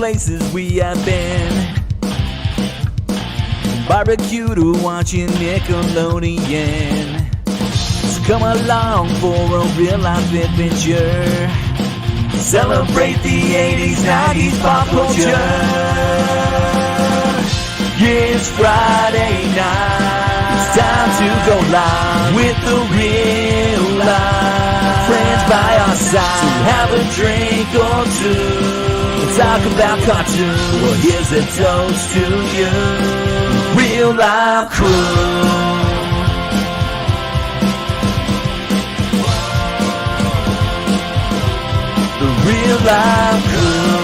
places we have been. Barbecue to watching Nickelodeon. So come along for a real life adventure. Celebrate the 80s, 90s pop culture. Yeah, it's Friday night. It's time to go live with the real life. Friends by our side. So have a drink or two. We'll talk about cartoons. Well, here's a toast to you. Real life crew. Real life crew.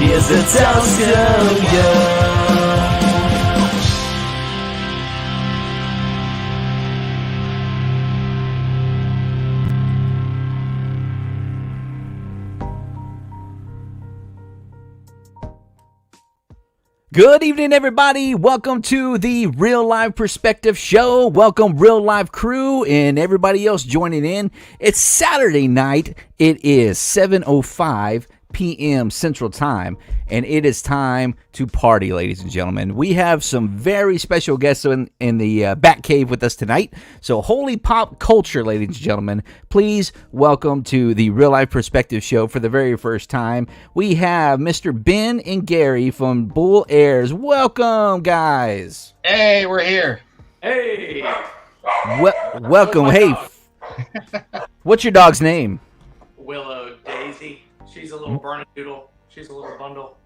Here's a toast to you. Good evening, everybody. Welcome to the Real Life Perspective Show. Welcome, Real Life Crew, and everybody else joining in. It's Saturday night. It is 7:05 p.m. Central Time, and it is time to party, ladies and gentlemen. We have some very special guests in the Bat Cave with us tonight. So, holy pop culture, ladies and gentlemen, please welcome to the Real Life Perspective Show for the very first time. We have Mr. Ben and Gary from Bull Airs. Welcome, guys. Hey, we're here. Hey. Welcome. Hey, what's your dog's name? Willow Daisy. She's a little Bernedoodle. She's a little bundle.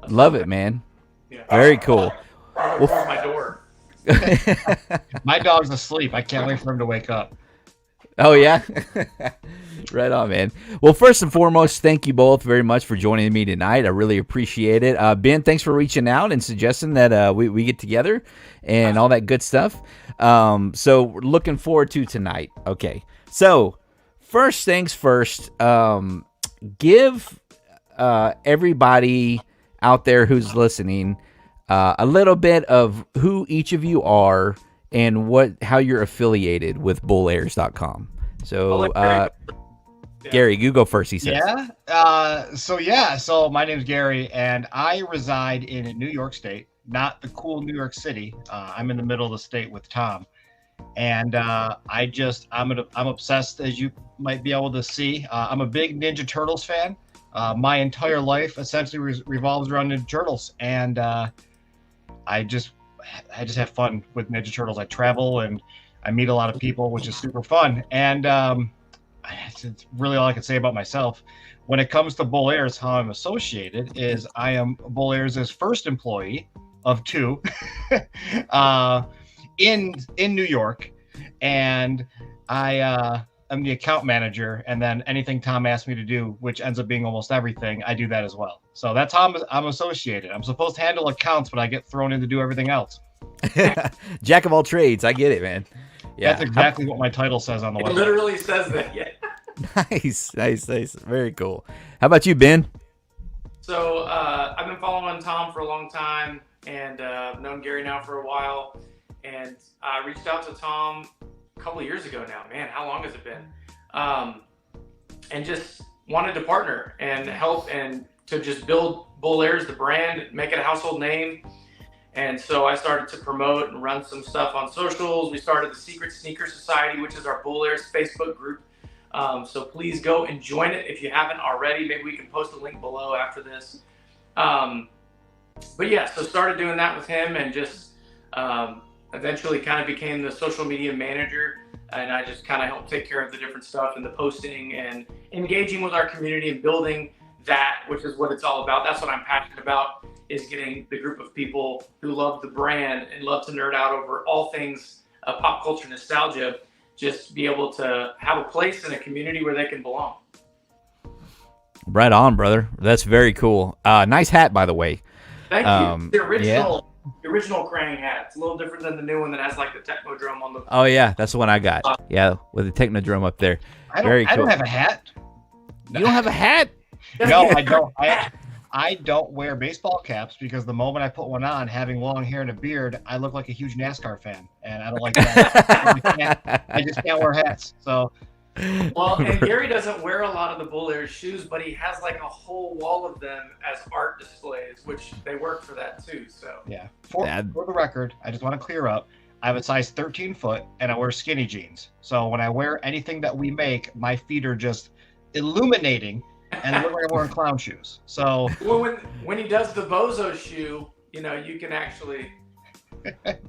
Love it, man. Yeah. Very cool. Well, my door. My dog's asleep. I can't wait for him to wake up. Oh, yeah? Right on, man. Well, first and foremost, thank you both very much for joining me tonight. I really appreciate it. Ben, thanks for reaching out and suggesting that we get together and all that good stuff. So we're looking forward to tonight. Okay. So first things first, give everybody out there who's listening a little bit of who each of you are and how you're affiliated with bullairs.com. So, Gary, you go first, he says. So my name's Gary, and I reside in New York State, not the cool New York City. I'm in the middle of the state with Tom. And I'm obsessed, as you might be able to see. I'm a big Ninja Turtles fan. My entire life essentially revolves around Ninja Turtles, and I just have fun with Ninja Turtles. I travel and I meet a lot of people, which is super fun. And it's really all I can say about myself. When it comes to Bull Airs, how I'm associated is I am Bull Airs' first employee of two in New York, and I'm the account manager, and then anything Tom asks me to do, which ends up being almost everything, I do that as well. So that's how I'm associated. I'm supposed to handle accounts, but I get thrown in to do everything else. Jack of all trades. I get it, man. Yeah, that's exactly what my title says on the website. It literally says that. Yeah. Nice. Very cool. How about you, Ben? So I've been following Tom for a long time, and known Gary now for a while. And I reached out to Tom a couple of years ago now. Man, how long has it been? And just wanted to partner and help and to just build Bull Airs, the brand, make it a household name. And so I started to promote and run some stuff on socials. We started the Secret Sneaker Society, which is our Bull Airs Facebook group. So please go and join it if you haven't already. Maybe we can post a link below after this. But yeah, so started doing that with him, and just eventually kind of became the social media manager. And I just kind of helped take care of the different stuff and the posting and engaging with our community and building that, which is what it's all about. That's what I'm passionate about, is getting the group of people who love the brand and love to nerd out over all things pop culture nostalgia, just be able to have a place in a community where they can belong. Right on, brother. That's very cool. Nice hat, by the way. Thank you. The original Krang hat. It's a little different than the new one that has like the Technodrome on the... Oh, yeah. That's the one I got. Yeah, with the Technodrome up there. I don't have a hat. You don't have a hat? No, I don't. I don't wear baseball caps because the moment I put one on, having long hair and a beard, I look like a huge NASCAR fan, and I don't like that. I just can't wear hats. So Well, and Gary doesn't wear a lot of the Bull Air shoes, but he has like a whole wall of them as art displays, which they work for that too. So Yeah. For the record, I just want to clear up. I have a size 13 foot and I wear skinny jeans. So when I wear anything that we make, my feet are just illuminating and it looks like I'm wearing clown shoes. So well, when he does the Bozo shoe, you can actually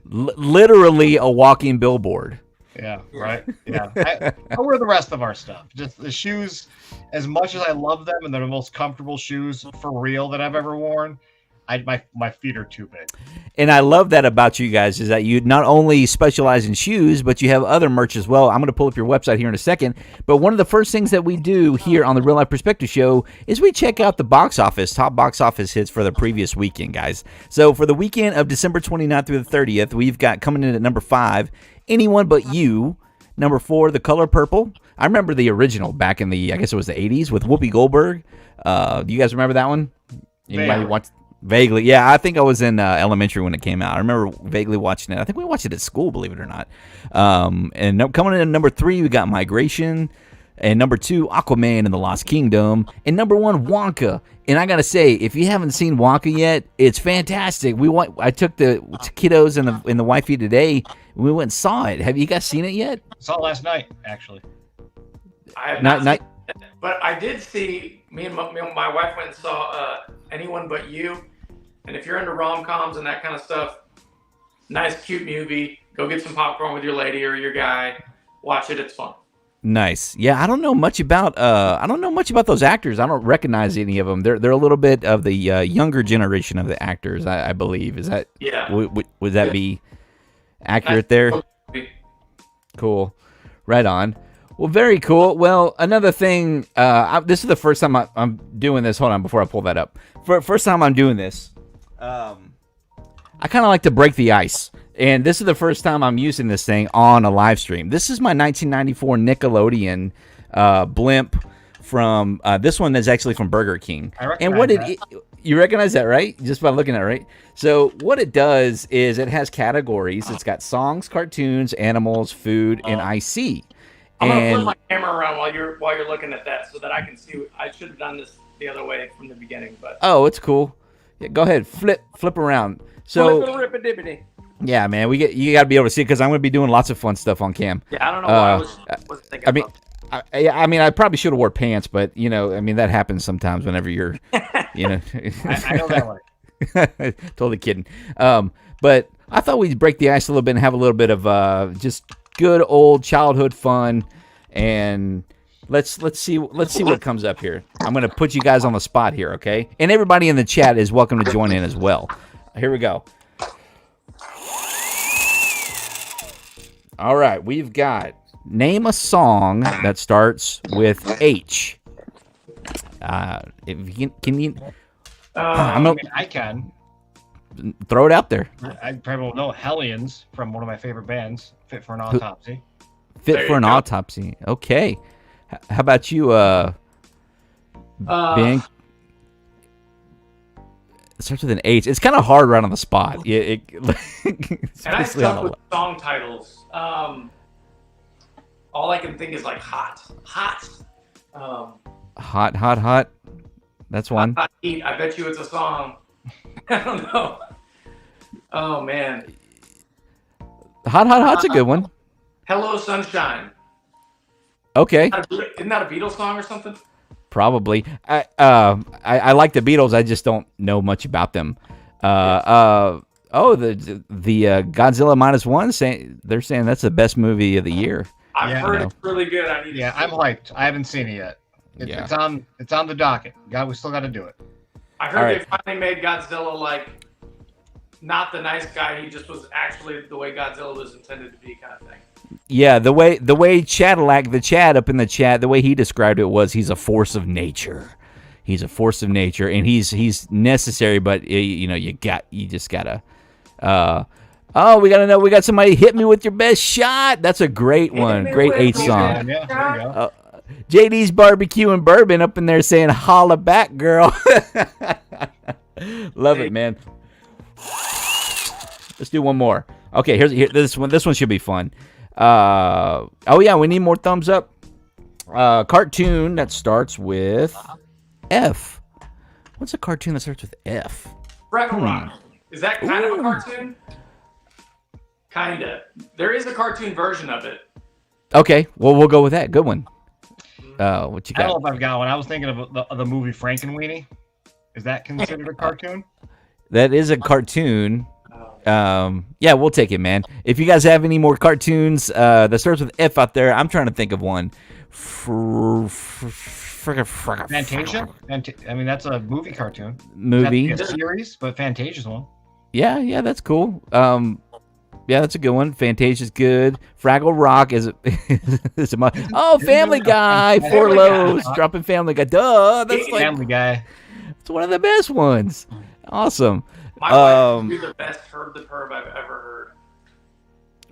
literally a walking billboard. yeah, right. Yeah. I wear the rest of our stuff. Just the shoes, as much as I love them and they're the most comfortable shoes for real that I've ever worn, my feet are too big. And I love that about you guys is that you not only specialize in shoes, but you have other merch as well. I'm going to pull up your website here in a second. But one of the first things that we do here on the Real Life Perspective Show is we check out the top box office hits for the previous weekend, guys. So for the weekend of December 29th through the 30th, we've got coming in at number 5, Anyone But You. Number 4, The Color Purple. I remember the original back in I guess it was the 80s with Whoopi Goldberg. Do you guys remember that one? Anybody watch? Vaguely, yeah. I think I was in elementary when it came out. I remember vaguely watching it. I think we watched it at school, believe it or not. And coming in at number 3, we got Migration. And number 2, Aquaman and the Lost Kingdom. And number 1, Wonka. And I gotta say, if you haven't seen Wonka yet, it's fantastic. I took the kiddos and the wifey today. We went and saw it. Have you guys seen it yet? Saw it last night, actually. I have not seen it, but I did see. Me and my wife went and saw Anyone But You. And if you're into rom-coms and that kind of stuff, nice, cute movie. Go get some popcorn with your lady or your guy. Watch it. It's fun. Nice. Yeah, I don't know much about those actors. I don't recognize any of them. They're a little bit of the younger generation of the actors, I believe. Is that would that be accurate there? Cool. Right on. Well, very cool. Well, another thing, this is the first time I'm doing this. Hold on, before I pull that up. First time I'm doing this. I kind of like to break the ice. And this is the first time I'm using this thing on a live stream. This is my 1994 Nickelodeon blimp from, this one is actually from Burger King. I recognize you recognize that, right? Just by looking at it, right? So what it does is it has categories. It's got songs, cartoons, animals, food, and IC. I'm going to flip my camera around while you're looking at that so that I can see. I should have done this the other way from the beginning, but oh, it's cool. Yeah, go ahead, flip around. So yeah, man, you got to be able to see it because I'm going to be doing lots of fun stuff on cam. Yeah, I don't know why I was thinking. I mean, I probably should have wore pants, but that happens sometimes whenever you're, I know that one. Totally kidding. But I thought we'd break the ice a little bit and have a little bit of just good old childhood fun, and let's see what comes up here. I'm going to put you guys on the spot here, okay? And everybody in the chat is welcome to join in as well. Here we go. All right, we've got name a song that starts with H. If you can you? I can throw it out there. I probably will know Hellions from one of my favorite bands, Fit for an Autopsy. Fit for an Autopsy. Okay. How about you, Ben? It starts with an H. It's kind of hard right on the spot. And I stuck with song titles. All I can think is like hot. Hot. That's one. Hot Heat. I bet you it's a song. I don't know. Oh man. Hot's a good one. Hello Sunshine. Okay. Isn't that a Beatles song or something? Probably. I like the Beatles. I just don't know much about them. The Godzilla -1 they're saying that's the best movie of the year. I've heard it's really good. I'm hyped. I haven't seen it yet. It's on the docket. We still got to do it. I heard they finally made Godzilla like not the nice guy. He just was actually the way Godzilla was intended to be, kind of thing. Yeah, the way Chadillac, the Chad up in the chat, the way he described it was he's a force of nature. He's a force of nature, and he's necessary, but you just gotta. We got somebody hit me with your best shot. That's a great one, great H song. Yeah, there you go. JD's Barbecue and Bourbon up in there saying "Holla back, girl." Love it, man. Let's do one more. Okay, here's this one. This one should be fun. We need more thumbs up. Cartoon that starts with F. What's a cartoon that starts with F? Fraggle Rock. Is that kind of a Ooh. cartoon? Kinda. There is a cartoon version of it. Okay, well, we'll go with that. Good one. What you I got? don't know if I've got one. I was thinking of the movie Frankenweenie. Is that considered a cartoon? That is a cartoon. Yeah, we'll take it, man. If you guys have any more cartoons that starts with F out there, I'm trying to think of one. Fantasia? I mean, that's a movie cartoon. Movie. That's a series, but Fantasia's one. Yeah, that's cool. Yeah, that's a good one. Fantasia's good. Fraggle Rock is oh, Family Guy. Four Family Lows Guy. dropping Family Guy. Duh, that's like Family Guy. it's one of the best ones. Awesome. My wife is the best Herb the Perv I've ever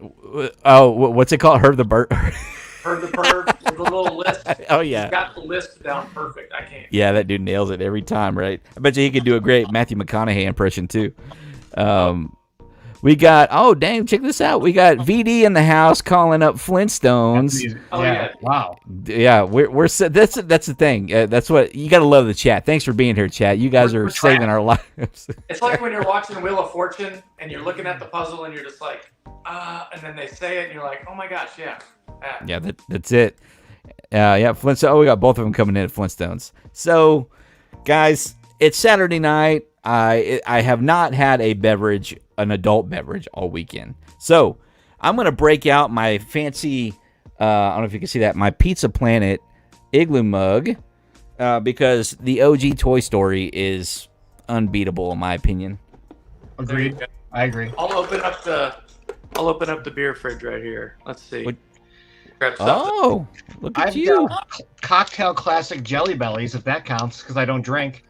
heard. Oh, what's it called? Herb the Bird. Herb the Perv with a little list. Oh yeah. He's got the list down perfect. I can't. Yeah, that dude nails it every time, right? I bet you he could do a great Matthew McConaughey impression too. We got check this out. We got VD in the house calling up Flintstones. Oh, yeah. Wow. Yeah, we're that's the thing. That's what you got to love the chat. Thanks for being here, chat. You guys are saving our lives. It's like when you're watching Wheel of Fortune and you're looking at the puzzle and you're just like, and then they say it and you're like, oh my gosh, yeah. Yeah, that's it. Yeah, Flintstones. Oh, we got both of them coming in at Flintstones. So, guys, it's Saturday night. I have not had an adult beverage all weekend. So, I'm going to break out my fancy, I don't know if you can see that, my Pizza Planet Igloo mug, because the OG Toy Story is unbeatable in my opinion. Agreed. I agree. I'll open up the beer fridge right here. Let's see. Grab something. Oh, look at I've you. got cocktail classic Jelly Bellies, if that counts, because I don't drink.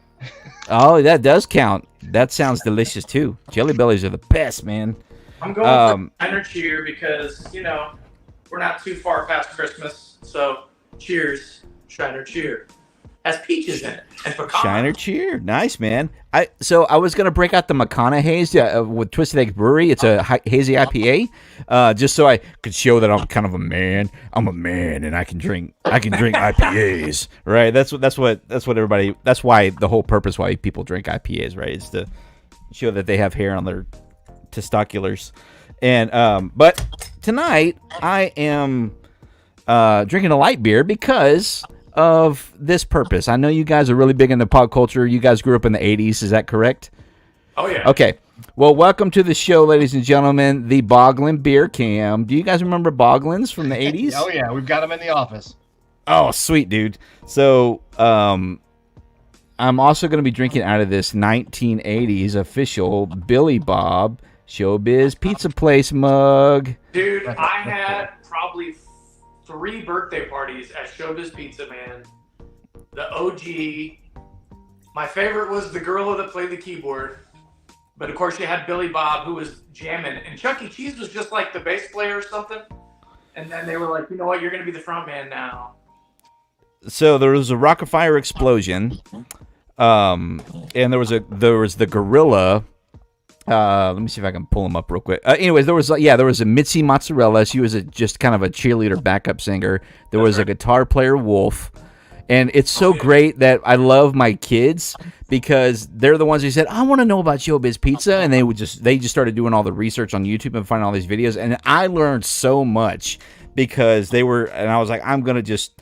Oh, that does count. That sounds delicious too. Jelly Bellies are the best, man. I'm going for Shiner Cheer because, we're not too far past Christmas. So, cheers, Shiner Cheer. Has peaches in it and pecan. Shiner Cheer. Nice, man. I was going to break out the McConaughey's with Twisted Egg Brewery. It's a hazy IPA, just so I could show that I'm kind of a man. I'm a man and I can drink IPAs, right? That's what everybody, that's why the whole purpose why people drink IPAs, right? Is to show that they have hair on their testiculars. And but tonight I am drinking a light beer because of this purpose. I know you guys are really big into pop culture. You guys grew up in the 80s. Is that correct? Oh, yeah. Okay. Well, welcome to the show, ladies and gentlemen, the Boglin Beer Cam. Do you guys remember Boglins from the 80s? Oh, yeah. We've got them in the office. Oh, sweet, dude. So, I'm also going to be drinking out of this 1980s official Billy Bob Showbiz Pizza Place mug. Dude, I had probably 3 birthday parties at Showbiz Pizza, man. The OG. My favorite was the girl that played the keyboard. But of course, you had Billy Bob, who was jamming. And Chuck E. Cheese was just like the bass player or something. And then they were like, you know what, you're going to be the front man now. So there was a rocket fire explosion. And there was the gorilla. Let me see if I can pull him up real quick. Anyways, there was a Mitzi Mozzarella. She was just kind of a cheerleader backup singer. There was a guitar player, Wolf. And it's so great that I love my kids because they're the ones who said, I want to know about Showbiz Pizza. And they just started doing all the research on YouTube and finding all these videos. And I learned so much because and I was like, I'm going to just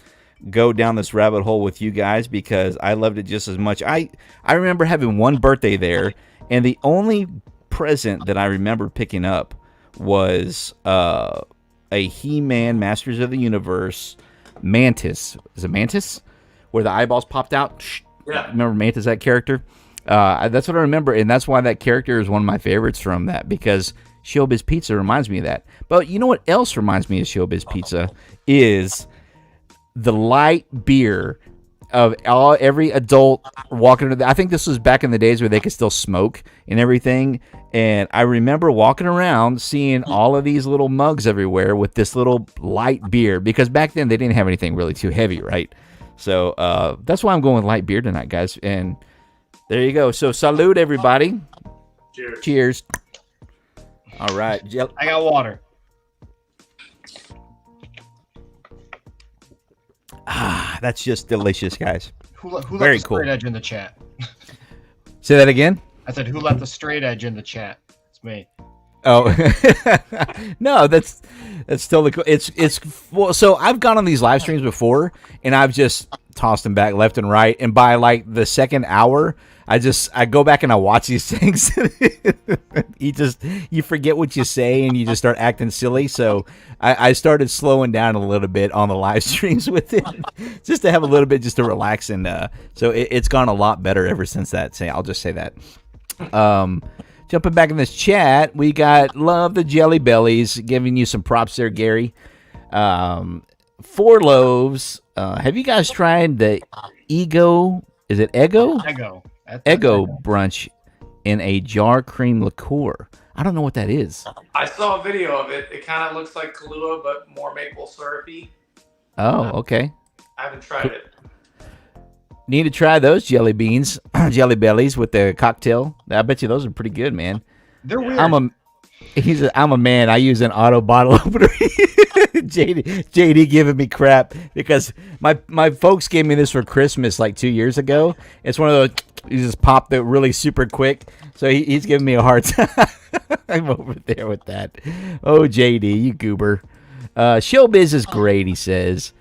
go down this rabbit hole with you guys because I loved it just as much. I remember having one birthday there, and the only present that I remember picking up was a He-Man Masters of the Universe Mantis. Is it Mantis? Where the eyeballs popped out? Yeah. Remember Mantis, that character? That's what I remember, and that's why that character is one of my favorites from that, because Showbiz Pizza reminds me of that. But you know what else reminds me of Showbiz Pizza is the light beer of every adult walking into I think this was back in the days where they could still smoke and everything. And I remember walking around seeing all of these little mugs everywhere with this little light beer, because back then they didn't have anything really too heavy, right? So that's why I'm going with light beer tonight, guys. And there you go. So salute, everybody. Cheers. Cheers. All right. I got water. That's just delicious, guys. Who let Very the cool. straight edge in the chat? Say that again. I said, who let the straight edge in the chat? It's me. Oh, no, that's totally cool. It's well, so I've gone on these live streams before, and I've just tossed them back left and right, and by like the second hour, I go back and I watch these things. You forget what you say, and you just start acting silly. So I started slowing down a little bit on the live streams with it, just to have a little bit just to relax, and so it's gone a lot better ever since that. I'll just say that. Jumping back in this chat, we got Love the Jelly Bellies giving you some props there, Gary. 4 loaves. Have you guys tried the Ego? Is it Ego? Ego brunch in a jar cream liqueur. I don't know what that is. I saw a video of it. It kind of looks like Kahlua, but more maple syrupy. Oh, okay. I haven't tried it. Need to try those jelly beans, jelly bellies with the cocktail. I bet you those are pretty good, man. They're weird. I'm a man. I use an auto bottle opener. JD giving me crap because my folks gave me this for Christmas like 2 years ago. It's one of those you just pop it really super quick. So he's giving me a hard time. I'm over there with that. Oh, JD, you goober. Showbiz is great, he says.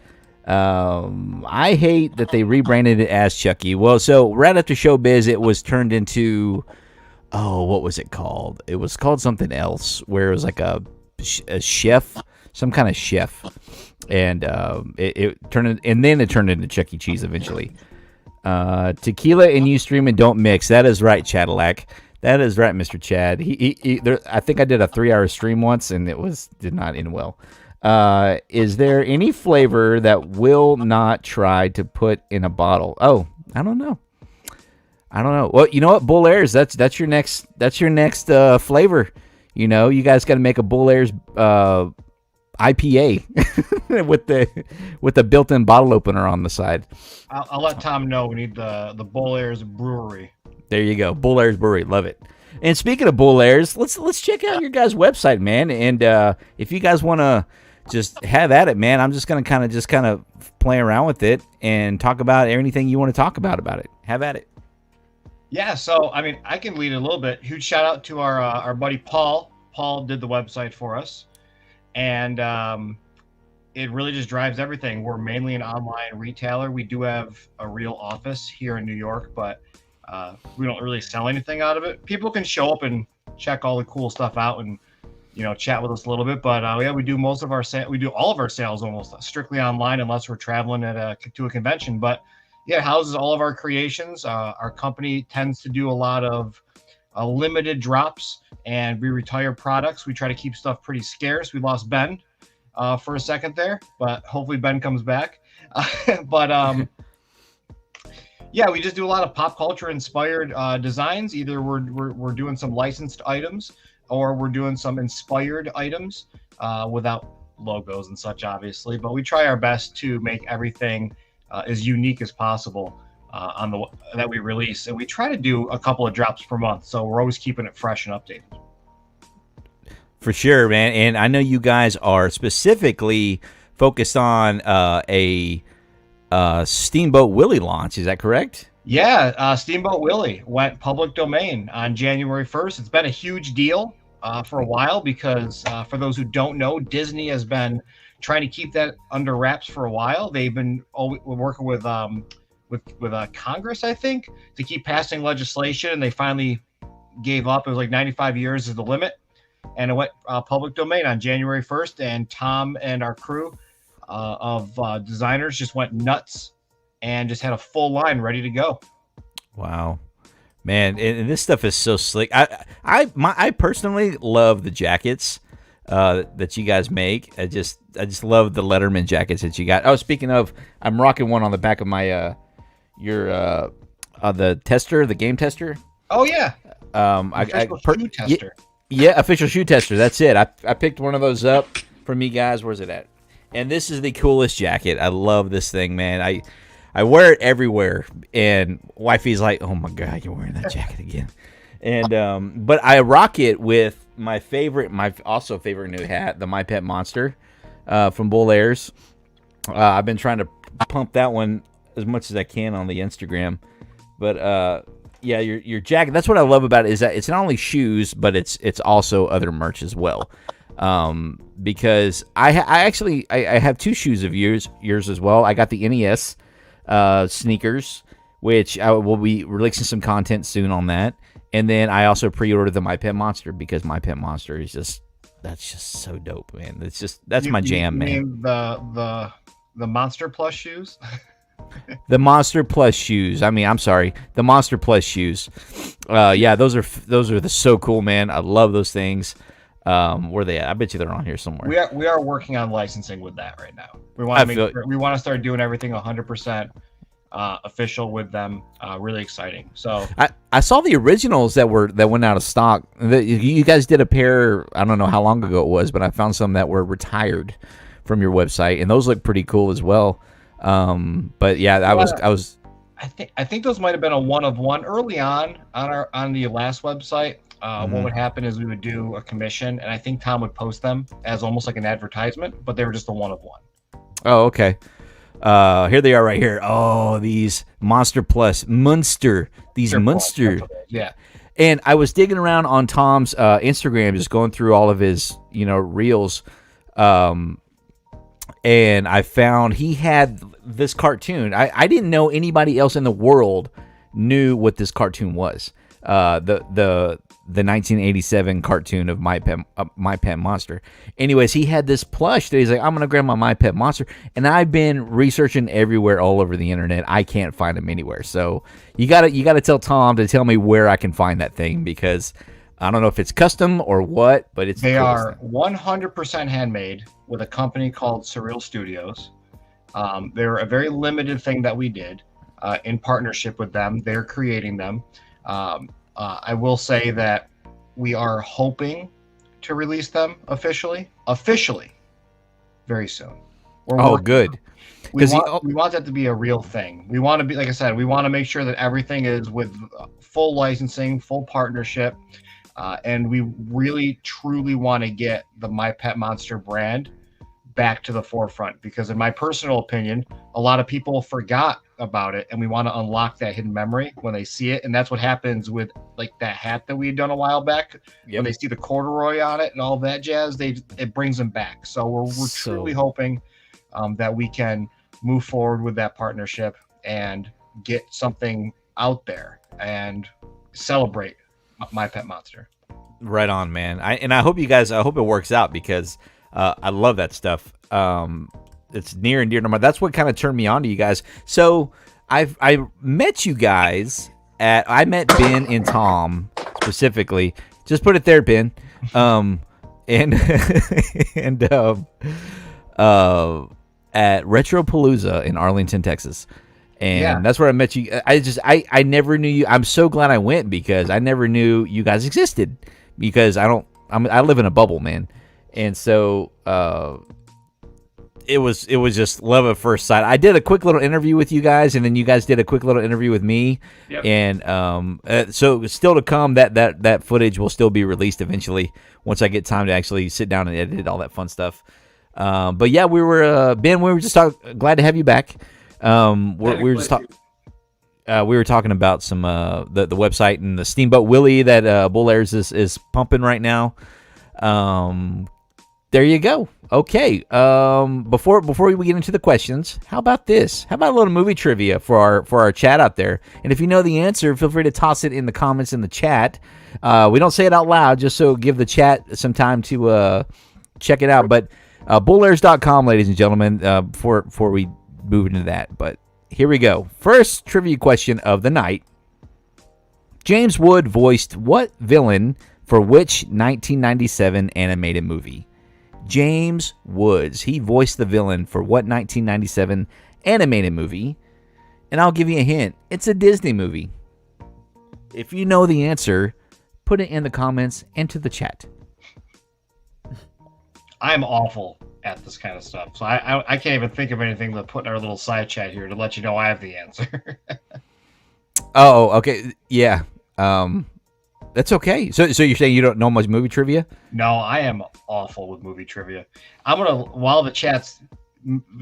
I hate that they rebranded it as Chucky. Well, so right after Showbiz, it was turned into, what was it called? It was called something else, where it was like a chef, some kind of chef, and it turned, and then it turned into Chuck E. Cheese eventually. Tequila and you streaming don't mix. That is right, Chadillac. That is right, Mr. Chad. I think I did a 3-hour stream once, and did not end well. Is there any flavor that will not try to put in a bottle? Oh, I don't know. Well, you know what? Bull Airs. That's your next flavor. You know, you guys got to make a Bull Airs IPA with the built-in bottle opener on the side. I'll let Tom know we need the Bull Airs Brewery. There you go, Bull Airs Brewery. Love it. And speaking of Bull Airs, let's check out your guys' website, man. And if you guys want to just have at it, man, I'm just gonna kind of play around with it and talk about anything you want to talk about it. Have at it. Yeah, so I mean, I can lead a little bit. Huge shout out to our buddy Paul. Paul did the website for us, and it really just drives everything. We're mainly an online retailer. We do have a real office here in New York, but we don't really sell anything out of it. People can show up and check all the cool stuff out and chat with us a little bit. But yeah, we do most of our we do all of our sales almost strictly online unless we're traveling to a convention. But yeah, it houses all of our creations. Our company tends to do a lot of limited drops, and we retire products. We try to keep stuff pretty scarce. We lost Ben for a second there, but hopefully Ben comes back. But yeah, we just do a lot of pop culture inspired designs. Either we're doing some licensed items, or we're doing some inspired items without logos and such, obviously. But we try our best to make everything as unique as possible that we release, and we try to do a couple of drops per month. So we're always keeping it fresh and updated. For sure, man. And I know you guys are specifically focused on a Steamboat Willie launch. Is that correct? Yeah, Steamboat Willie went public domain on January 1st. It's been a huge deal for a while because for those who don't know, Disney has been trying to keep that under wraps for a while. They've been working with Congress, I think, to keep passing legislation, and they finally gave up. It was like 95 years is the limit, and it went public domain on January 1st. And Tom and our crew of designers just went nuts and just had a full line ready to go. Wow, man, and this stuff is so slick. I personally love the jackets that you guys make. I just love the Letterman jackets that you got. Oh, speaking of, I'm rocking one on the back of my the tester, the game tester. Oh yeah. Shoe tester. Yeah, official shoe tester. That's it. I picked one of those up from you guys. Where's it at? And this is the coolest jacket. I love this thing, man. I wear it everywhere, and wifey's like, "Oh my god, you're wearing that jacket again." And but I rock it with my also favorite new hat, the My Pet Monster from Bull Airs. I've been trying to pump that one as much as I can on the Instagram. But yeah, your jacket. That's what I love about it, is that it's not only shoes, but it's also other merch as well. Because I have two shoes of yours as well. I got the NES sneakers, which I will be releasing some content soon on that. And then I also pre-ordered the My Pet Monster, because My Pet Monster is that's just so dope, man. That's my jam, you man. Mean the Monster Plus shoes? The Monster Plus shoes. I mean, I'm sorry, the Monster Plus shoes. Yeah, those are so cool, man. I love those things. Where are they at? I bet you they're on here somewhere. We are working on licensing with that right now. We want to start doing everything 100% official with them. Really exciting. So I saw the originals that went out of stock. You guys did a pair. I don't know how long ago it was, but I found some that were retired from your website, and those look pretty cool as well. But yeah, I was. I think those might have been a one of one early on the last website. What would happen is we would do a commission, and I think Tom would post them as almost like an advertisement, but they were just a one of one. Oh, okay. Here they are right here. Oh, these Monster Plus Munster. These Munster. Yeah. And I was digging around on Tom's Instagram, just going through all of his, reels. And I found he had this cartoon. I didn't know anybody else in the world knew what this cartoon was. The 1987 cartoon of My Pet Monster. Anyways, he had this plush that he's like, I'm gonna grab My Pet Monster, and I've been researching everywhere, all over the internet. I can't find him anywhere. So you gotta tell Tom to tell me where I can find that thing, because I don't know if it's custom or what, but they are 100% handmade with a company called Surreal Studios. They're a very limited thing that we did in partnership with them. They're creating them. I will say that we are hoping to release them officially very soon. Good. We want that to be a real thing. We want to be, like I said, we want to make sure that everything is with full licensing, full partnership, and we really, truly want to get the My Pet Monster brand back to the forefront, because in my personal opinion, a lot of people forgot about it, and we want to unlock that hidden memory when they see it. And that's what happens with like that hat that we had done a while back. Yep. When they see the corduroy on it and all that jazz, it brings them back. So we're truly hoping that we can move forward with that partnership and get something out there and celebrate My Pet Monster. Right on, man. I hope it works out, because I love that stuff. It's near and dear to my. That's what kind of turned me on to you guys. So I met you guys I met Ben and Tom specifically. Just put it there, Ben. And at Retropalooza in Arlington, Texas. And that's where I met you. I never knew you. I'm so glad I went, because I never knew you guys existed, because I live in a bubble, man. And so it was just love at first sight. I did a quick little interview with you guys, and then you guys did a quick little interview with me. Yep. And so still to come, that footage will still be released eventually once I get time to actually sit down and edit all that fun stuff. But yeah, we were Ben. We were just glad to have you back. We were just talking. We were talking about some the website and the Steamboat Willie that Bull Airs is pumping right now. There you go. Okay. Before we get into the questions, how about this? How about a little movie trivia for our chat out there? And if you know the answer, feel free to toss it in the comments in the chat. We don't say it out loud, just so give the chat some time to check it out. But bullairs.com, ladies and gentlemen, before we move into that. But here we go. First trivia question of the night. James Wood voiced what villain for which 1997 animated movie? James Woods. He voiced the villain for what 1997 animated movie? And I'll give you a hint. It's a Disney movie. If you know the answer, put it in the comments and to the chat. I'm awful at this kind of stuff, so I can't even think of anything to put in our little side chat here to let you know I have the answer. Oh, okay. Yeah. That's okay. So you're saying you don't know much movie trivia? No, I am awful with movie trivia. I'm gonna, while the chat's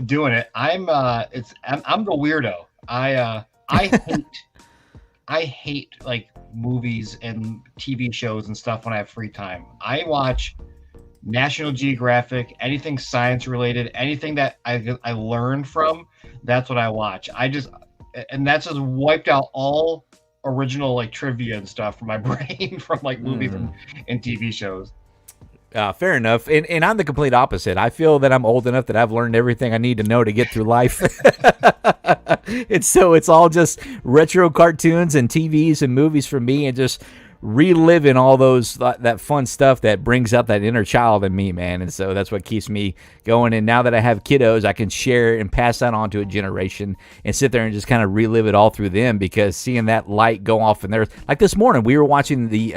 doing it. I'm the weirdo. I hate like movies and TV shows and stuff when I have free time. I watch National Geographic, anything science related, anything that I learn from. That's what I watch. And that's just wiped out all original like trivia and stuff from my brain from like movies and TV shows. Fair enough. And I'm the complete opposite. I feel that I'm old enough that I've learned everything I need to know to get through life. And so it's all just retro cartoons and TVs and movies for me, and just reliving all that fun stuff that brings out that inner child in me, man. And so that's what keeps me going. And now that I have kiddos, I can share and pass that on to a generation and sit there and just kind of relive it all through them, because seeing that light go off in there, like this morning, we were watching the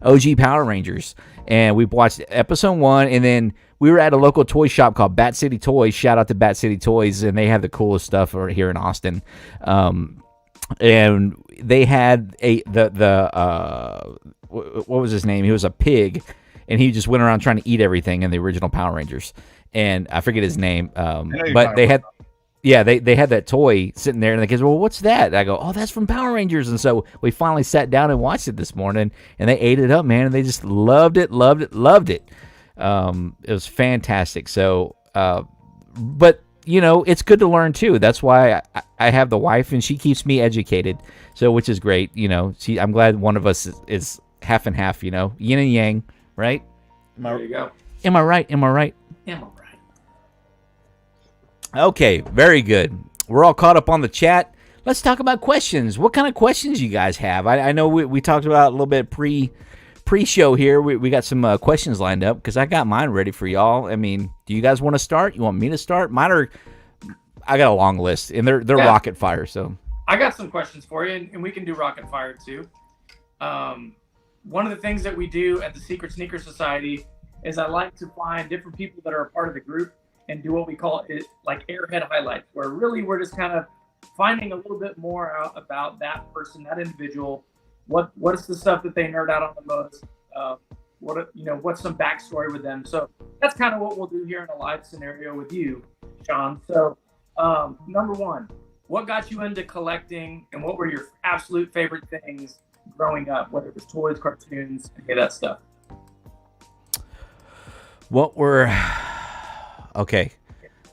OG Power Rangers, and we watched episode 1, and then we were at a local toy shop called Bat City Toys. Shout out to Bat City Toys, and they have the coolest stuff here in Austin. And they had what was his name? He was a pig, and he just went around trying to eat everything in the original Power Rangers. And I forget his name, but they had, they had that toy sitting there, and the kids were, well, what's that? And I go, oh, that's from Power Rangers. And so we finally sat down and watched it this morning, and they ate it up, man, and they just loved it. It was fantastic. So, but you know, it's good to learn too. That's why I have the wife, and she keeps me educated. So, which is great. You know, I'm glad one of us is half and half. You know, yin and yang, right? There you go. Am I right? Am I right? Okay, very good. We're all caught up on the chat. Let's talk about questions. What kind of questions you guys have? I know we talked about a little bit pre-show here. We got some questions lined up, because I got mine ready for y'all. I mean, do you guys want to start? You want me to start? I got a long list, and they're rocket fire. So I got some questions for you, and we can do rapid fire too. One of the things that we do at the Secret Sneaker Society is I like to find different people that are a part of the group and do what we call it like airhead highlights, where really we're just kind of finding a little bit more out about that person, that individual. What is the stuff that they nerd out on the most? What's some backstory with them? So that's kind of what we'll do here in a live scenario with you, Sean. So number one, what got you into collecting, and what were your absolute favorite things growing up, whether it was toys, cartoons, any of that stuff? Okay,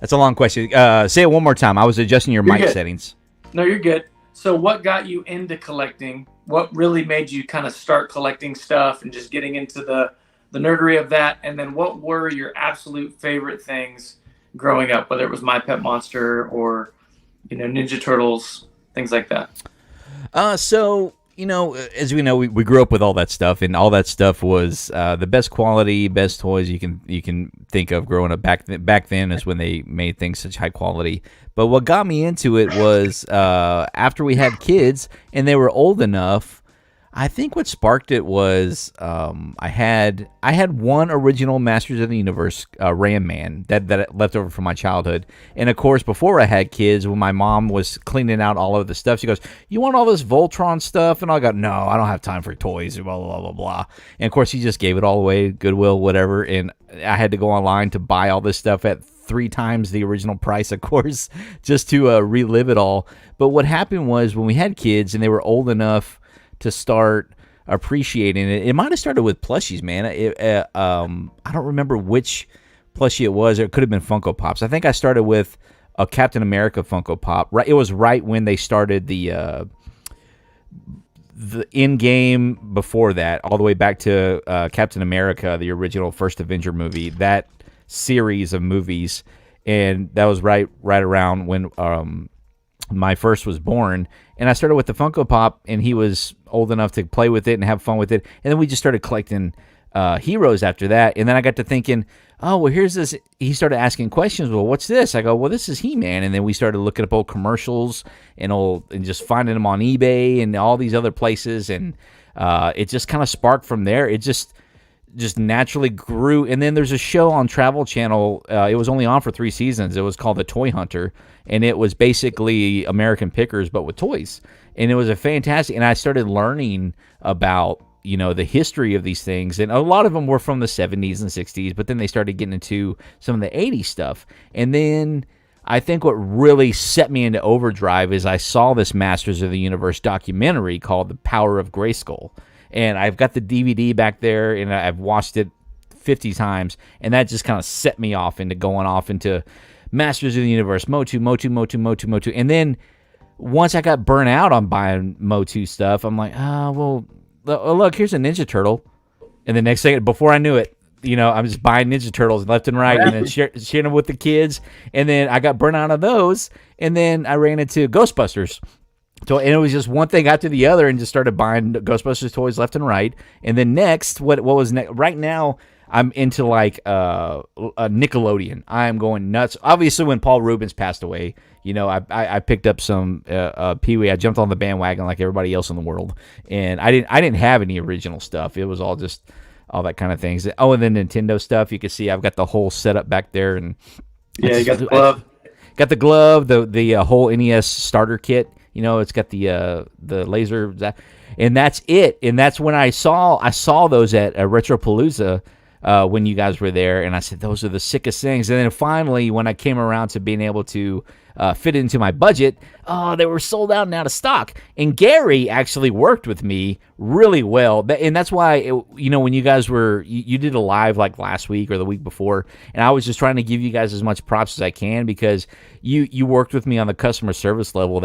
that's a long question. Say it one more time. I was adjusting your mic settings. No, you're good. So what got you into collecting? What really made you kind of start collecting stuff and just getting into the nerdery of that? And then what were your absolute favorite things growing up, whether it was My Pet Monster or, Ninja Turtles, things like that? So, as we know, we grew up with all that stuff, and all that stuff was the best quality, best toys you can think of growing up. Back then is when they made things such high quality. But what got me into it was after we had kids and they were old enough. I think what sparked it was I had one original Masters of the Universe Ram Man that left over from my childhood. And of course, before I had kids, when my mom was cleaning out all of the stuff, she goes, "You want all this Voltron stuff?" And I go, "No, I don't have time for toys." Blah blah blah blah. And of course, she just gave it all away, Goodwill, whatever. And I had to go online to buy all this stuff at 3 times the original price, of course, just to relive it all. But what happened was when we had kids and they were old enough to start appreciating it. It might have started with plushies, man. I don't remember which plushie it was. It could have been Funko Pops. I think I started with a Captain America Funko Pop. Right, it was right when they started the in-game before that, all the way back to Captain America, the original first Avenger movie, that series of movies. And that was right around when my first was born. And I started with the Funko Pop, and he was old enough to play with it and have fun with it. And then we just started collecting heroes after that. And then I got to thinking, oh, well, here's this. He started asking questions. Well, what's this? I go, well, this is He-Man. And then we started looking up old commercials and just finding them on eBay and all these other places. And it just kind of sparked from there. It just naturally grew. And then there's a show on Travel Channel. It was only on for 3 seasons. It was called The Toy Hunter. And it was basically American Pickers, but with toys. And it was a fantastic, and I started learning about the history of these things, and a lot of them were from the 70s and 60s, but then they started getting into some of the 80s stuff. And then I think what really set me into overdrive is I saw this Masters of the Universe documentary called The Power of Grayskull. And I've got the DVD back there, and I've watched it 50 times, and that just kind of set me off into going off into Masters of the Universe, Motu, Motu, Motu, Motu, Motu. And then once I got burnt out on buying Motu stuff, I'm like, well, look, here's a Ninja Turtle. And the next thing, before I knew it, I'm just buying Ninja Turtles left and right, and then sharing them with the kids. And then I got burnt out of those, and then I ran into Ghostbusters. So, and it was just one thing after the other, and just started buying Ghostbusters toys left and right. And then next, what was next? Right now, I'm into like a Nickelodeon. I'm going nuts. Obviously, when Paul Rubens passed away, I picked up some Pee-wee. I jumped on the bandwagon like everybody else in the world, and I didn't have any original stuff. It was all just all that kind of things. Oh, and then Nintendo stuff. You can see I've got the whole setup back there, and yeah, you got the glove. Got the glove, the whole NES starter kit. It's got the laser, and that's it. And that's when I saw those at Retropalooza when you guys were there, and I said those are the sickest things. And then finally, when I came around to being able to fit into my budget, they were sold out and out of stock. And Gary actually worked with me really well, and that's why when you guys you did a live like last week or the week before, and I was just trying to give you guys as much props as I can, because you worked with me on the customer service level.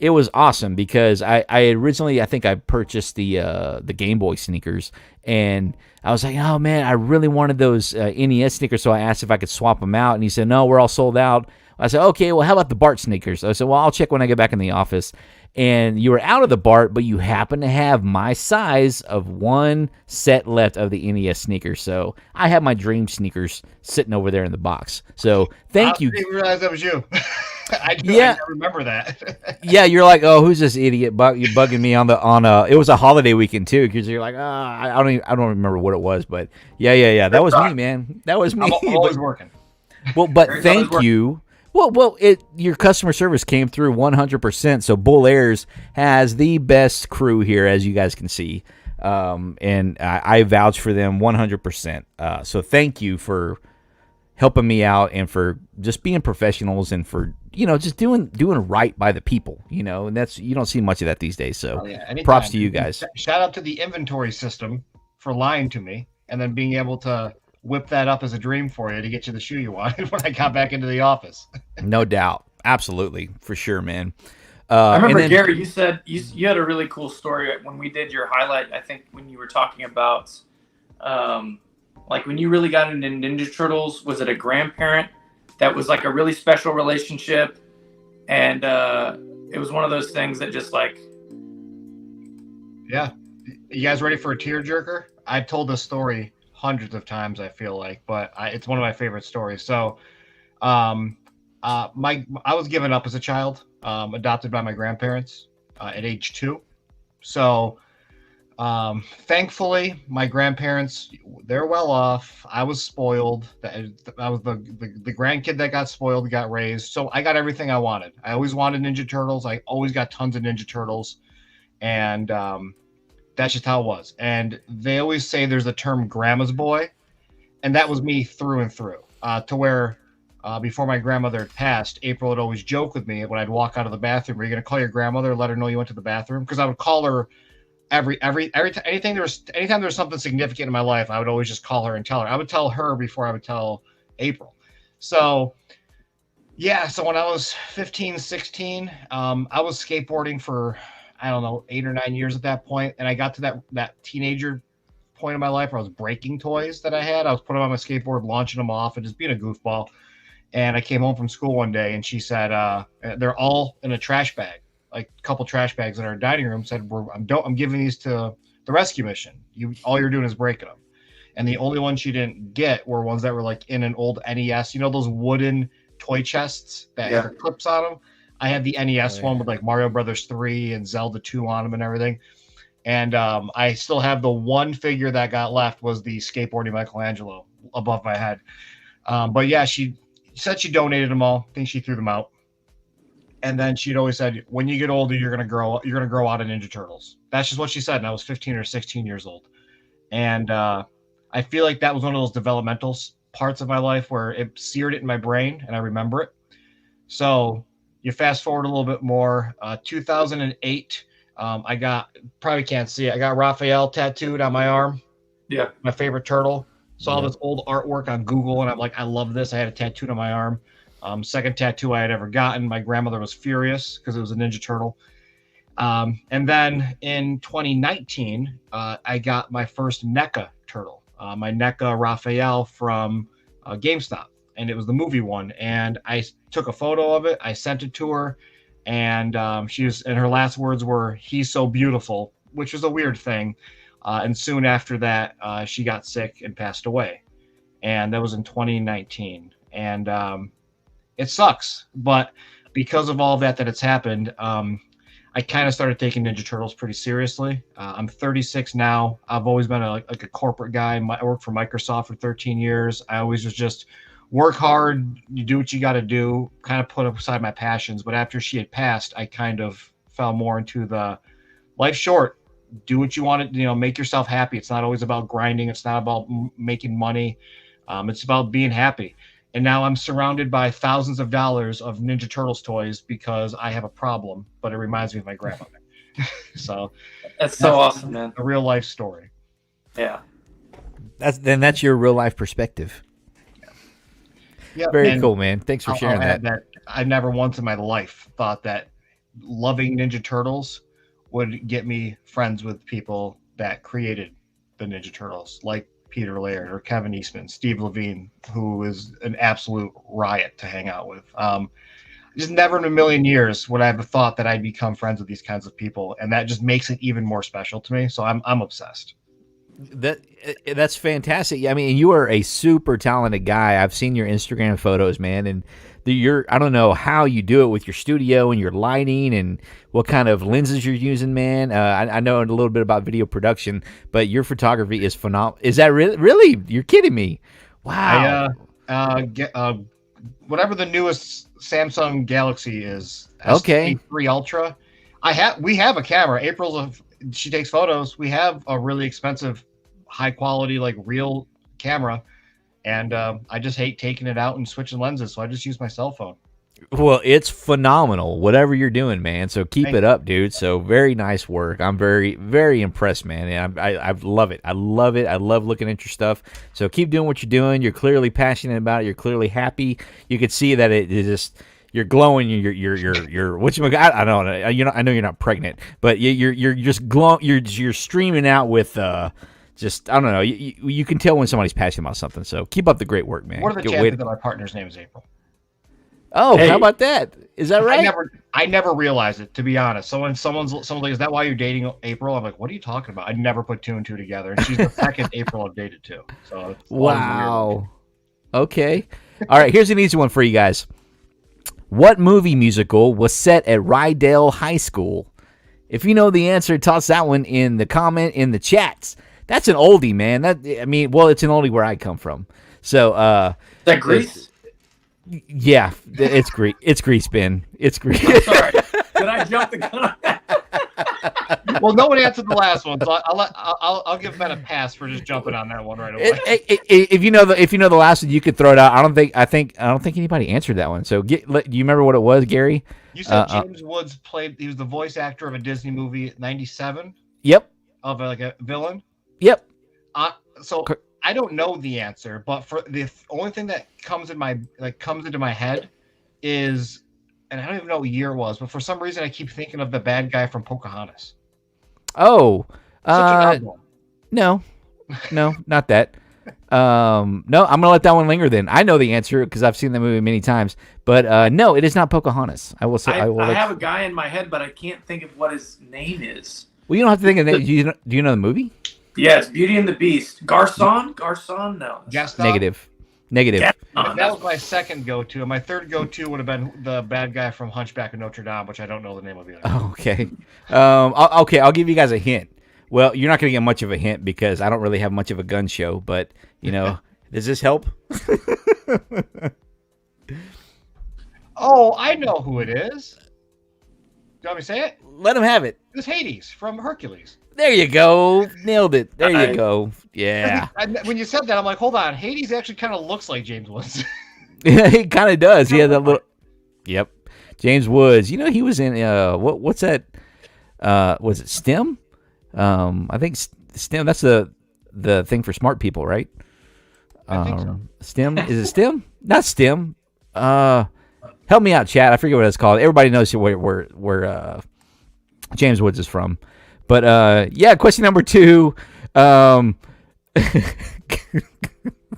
It was awesome, because I originally, I think I purchased the Game Boy sneakers, and I was like, oh man, I really wanted those NES sneakers, so I asked if I could swap them out, and he said, no, we're all sold out. I said, okay, well, how about the Bart sneakers? I said, well, I'll check when I get back in the office. And you were out of the Bart, but you happen to have my size of one set left of the NES sneakers. So I have my dream sneakers sitting over there in the box. So thank you. I didn't realize that was you. I remember that. Yeah, you're like, oh, who's this idiot? You're bugging me on it was a holiday weekend too, because you're like, I don't remember what it was, but yeah. That was me, man. That was me. I'm always working. Well, but thank you. Well, your customer service came through 100%. So Bull Airs has the best crew here, as you guys can see, and I vouch for them 100%. So thank you for helping me out, and for just being professionals, and for just doing right by the people. And that's, you don't see much of that these days. So props to you guys. Shout out to the inventory system for lying to me, and then being able to whip that up as a dream for you to get you the shoe you wanted when I got back into the office. No doubt. Absolutely. For sure, man. I remember, Gary, you said you had a really cool story when we did your highlight, I think, when you were talking about like when you really got into Ninja Turtles. Was it a grandparent that was like a really special relationship, and it was one of those things that just like... Yeah. You guys ready for a tearjerker? I've told this story hundreds of times, I feel like, but it's one of my favorite stories. So I was given up as a child, adopted by my grandparents at age 2. So thankfully, my grandparents, they're well off. I was spoiled. I was the grandkid that got spoiled, got raised. So I got everything I wanted. I always wanted Ninja Turtles. I always got tons of Ninja Turtles. And that's just how it was. And they always say there's a term grandma's boy. And that was me through and through. To where before my grandmother had passed, April would always joke with me when I'd walk out of the bathroom, "Are you going to call your grandmother and let her know you went to the bathroom?" Because I would call her anytime there was something significant in my life, I would always just call her and tell her. I would tell her before I would tell April. So yeah, so when I was 15, 16, I was skateboarding for, I don't know, 8 or 9 years at that point. And I got to that teenager point in my life where I was breaking toys that I had. I was putting them on my skateboard, launching them off, and just being a goofball. And I came home from school one day, and she said, they're all in a trash bag, like a couple trash bags in our dining room. Said, I'm giving these to the rescue mission. All you're doing is breaking them. And the only ones she didn't get were ones that were like in an old NES, those wooden toy chests that had clips on them. I had the NES one with like Mario Brothers 3 and Zelda 2 on them and everything. And I still have the one figure that got left was the skateboarding Michelangelo above my head. But yeah, she said she donated them all. I think she threw them out. And then she'd always said, when you get older, you're gonna grow out of Ninja Turtles. That's just what she said. And I was 15 or 16 years old. And I feel like that was one of those developmental parts of my life where it seared it in my brain and I remember it. So you fast forward a little bit more, 2008, I got, probably can't see it, I got Raphael tattooed on my arm. Yeah. My favorite turtle. Saw this old artwork on Google and I'm like, I love this. I had it tattooed on my arm. Second tattoo I had ever gotten. My grandmother was furious because it was a Ninja Turtle. And then in 2019, I got my first NECA turtle, my NECA Raphael from GameStop. And it was the movie one. And I took a photo of it. I sent it to her. And and her last words were, "He's so beautiful," which was a weird thing. And soon after that, she got sick and passed away. And that was in 2019. And it sucks. But because of all that it's happened, I kind of started taking Ninja Turtles pretty seriously. I'm 36 now. I've always been a corporate guy. I worked for Microsoft for 13 years. I always was just work hard, you do what you got to do, kind of put aside my passions. But after she had passed, I kind of fell more into the life short. Do what you want to, make yourself happy. It's not always about grinding. It's not about making money. It's about being happy. And now I'm surrounded by thousands of dollars of Ninja Turtles toys because I have a problem, but it reminds me of my grandmother. So that's so awesome, man. A real life story. Yeah. That's your real life perspective. Yeah. Very cool, man. Thanks for sharing that. I never once in my life thought that loving Ninja Turtles would get me friends with people that created the Ninja Turtles, like Peter Laird or Kevin Eastman, Steve Levine, who is an absolute riot to hang out with. Just never in a million years would I have thought that I'd become friends with these kinds of people, and that just makes it even more special to me. So I'm obsessed. That's fantastic. I mean, you are a super talented guy. I've seen your Instagram photos, man, and I don't know how you do it with your studio and your lighting and what kind of lenses you're using, man. I know a little bit about video production, but your photography is phenomenal. Is that really? You're kidding me? Wow. Whatever the newest Samsung Galaxy is, okay, S3 Ultra. We have a camera. She takes photos. We have a really expensive, high quality, like real camera. And I just hate taking it out and switching lenses, so I just use my cell phone. Well, it's phenomenal, whatever you're doing, man. So keep it up, dude. So very nice work. I'm very, very impressed, man. And I love it. I love it. I love looking at your stuff. So keep doing what you're doing. You're clearly passionate about it. You're clearly happy. You can see that it is just you're glowing. You're what you I don't know. I know you're not pregnant, but you're just glowing. You're streaming out with. Just, I don't know. You can tell when somebody's passionate about something. So keep up the great work, man. What are the chances that my partner's name is April? Oh, hey. How about that? Is that right? I never realized it, to be honest. Someone's like, is that why you're dating April? I'm like, what are you talking about? I never put two and two together. And she's the second April I've dated too. So wow. Okay. All right. Here's an easy one for you guys. What movie musical was set at Rydell High School? If you know the answer, toss that one in the chats. That's an oldie, man. It's an oldie where I come from. So, is that Grease? Yeah, it's Grease. It's Grease, Ben. It's Grease. Sorry, did I jump the gun? Well, no one answered the last one, so I'll give Ben a pass for just jumping on that one right away. If you know the last one, you could throw it out. I don't think anybody answered that one. So, do you remember what it was, Gary? You said James Woods played. He was the voice actor of a Disney movie, '97. Yep. Of a villain. Yep. So I don't know the answer, but for the only thing that comes into my head is, and I don't even know what year it was, but for some reason I keep thinking of the bad guy from Pocahontas. Oh, no, not that. No, I'm gonna let that one linger. Then I know the answer because I've seen the movie many times. But no, it is not Pocahontas. I will say. I have a guy in my head, but I can't think of what his name is. Well, you don't have to think of the name. Do you know the movie? Yes, Beauty and the Beast. Garcon, no. Gaston? Negative. That was my second go-to. And my third go-to would have been the bad guy from Hunchback of Notre Dame, which I don't know the name of either. Oh, okay. I'll give you guys a hint. Well, you're not going to get much of a hint because I don't really have much of a gun show, but, does this help? Oh, I know who it is. you want me to say it? Let him have it. It was Hades from Hercules. There you go. Nailed it. There you go. Yeah. When you said that, I'm like, hold on. Hades actually kind of looks like James Woods. Yeah, he kind of does. He had that little. Yep. James Woods. You know, he was in what's that? Was it STEM? I think STEM. That's the thing for smart people, right? I think so. STEM. Is it STEM? Not STEM. Help me out, chat. I forget what it's called. Everybody knows where James Woods is from. But yeah, question number 2.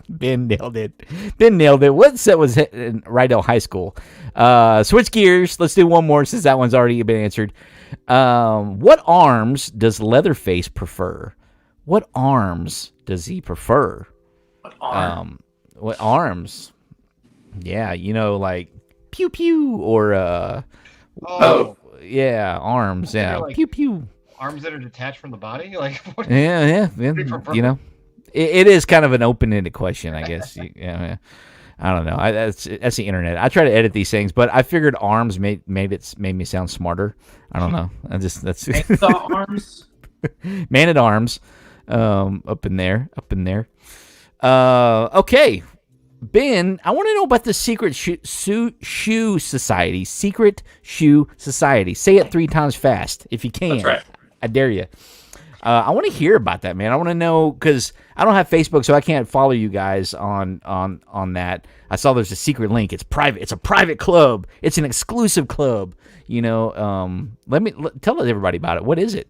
Ben nailed it. Ben nailed it. What set was in Rydell High School? Switch gears. Let's do one more since that one's already been answered. What arms does Leatherface prefer? What arms does he prefer? What arms? Yeah, you know, like pew pew or yeah, arms. Yeah, like pew pew. Arms that are detached from the body. Like what? Yeah. You know, it is kind of an open-ended question, I guess. Yeah. I don't know. That's the internet. I try to edit these things, but I figured arms made me sound smarter. I don't know. That's arms. Man at arms. Up in there. Okay. Ben, I want to know about the Secret Shoe Society. Secret Shoe Society. Say it 3 times fast if you can. That's right. I dare you. I want to hear about that, man. I want to know because I don't have Facebook, so I can't follow you guys on that. I saw there's a secret link. It's private. It's a private club. It's an exclusive club. You know, tell everybody about it. What is it?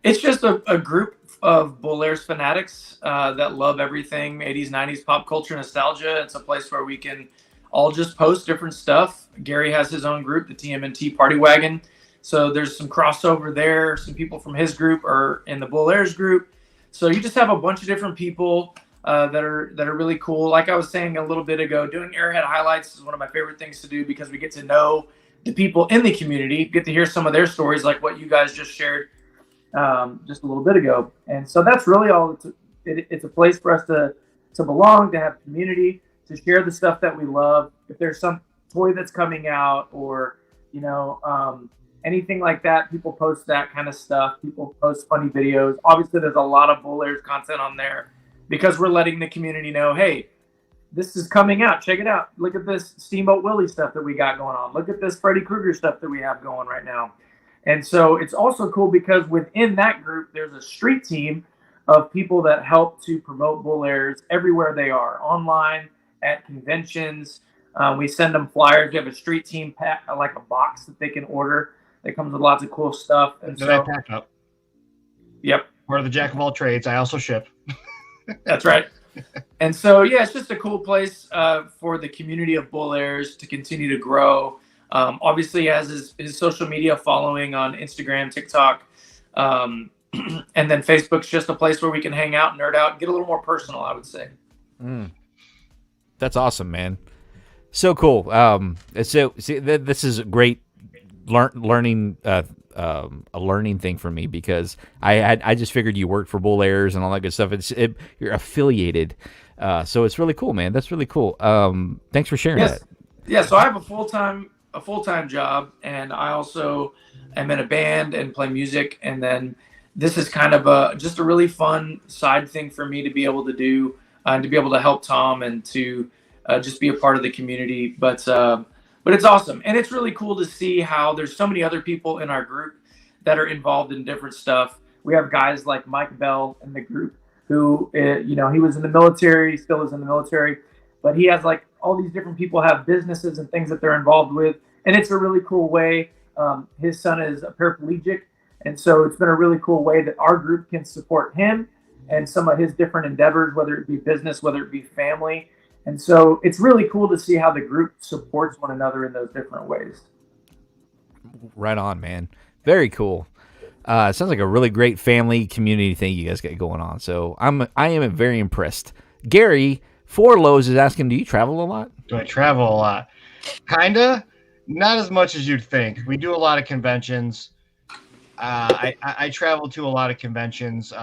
It's just a group of Bolaires fanatics that love everything 80s, 90s pop culture nostalgia. It's a place where we can all just post different stuff. Gary has his own group, the TMNT Party Wagon. So there's some crossover there. Some people from his group are in the Bolaires group. So you just have a bunch of different people that are really cool. Like I was saying a little bit ago, doing Airhead highlights is one of my favorite things to do because we get to know the people in the community, get to hear some of their stories, like what you guys just shared just a little bit ago. And so that's really all. It's a place for us to belong, to have community, to share the stuff that we love. If there's some toy that's coming out or, you know, anything like that, people post that kind of stuff. People post funny videos. Obviously, there's a lot of Bolaires content on there because we're letting the community know, hey, this is coming out. Check it out. Look at this Steamboat Willie stuff that we got going on. Look at this Freddy Krueger stuff that we have going right now. And so it's also cool because within that group, there's a street team of people that help to promote Bolaires everywhere they are, online, at conventions. We send them flyers. We have a street team pack, like a box that they can order. That comes with lots of cool stuff. And that I pack up. Yep. We're the jack of all trades. I also ship. That's right. And so, yeah, it's just a cool place for the community of Bolaires to continue to grow. Obviously, he has his social media following on Instagram, TikTok, and then Facebook's just a place where we can hang out, nerd out, get a little more personal, I would say. That's awesome, man. So cool. This is a great learning a learning thing for me because I just figured you worked for Bolaires and all that good stuff. You're affiliated, so it's really cool, man. That's really cool. Thanks for sharing that. Yeah, so I have a full-time job, and I also am in a band and play music. And then this is kind of just a really fun side thing for me to be able to do and to be able to help Tom and to just be a part of the community. But it's awesome. And it's really cool to see how there's so many other people in our group that are involved in different stuff. We have guys like Mike Bell in the group who, he was in the military, still is in the military, but he has like all these different people have businesses and things that they're involved with. And it's a really cool way. His son is a paraplegic. And so it's been a really cool way that our group can support him and some of his different endeavors, whether it be business, whether it be family. And so it's really cool to see how the group supports one another in those different ways. Right on, man. Very cool. It sounds like a really great family community thing you guys got going on. So I am very impressed. Gary Four Lows is asking, do you travel a lot? Do I travel a lot? Kinda. Not as much as you'd think. We do a lot of conventions. I travel to a lot of conventions.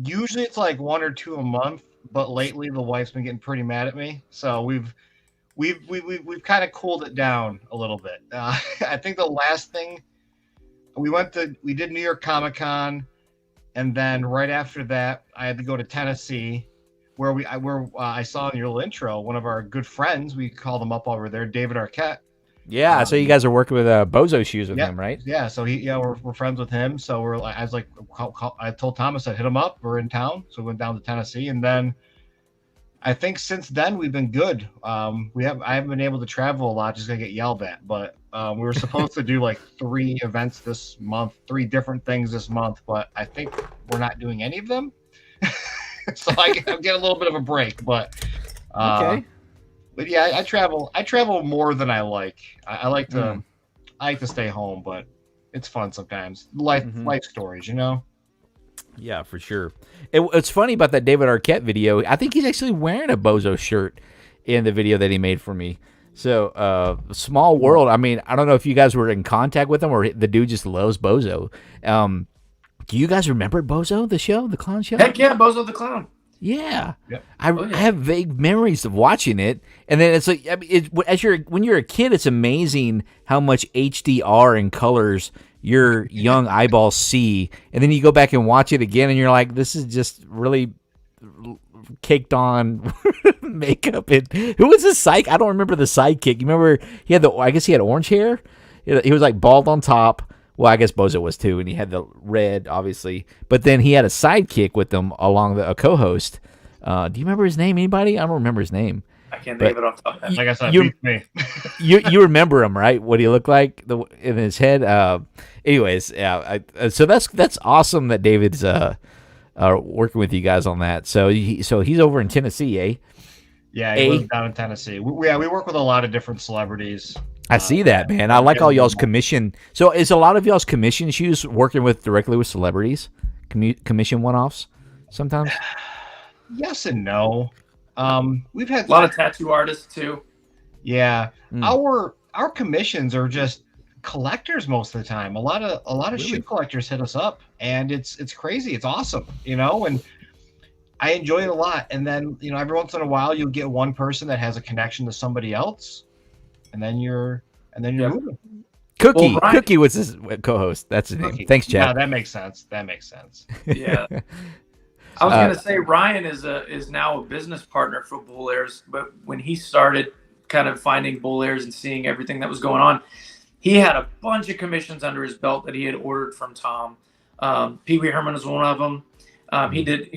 Usually it's like 1 or 2 a month. But lately, the wife's been getting pretty mad at me, so we've kind of cooled it down a little bit. I think the last thing we did New York Comic Con, and then right after that, I had to go to Tennessee, where I saw in your little intro one of our good friends. We called him up over there, David Arquette. Yeah, so you guys are working with Bozo Shoes with him, right? Yeah, so we're friends with him. So I was like, I told Thomas I'd hit him up. We're in town, so we went down to Tennessee, and then I think since then we've been good. I haven't been able to travel a lot, just gonna get yelled at. But we were supposed to do like 3 events this month, 3 different things this month, but I think we're not doing any of them. So I get a little bit of a break, but okay. But yeah, I travel more than I like. I like to stay home, but it's fun sometimes. Life stories, you know. Yeah, for sure. It's funny about that David Arquette video. I think he's actually wearing a Bozo shirt in the video that he made for me. So, small world. I mean, I don't know if you guys were in contact with him or the dude just loves Bozo. Do you guys remember Bozo, the show, the clown show? Heck yeah, Bozo the Clown. Yeah. Yep. I have vague memories of watching it, and then it's like when you're a kid, it's amazing how much HDR and colors your young eyeballs see, and then you go back and watch it again, and you're like, this is just really caked on makeup. And who was his psych? I don't remember the sidekick. You remember he had I guess he had orange hair. He was like bald on top. Well, I guess Bozo was too, and he had the red, obviously. But then he had a sidekick with him along a co-host. Do you remember his name? Anybody? I don't remember his name. I can't think of it off the top of my head. Like I said, beats me. you remember him, right? What he looked like in his head. Anyways, yeah. So that's awesome that David's working with you guys on that. So he's over in Tennessee, eh? Yeah, he lives down in Tennessee. We work with a lot of different celebrities. I see that, man. I like all y'all's commission. So is a lot of y'all's commission shoes working directly with celebrities? Commission one-offs sometimes? Yes and no. We've had a lot of tattoo artists too. Yeah. Our commissions are just collectors most of the time. A lot of really? Shoe collectors hit us up, and it's crazy. It's awesome, you know, and I enjoy it a lot. And then, you know, every once in a while you'll get one person that has a connection to somebody else. And then you're moving. Cookie. Well, Cookie was his co-host. That's his name. Thanks, Chad. Yeah, that makes sense. Yeah. I was gonna say Ryan is now a business partner for Bull Airs, but when he started kind of finding Bull Airs and seeing everything that was going on, he had a bunch of commissions under his belt that he had ordered from Tom. Pee Wee Herman was one of them. He did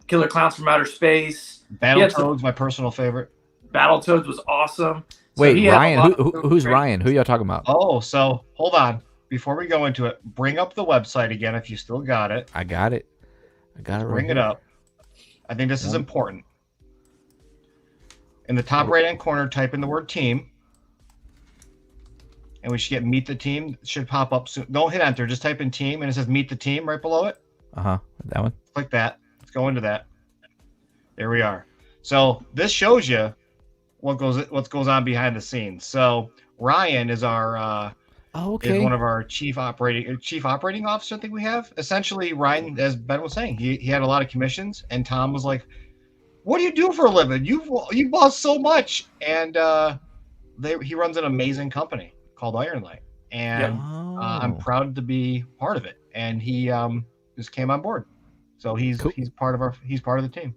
Killer Clowns from Outer Space. Battletoads, my personal favorite. Battletoads was awesome. Wait, Ryan, who's Ryan? Who y'all talking about? Oh, so hold on. Before we go into it, bring up the website again if you still got it. I got it. Bring it up. I think this is important. In the top right-hand corner, type in the word team. And we should get meet the team. It should pop up soon. Don't hit enter. Just type in team, and it says meet the team right below it. That one. Click that. Let's go into that. There we are. So this shows you what goes on behind the scenes. So Ryan is our is one of our chief operating officer. I think we have. Essentially, Ryan, as Ben was saying, he had a lot of commissions, and Tom was like, "What do you do for a living? You boss so much." And he runs an amazing company called Iron Light, and I'm proud to be part of it. And he just came on board, so he's part of the team.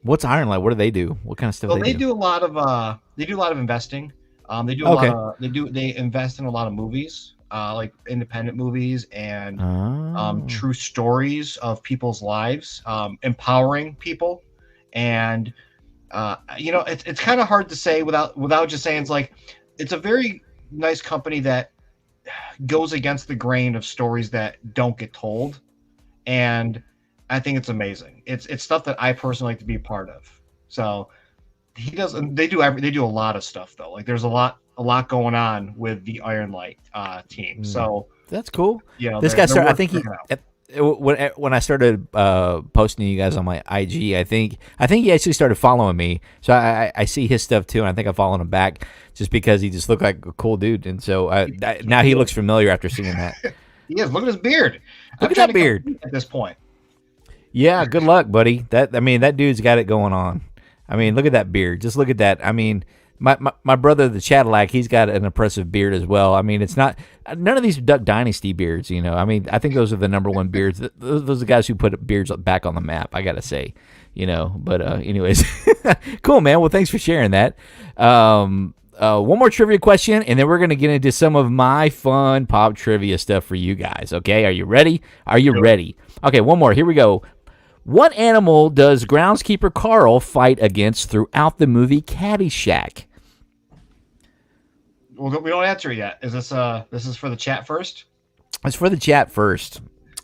What's Iron Light? What do they do? What kind of stuff? They do a lot of investing. They invest in a lot of movies, like independent movies and true stories of people's lives, empowering people. And it's kind of hard to say without just saying it's a very nice company that goes against the grain of stories that don't get told, and I think it's amazing. It's stuff that I personally like to be a part of. So they do a lot of stuff though. Like there's a lot going on with the Iron Light team. So that's cool. You know, this guy started. I think when I started posting you guys on my IG, I think he actually started following me. So I see his stuff too, and I think I followed him back just because he just looked like a cool dude. And so now he looks familiar after seeing that. He is. Look at his beard. Look at that beard at this point. Yeah, good luck, buddy. That dude's got it going on. I mean, look at that beard. Just look at that. I mean, My brother, the Cadillac, he's got an impressive beard as well. I mean, it's not none of these Duck Dynasty beards. I mean, I think those are the number one beards. Those are the guys who put beards back on the map. I gotta say, But anyways, cool, man. Well, thanks for sharing that. One more trivia question, and then we're gonna get into some of my fun pop trivia stuff for you guys. Okay, are you ready? Are you ready? Okay, one more. Here we go. What animal does groundskeeper Carl fight against throughout the movie Caddyshack? Well, we don't answer it yet. Is this is for the chat first? It's for the chat first.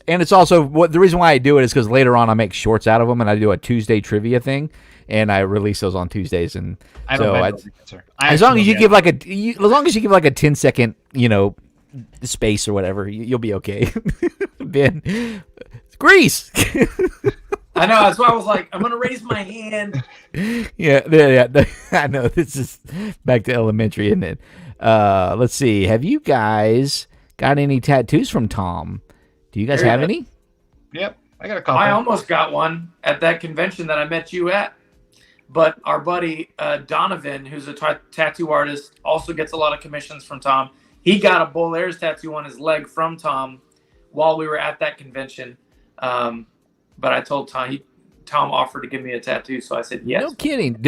And it's also the reason why I do it is because later on I make shorts out of them, and I do a Tuesday trivia thing, and I release those on Tuesdays. And I don't know the answer. As long as you give like a 10-second, space or whatever, you'll be okay. Ben, Grease. I know. That's why I was like, I'm gonna raise my hand. Yeah. I know. This is back to elementary, isn't it? Let's see. Have you guys got any tattoos from Tom? Do you guys have any? Yep, I got a couple. I almost got one at that convention that I met you at. But our buddy Donovan, who's a tattoo artist, also gets a lot of commissions from Tom. He got a Bolaires tattoo on his leg from Tom while we were at that convention. But I told Tom, Tom offered to give me a tattoo, so I said yes. No kidding.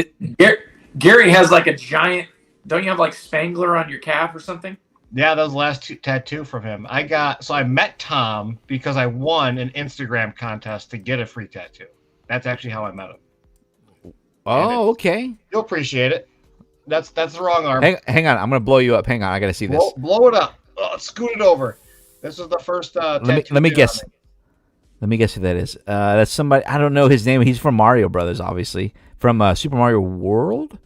Gary has like a giant. Don't you have like Spangler on your calf or something? Yeah, that was the last tattoo from him. I met Tom because I won an Instagram contest to get a free tattoo. That's actually how I met him. Oh, okay. You'll appreciate it. That's the wrong arm. Hang on, I'm gonna blow you up. Hang on, I gotta see this. Blow it up. Scoot it over. This is the first. Let me guess. Let me guess who that is. That's somebody, I don't know his name. He's from Mario Brothers, obviously. From Super Mario World?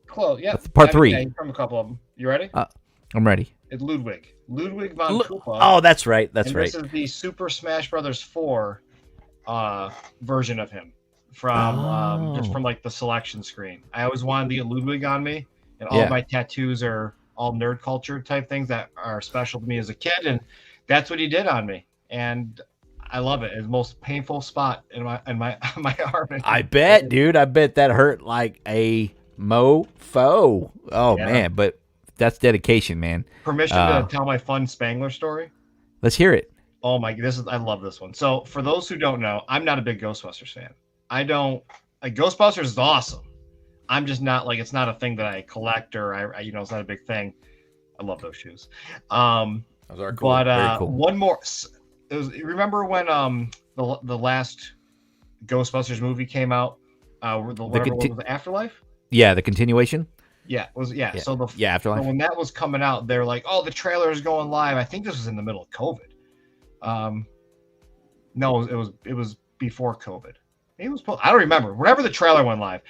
Close, yeah. Part 3. Yeah, from a couple of them. You ready? I'm ready. It's Ludwig. Ludwig von Koopa. Oh, that's right. That's right. This is the Super Smash Brothers 4 version of him from just from like the selection screen. I always wanted to get Ludwig on me, and all of my tattoos are all nerd culture type things that are special to me as a kid, and that's what he did on me. And I love it. It's the most painful spot in my my arm. I bet, dude. I bet that hurt like a mofo. Oh man, but that's dedication, man. Permission to tell my fun Spangler story? Let's hear it. Oh my, I love this one. So for those who don't know, I'm not a big Ghostbusters fan. Ghostbusters is awesome. I'm just not it's not a thing that I collect or I it's not a big thing. I love those shoes. Those are cool. But very cool. One more. Remember when the last Ghostbusters movie came out? Was the Afterlife? Yeah, the continuation. Yeah, So Afterlife. So when that was coming out, they're like, "Oh, the trailer is going live." I think this was in the middle of COVID. No, it was before COVID. Maybe it was. I don't remember. Whenever the trailer went live,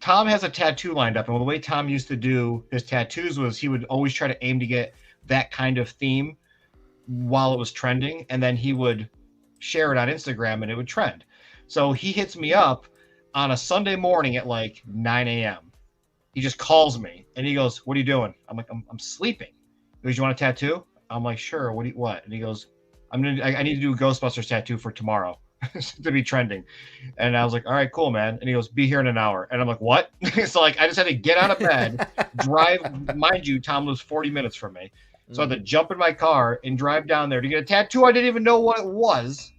Tom has a tattoo lined up, and the way Tom used to do his tattoos was he would always try to aim to get that kind of theme while it was trending, and then he would share it on Instagram and it would trend. So he hits me up on a Sunday morning at like 9 a.m. He just calls me and he goes, "What are you doing?" I'm like, I'm sleeping. He goes, "You want a tattoo?" I'm like, "Sure. What?" And he goes, I need to do a Ghostbusters tattoo for tomorrow to be trending. And I was like, "All right, cool, man." And he goes, "Be here in an hour." And I'm like, "What?" So I just had to get out of bed, drive. Mind you, Tom lives 40 minutes from me. So I had to jump in my car and drive down there to get a tattoo. I didn't even know what it was.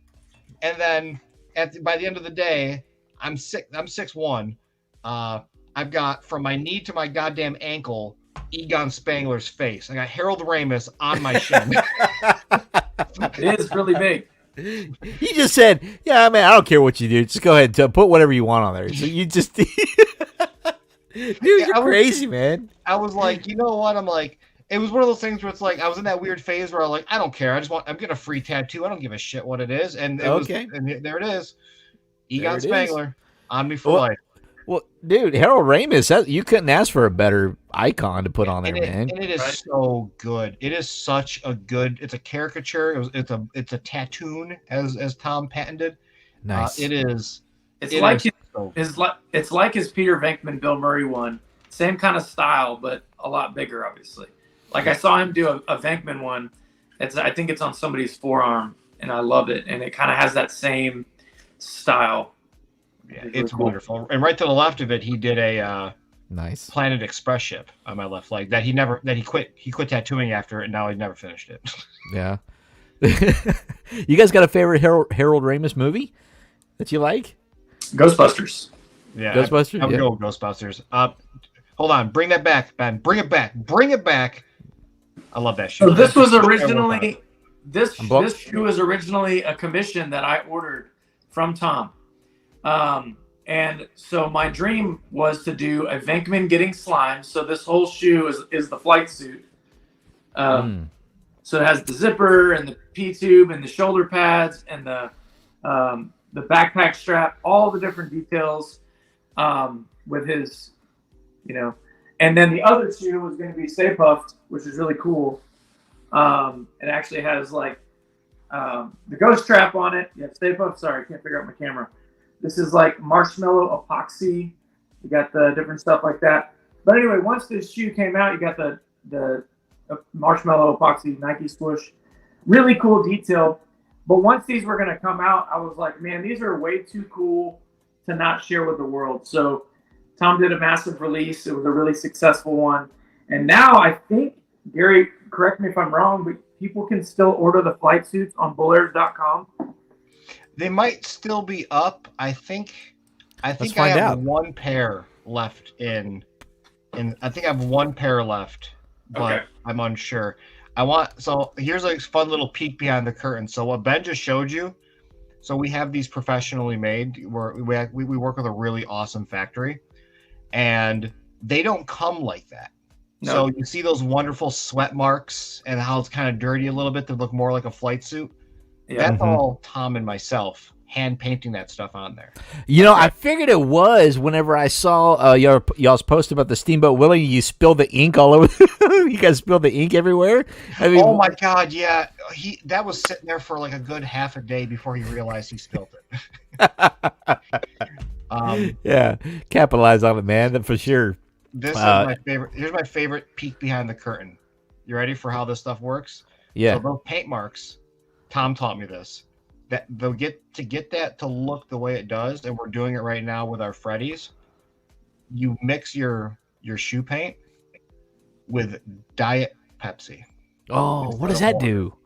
And then by the end of the day, I'm 6'1". I've got from my knee to my goddamn ankle, Egon Spangler's face. I got Harold Ramis on my shin. It is really big. He just said, "Yeah, man, I don't care what you do. Just go ahead and put whatever you want on there." So you just, dude, you're crazy, man. I was like, you know what? I'm like, it was one of those things where it's like I was in that weird phase where I'm like, I don't care. I'm getting a free tattoo. I don't give a shit what it is. And it was, and there it is. Egon Spangler on me for life. Well, dude, Harold Ramis, you couldn't ask for a better icon to put on there, man. And it is so good. It is such a good. It's a caricature. It's a tattoon, as Tom patented. Nice. It is. It's like his Peter Venkman, Bill Murray one. Same kind of style, but a lot bigger, obviously. Like I saw him do a Venkman one. I think it's on somebody's forearm, and I love it. And it kind of has that same style. Yeah, it's wonderful. And right to the left of it, he did a Nice. Planet Express ship on my left leg that he quit tattooing after it, and now he's never finished it. Yeah. You guys got a favorite Harold Ramis movie that you like? Ghostbusters. Yeah, Ghostbusters. I would go with Ghostbusters. Hold on, bring that back, Ben. Bring it back. I love that shoe. So this was originally this shoe was originally a commission that I ordered from Tom. And so my dream was to do a Venkman getting slime. So this whole shoe is the flight suit. So it has the zipper and the P-tube and the shoulder pads and the backpack strap, all the different details with his, And then the other shoe was going to be Stay Puffed, which is really cool. It actually has like the ghost trap on it. Yeah, Stay Puffed. Sorry, I can't figure out my camera. This is like marshmallow epoxy. You got the different stuff like that. But anyway, once this shoe came out, you got the marshmallow epoxy Nike swoosh. Really cool detail. But once these were going to come out, I was like, man, these are way too cool to not share with the world. So Tom did a massive release. It was a really successful one. And now I think, Gary, correct me if I'm wrong, but people can still order the flight suits on bullairs.com. They might still be up. I think I find have out. one pair left in I think I have one pair left, but Okay. I'm unsure. So here's a fun little peek behind the curtain. So what Ben just showed you, so we have these professionally made. We work with a really awesome factory, and they don't come like that. No. So you see those wonderful sweat marks and how it's kind of dirty a little bit to look more like a flight suit. Yeah. That's all Tom and myself hand painting that stuff on there. I figured it was whenever I saw y'all's post about the Steamboat Willie. You spilled the ink all over. You guys spilled the ink everywhere. I mean, Oh my God, yeah. That was sitting there for like a good half a day before he realized he spilled it. Yeah, capitalize on it, man, for sure. This is my favorite. Here's my favorite peek behind the curtain. You ready for how this stuff works? Yeah. So those paint marks, Tom taught me this. That they'll get that to look the way it does, and we're doing it right now with our Freddies. You mix your shoe paint with Diet Pepsi. Oh, what does that do?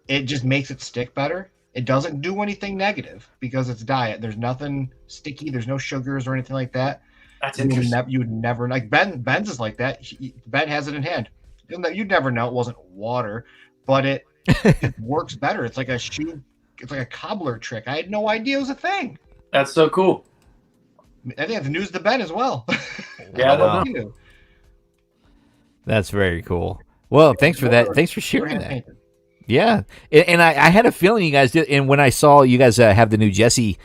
It just makes it stick better. It doesn't do anything negative because it's diet. There's nothing sticky. There's no sugars or anything like that. That's You would never like Ben's is like that. Ben has it in hand. You'd never know it wasn't water, but it works better. It's like a shoe. It's like a cobbler trick. I had no idea it was a thing. That's so cool. I think it's news to Ben as well. Yeah, Wow. That's That's very cool. Well, thanks for that. Thanks for sharing that. painted. Yeah, and I had a feeling you guys did. And when I saw you guys have the new Jesse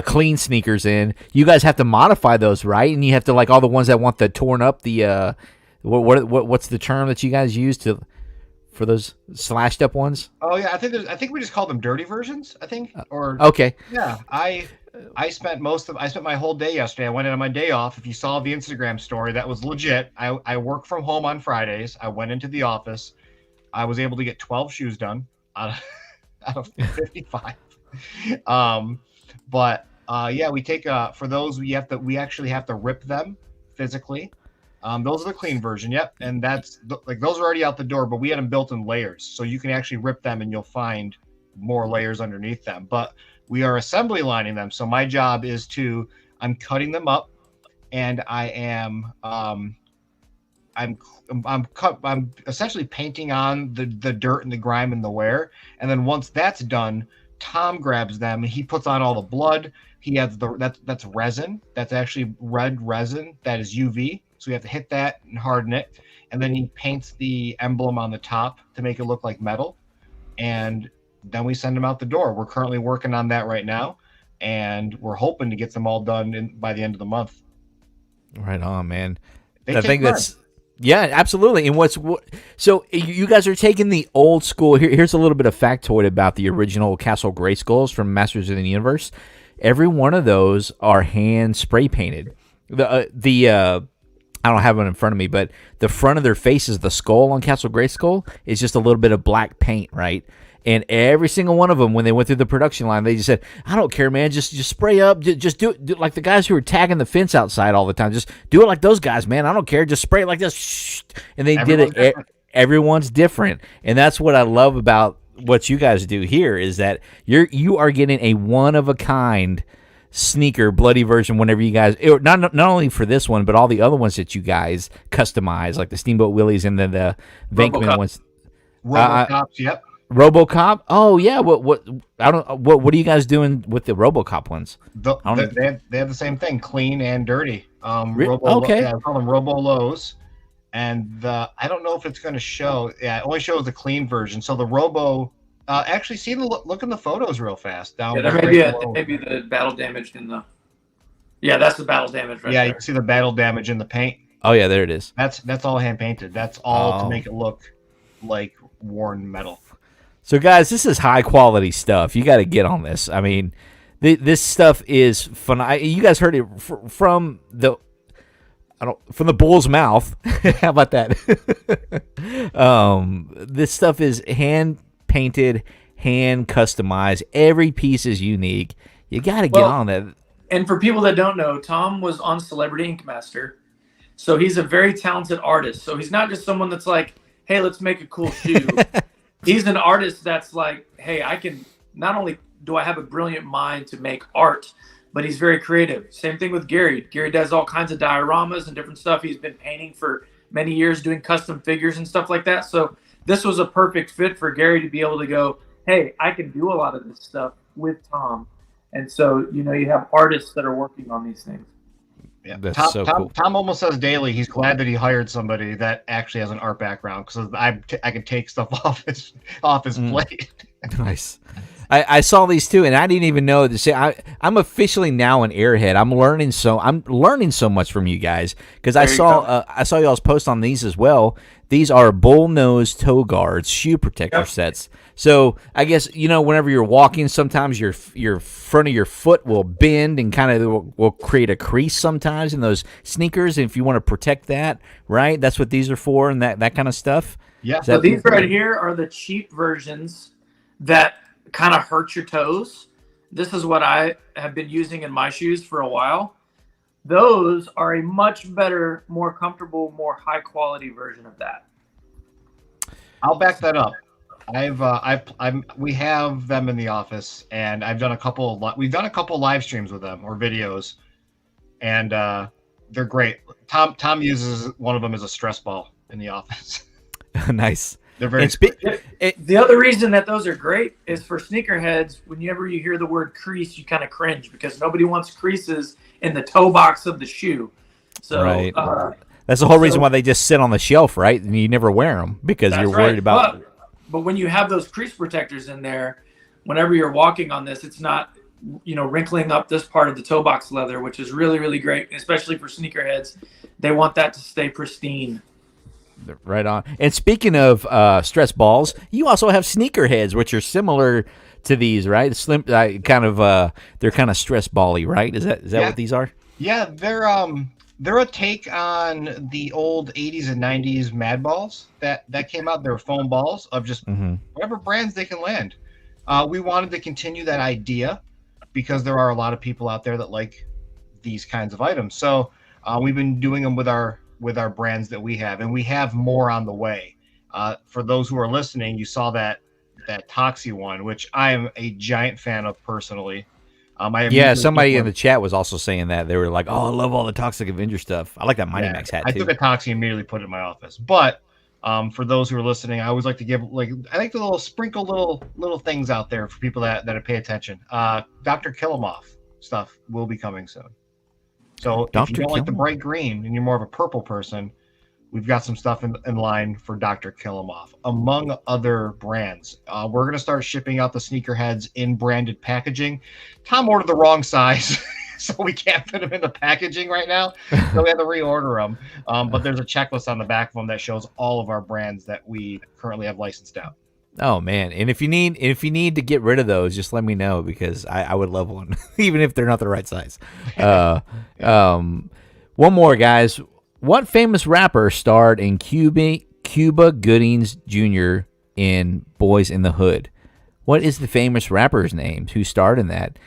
clean sneakers in, you guys have to modify those, right? And you have to like all the ones that want the torn up. The what's the term that you guys use for those slashed up ones? Oh yeah, I think we just called them dirty versions. I think Okay. Yeah, I spent my whole day yesterday. I went in on my day off. If you saw the Instagram story, that was legit. I work from home on Fridays. I went into the office. I was able to get 12 shoes done out of 55. Yeah, we take for those we actually have to rip them physically. Those are the clean version. Yep, and that's like those are already out the door, but we had them built in layers, so you can actually rip them and you'll find more layers underneath them. But we are assembly lining them. So my job is I'm cutting them up, and I am I'm essentially painting on the dirt and the grime and the wear. And then once that's done, Tom grabs them and he puts on all the blood. He has that's resin. That's actually red resin that is UV. So we have to hit that and harden it. And then he paints the emblem on the top to make it look like metal. And then we send them out the door. We're currently working on that right now, and we're hoping to get them all done by the end of the month. Right on, man. They I take think time. yeah, absolutely. And so you guys are taking the old school. Here's a little bit of factoid about the original Castle Grayskulls from Masters of the Universe. Every one of those are hand spray painted. I don't have one in front of me, but the front of their faces, the skull on Castle Grayskull, is just a little bit of black paint, right? And every single one of them, when they went through the production line, they just said, "I don't care, man. Just spray up. Just do it like the guys who were tagging the fence outside all the time. Just do it like those guys, man. I don't care. Just spray it like this." Shh. And they did it. Different. Everyone's different, and that's what I love about what you guys do here is that you are getting a one of a kind sneaker bloody version whenever you guys not only for this one but all the other ones that you guys customize, like the Steamboat Willies and then the Venkman ones. RoboCops, yep. RoboCop. Oh yeah. What are you guys doing with the RoboCop ones? They have the same thing, clean and dirty. Okay. Yeah, I call them Robo Lows. And I don't know if it's going to show. Yeah, it only shows the clean version. So the Robo, actually, see look in the photos real fast. Down there may be the battle damage in the. Yeah, that's the battle damage right there. You can see the battle damage in the paint. Oh yeah, there it is. That's all hand painted. That's all to make it look like worn metal. So guys, this is high quality stuff. You got to get on this. I mean, this stuff is fun. You guys heard it from the bull's mouth. How about that? This stuff is hand painted, hand customized. Every piece is unique. You got to get on that. And for people that don't know, Tom was on Celebrity Ink Master, so he's a very talented artist. So he's not just someone that's like, "Hey, let's make a cool shoe." He's an artist that's like, "Hey, I can not only do I have a brilliant mind to make art, but he's very creative." Same thing with Gary. Gary does all kinds of dioramas and different stuff. He's been painting for many years, doing custom figures and stuff like that. So this was a perfect fit for Gary to be able to go, "Hey, I can do a lot of this stuff with Tom." And so, you have artists that are working on these things. Yeah, that's so cool. Tom almost says daily he's glad that he hired somebody that actually has an art background because I can take stuff off his plate. Nice. I saw these too, and I didn't even know to say I'm officially now an airhead. I'm learning so much from you guys because I saw y'all's post on these as well. These are bull-nose toe guards, shoe protector sets. So I guess whenever you're walking, sometimes your front of your foot will bend and kind of will create a crease sometimes in those sneakers. And if you want to protect that, right, that's what these are for, and that kind of stuff. Yeah. So these right here are the cheap versions that kind of hurt your toes. This is what I have been using in my shoes for a while. Those are a much better, more comfortable, more high quality version of that. I'll back that up. We have them in the office, and I've done we've done a couple live streams with them or videos, and they're great. Tom uses one of them as a stress ball in the office. Nice. They're very. The other reason that those are great is for sneakerheads. Whenever you hear the word crease, you kind of cringe because nobody wants creases in the toe box of the shoe. So right. That's the whole reason why they just sit on the shelf, right? And you never wear them because you're worried about. But when you have those crease protectors in there, whenever you're walking on this, it's not wrinkling up this part of the toe box leather, which is really, really great, especially for sneakerheads. They want that to stay pristine. Right on. And speaking of stress balls, you also have sneaker heads, which are similar to these, right? Slim, they're kind of stress bally, right? Is that what these are? Yeah, they're a take on the old 80s and 90s Mad Balls that came out. They're foam balls of just whatever brands they can land. We wanted to continue that idea because there are a lot of people out there that like these kinds of items. So we've been doing them with our brands that we have, and we have more on the way. For those who are listening, you saw that Toxie one, which I am a giant fan of personally. Somebody in the chat was also saying that. They were like, "Oh, I love all the Toxic Avenger stuff. I like that Mighty Max hat too." I took a Toxie and immediately put it in my office. But for those who are listening, I always like to give I like the sprinkle little things out there for people that pay attention. Dr. Killamoff stuff will be coming soon. So if you don't like the bright green and you're more of a purple person, we've got some stuff in line for Dr. Killamoff, among other brands. We're going to start shipping out the sneakerheads in branded packaging. Tom ordered the wrong size, so we can't fit them in the packaging right now. So we have to reorder them. But there's a checklist on the back of them that shows all of our brands that we currently have licensed out. Oh man! And if you need to get rid of those, just let me know because I would love one, even if they're not the right size. One more, guys. What famous rapper starred in Cuba Goodings Jr. in Boys in the Hood? What is the famous rapper's name who starred in that?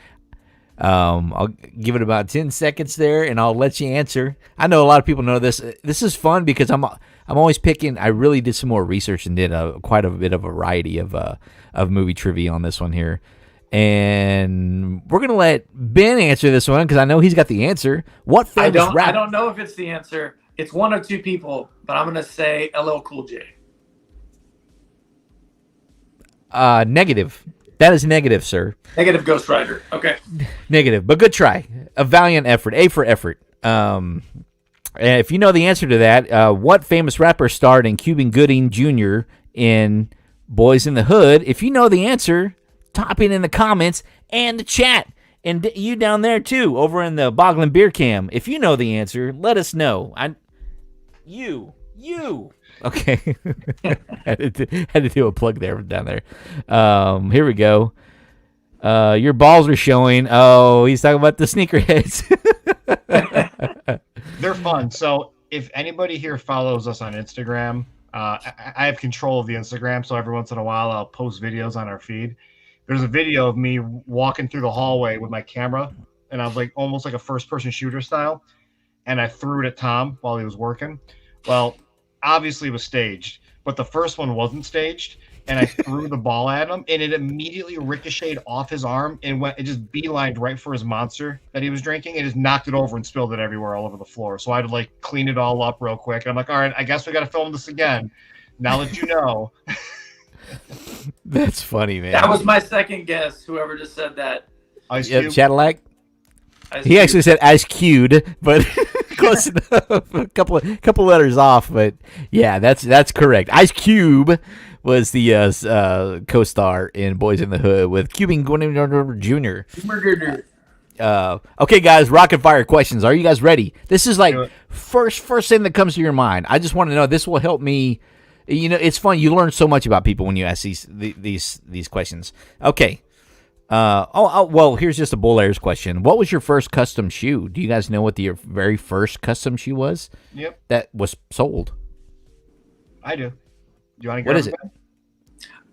I'll give it about 10 seconds there, and I'll let you answer. I know a lot of people know this. This is fun because I'm always picking. I really did some more research and did quite a bit of a variety of movie trivia on this one here. And we're gonna let Ben answer this one because I know he's got the answer. What famous I don't know if it's the answer. It's one of two people, but I'm gonna say LL Cool J. Negative. That is negative, sir. Negative Ghost Rider. Okay. Negative, but good try. A valiant effort. A for effort. And if you know the answer to that, what famous rapper starred in Cuban Gooding Jr. in Boys in the Hood? If you know the answer, top it in the comments and the chat. And you down there, too, over in the Boglin Beer Cam. If you know the answer, let us know. You. Okay. had to do a plug there down there. Here we go. Your balls are showing. Oh, he's talking about the sneakerheads. They're fun. So if anybody here follows us on Instagram, I have control of the Instagram. So every once in a while, I'll post videos on our feed. There's a video of me walking through the hallway with my camera, and I was like almost like a first-person shooter style, and I threw it at Tom while he was working. Well, obviously it was staged, but the first one wasn't staged, and I threw the ball at him, and it immediately ricocheted off his arm and it just beelined right for his monster that he was drinking, and just knocked it over and spilled it everywhere all over the floor. So I had to like clean it all up real quick. And I'm like, all right, I guess we got to film this again. Now that you know. That's funny, man. That was my second guess. Whoever just said that. Ice Cube. Cadillac. He actually said Ice Cubed, but close enough. A couple letters off, but yeah, that's correct. Ice Cube was the co-star in Boys in the Hood with Cuban Gooding Jr. Okay, guys, rapid fire questions. Are you guys ready? This is like first thing that comes to your mind. I just want to know. This will help me. You know, it's fun. You learn so much about people when you ask these questions. Okay. Well, here's just a Bull Airs question. What was your first custom shoe? Do you guys know what your very first custom shoe was? Yep. That was sold. I do. Do you want to go? What is it?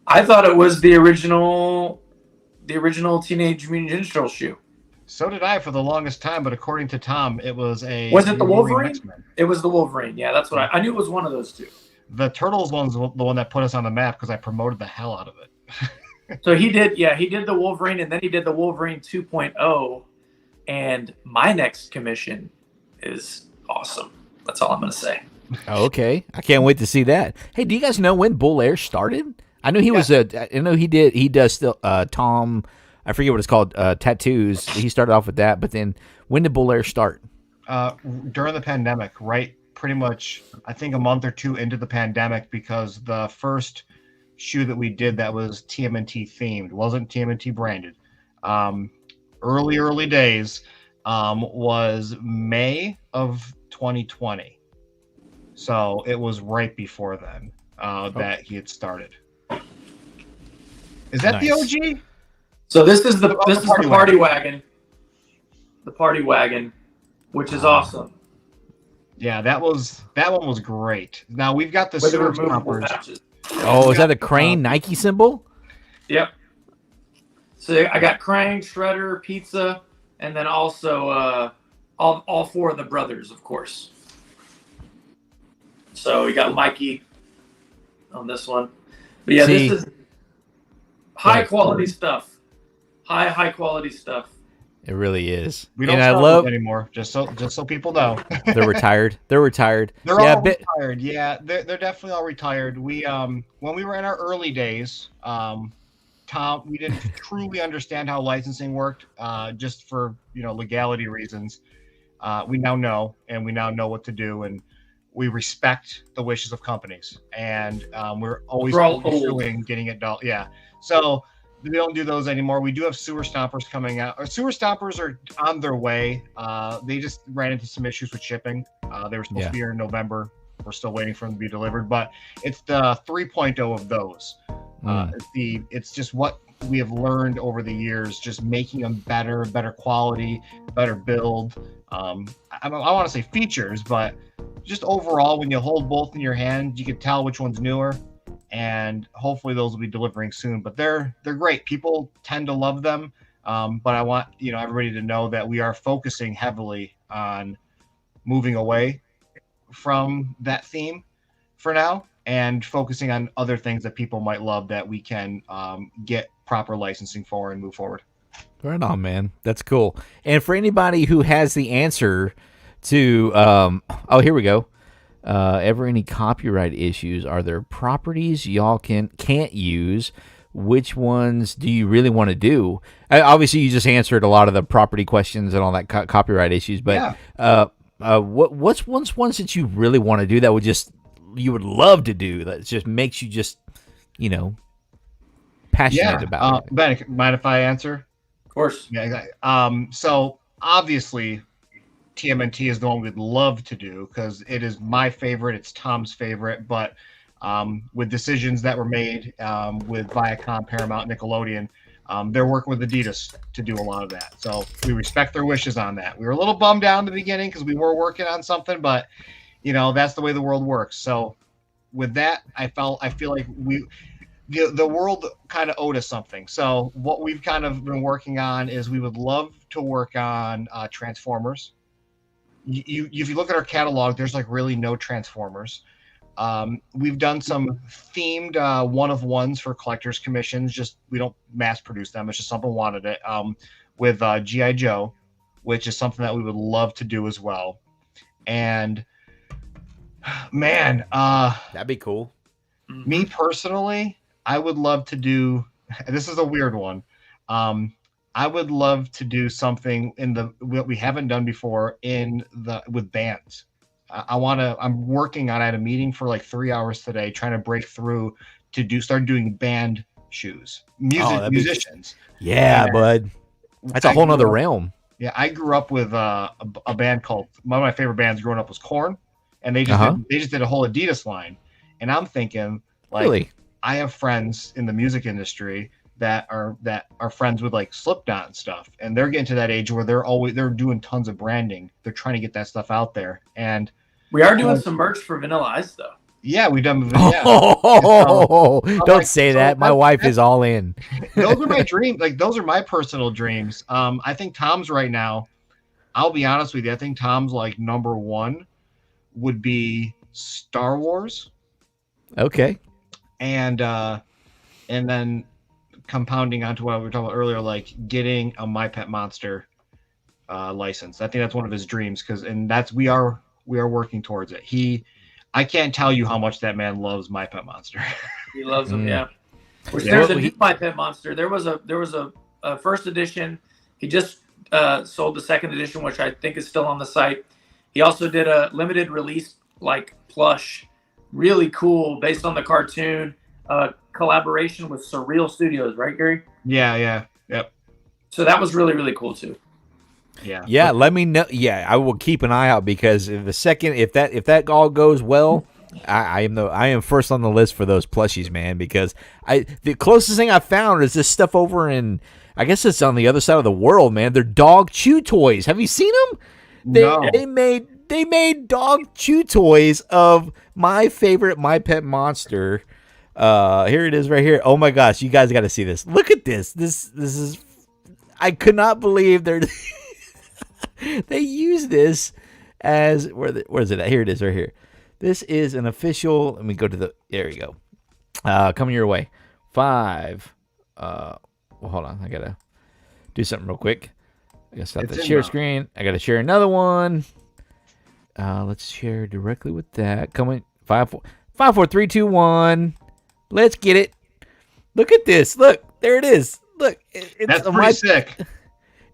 I thought it was the original Teenage Mutant Ninja Turtle shoe. So did I for the longest time, but according to Tom, it was a. Was it the Wolverine? It was the Wolverine. Yeah, that's what I knew. It was one of those two. The Turtles one's the one that put us on the map because I promoted the hell out of it. So he did the Wolverine, and then he did the Wolverine 2.0, and my next commission is awesome. That's all I'm going to say. Okay. I can't wait to see that. Hey, do you guys know when Bull Air started? I know he does still, Tom, I forget what it's called, tattoos. He started off with that, but then when did Bull Air start? During the pandemic, right? Pretty much, I think a month or two into the pandemic, because the first shoe that we did that was TMNT themed wasn't TMNT branded. Early days was May of 2020, so it was right before then that he had started. Is that the OG? So this is the party wagon. The party wagon, which is awesome. Yeah, that one was great. Now we've got the sewer stompers. Oh, is that a Crane Nike symbol? Yep. So I got Crane, Shredder, Pizza, and then also all four of the brothers, of course. So we got Mikey on this one. But yeah, this is high quality stuff. High quality stuff. It really is. We don't sell them anymore. Just so people know. They're retired. They're all retired. Yeah, they're definitely all retired. We when we were in our early days, Tom, we didn't truly understand how licensing worked. Just for legality reasons, we now know, and we now know what to do, and we respect the wishes of companies, and we're always pursuing getting it done. Yeah, so. We don't do those anymore. We do have sewer stompers coming out. Our sewer stompers are on their way. They just ran into some issues with shipping. They were supposed to be here in November. We're still waiting for them to be delivered, but it's the 3.0 of those. It's just what we have learned over the years, just making them better quality, better build. I want to say features, but just overall, when you hold both in your hand, you can tell which one's newer. and hopefully those will be delivering soon. But they're great. People tend to love them, but I want everybody to know that we are focusing heavily on moving away from that theme for now and focusing on other things that people might love that we can get proper licensing for and move forward. Right on, man. That's cool. And for anybody who has the answer to, here we go. Ever any copyright issues? Are there properties y'all can't use? Which ones do you really want to do? Obviously, you just answered a lot of the property questions and all that copyright issues. But what's ones that you really want to do that you would love to do that just makes you just passionate about it? Ben, mind if I answer? Of course. Yeah, exactly. So obviously, TMNT is the one we'd love to do because it is my favorite. It's Tom's favorite. But with decisions that were made with Viacom, Paramount, Nickelodeon, they're working with Adidas to do a lot of that. So we respect their wishes on that. We were a little bummed out in the beginning because we were working on something, but that's the way the world works. So with that, I feel like the world kind of owed us something. So what we've kind of been working on is we would love to work on Transformers. If you look at our catalog, there's like really no Transformers. We've done some themed one-of-ones for collectors commissions. Just we don't mass produce them. It's just someone wanted it. With G.I. Joe, which is something that we would love to do as well. And man, that'd be cool. Me personally, I would love to do. This is a weird one. I would love to do something what we haven't done before with bands. I'm working on. I had a meeting for like 3 hours today, trying to break through to start doing band shoes, musicians. Bud, that's a whole nother realm. Yeah, I grew up with a band called. One of my favorite bands growing up was Korn, and they just did a whole Adidas line, and I'm thinking like, really? I have friends in the music industry that are friends with like Slipknot and stuff, and they're getting to that age where they're doing tons of branding. They're trying to get that stuff out there, and we are doing some merch for Vanilla Ice though. Yeah, we've done. Yeah. Don't say that. My wife is all in. Those are my dreams. Like those are my personal dreams. I think Tom's right now. I'll be honest with you. I think Tom's like number one would be Star Wars. Okay. And then compounding onto what we were talking about earlier, like getting a My Pet Monster license. I think that's one of his dreams we are working towards it. I can't tell you how much that man loves My Pet Monster. He loves them, yeah. There's a new My Pet Monster. There was a first edition. He just sold the second edition, which I think is still on the site. He also did a limited release like plush, really cool, based on the cartoon. Collaboration with Surreal Studios, right, Gary? Yeah, yep. So that was really, really cool too. Yeah. Let me know. Yeah, I will keep an eye out because if that all goes well, I am first on the list for those plushies, man. Because the closest thing I found is this stuff over in, I guess it's on the other side of the world, man. They're dog chew toys. Have you seen them? No. They made dog chew toys of my favorite My Pet Monster. Here it is right here. Oh my gosh, you guys got to see this. Look at this. This is. I could not believe they use this as where is it at? Here it is right here. This is an official. Let me go to there you go. Coming your way. 5. Well, hold on. I gotta do something real quick. I gotta stop the share screen. I gotta share another one. Let's share directly with that. Coming 5, 4, 3, 2, 1. Let's get it. Look at this. Look, there it is. Look, that's pretty sick.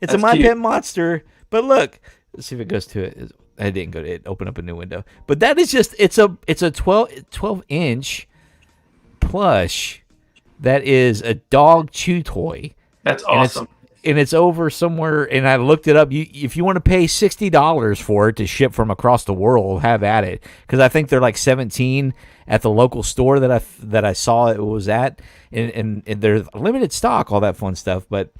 It's a My Pet Monster. But look, let's see if it goes to it. I didn't go to it. Open up a new window. But that is just it's a 12-inch plush that is a dog chew toy. That's awesome. And it's over somewhere. And I looked it up. If you want to pay $60 for it to ship from across the world, have at it. Because I think they're like $17 at the local store that I saw it was at. And there's limited stock, all that fun stuff. But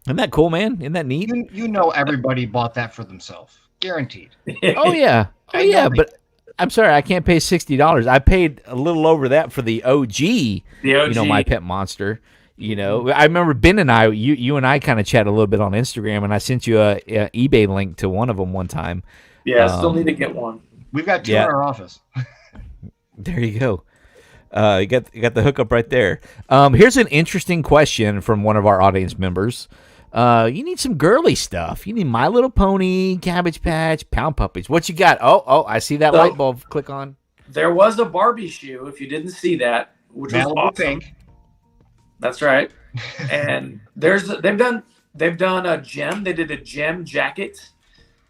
isn't that cool, man? Isn't that neat? You know everybody bought that for themselves. Guaranteed. Oh, yeah. Oh, yeah. But I'm sorry, I can't pay $60. I paid a little over that for the OG. The OG. You know, My Pet Monster. You know, I remember Ben and I, you and I kind of chatted a little bit on Instagram, and I sent you a eBay link to one of them one time. Yeah, still need to get one. We've got two in our office. There you go. You got the hookup right there. Here's an interesting question from one of our audience members. You need some girly stuff. You need My Little Pony, Cabbage Patch, Pound Puppies. What you got? Oh, I see that light bulb click on. There was a Barbie shoe, if you didn't see that, which was awesome. Pink. That's right. And they've done a gem. They did a gem jacket.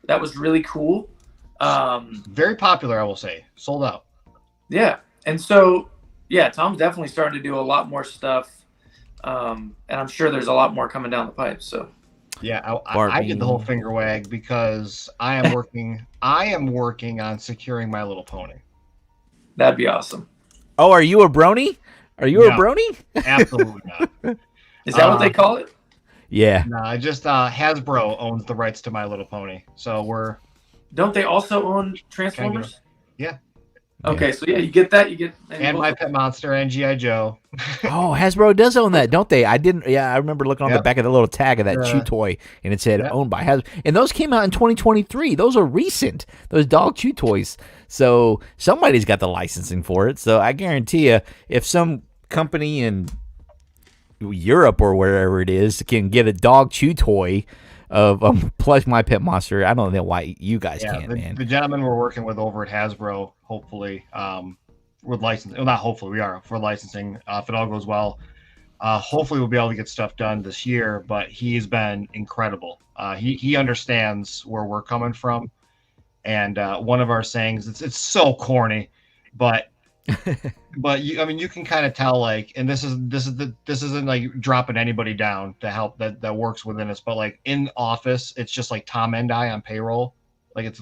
That was really cool. Very popular, I will say. Sold out. Yeah. And so, yeah, Tom's definitely starting to do a lot more stuff. And I'm sure there's a lot more coming down the pipe. So, yeah, I did the whole finger wag because I am working on securing My Little Pony. That'd be awesome. Oh, are you a brony? Are you a brony? Absolutely not. Is that what they call it? Yeah. No, just Hasbro owns the rights to My Little Pony. So Don't they also own Transformers? Yeah. Okay, so you get that. And My Pet Monster and G.I. Joe. Oh, Hasbro does own that, don't they? I didn't. Yeah, I remember looking on the back of the little tag of that chew toy, and it said owned by Hasbro. And those came out in 2023. Those are recent. Those dog chew toys. So somebody's got the licensing for it. So I guarantee you, if some company in Europe or wherever it is can get a dog chew toy of plush My Pet Monster, I don't know why you guys can't, man. The gentleman we're working with over at Hasbro, hopefully, with licensing. Well, not hopefully, we are for licensing. If it all goes well, hopefully we'll be able to get stuff done this year. But he's been incredible. He understands where we're coming from, and one of our sayings, it's so corny, but you can kind of tell, like, and this isn't like dropping anybody down to help that works within us, but like in office, it's just like Tom and I on payroll. Like, it's,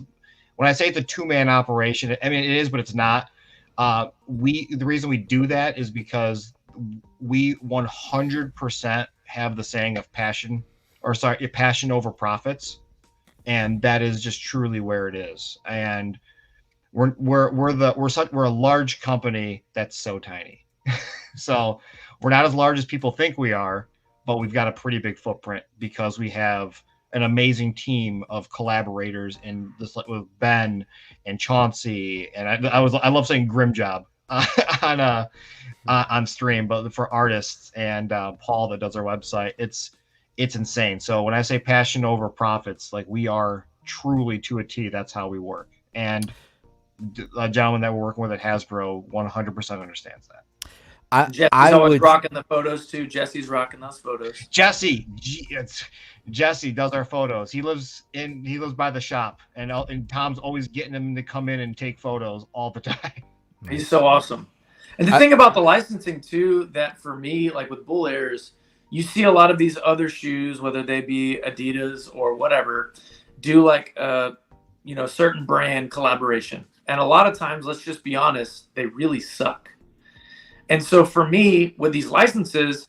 when I say it's a 2-man operation, I mean, it is, but it's not. The reason we do that is because we 100% have the saying of passion over profits. And that is just truly where it is. And we're a large company that's so tiny. So we're not as large as people think we are, but we've got a pretty big footprint because we have an amazing team of collaborators in this with Ben and Chauncey, and I love saying Grim Job on stream, but for artists and Paul that does our website, it's insane. So when I say passion over profits, like, we are truly to a T. That's how we work, and a gentleman that we're working with at Hasbro 100% understands that. Jesse's always rocking the photos too. Jesse's rocking those photos. Jesse does our photos. He lives by the shop, and Tom's always getting him to come in and take photos all the time. He's so awesome. And the thing about the licensing too, that for me, like with Bull Airs, you see a lot of these other shoes, whether they be Adidas or whatever, do like certain brand collaboration. And a lot of times, let's just be honest, they really suck. And so for me, with these licenses,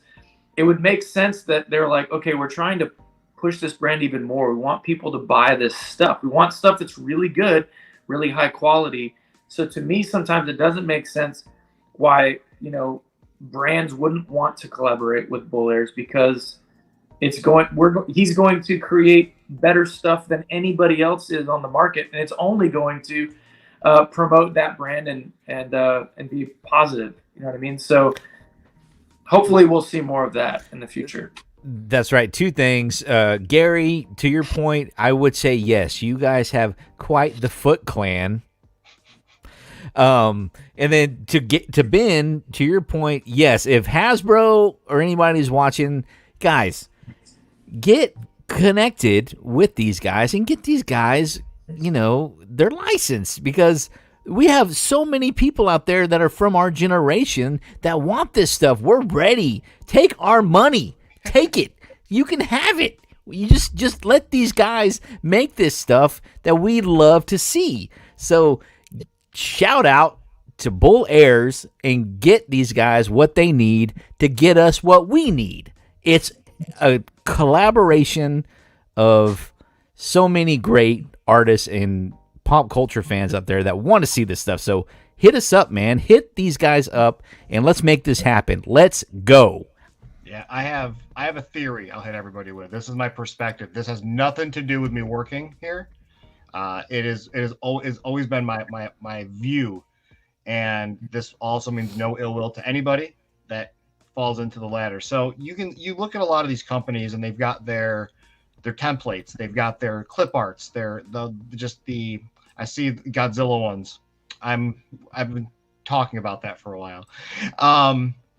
it would make sense that they're like, okay, we're trying to push this brand even more. We want people to buy this stuff. We want stuff that's really good, really high quality. So to me, sometimes it doesn't make sense why, brands wouldn't want to collaborate with Bull Airs, because he's going to create better stuff than anybody else is on the market, and it's only going to promote that brand and be positive. You know what I mean? So hopefully we'll see more of that in the future. That's right. Two things. Gary, to your point, I would say yes, you guys have quite the Foot Clan. And then to get to Ben, to your point, yes, if Hasbro or anybody's watching, guys, get connected with these guys and get these guys, their license, because we have so many people out there that are from our generation that want this stuff. We're ready. Take our money. Take it. You can have it. You just let these guys make this stuff that we love to see. So shout out to Bull Airs and get these guys what they need to get us what we need. It's a collaboration of so many great artists and pop culture fans out there that want to see this stuff. So hit us up, man. Hit these guys up, and let's make this happen. Let's go. Yeah, I have a theory I'll hit everybody with. This is my perspective. This has nothing to do with me working here. It is always been my view, and this also means no ill will to anybody that falls into the latter. So you look at a lot of these companies, and they've got their templates, they've got their clip arts, I see Godzilla ones. I've been talking about that for a while.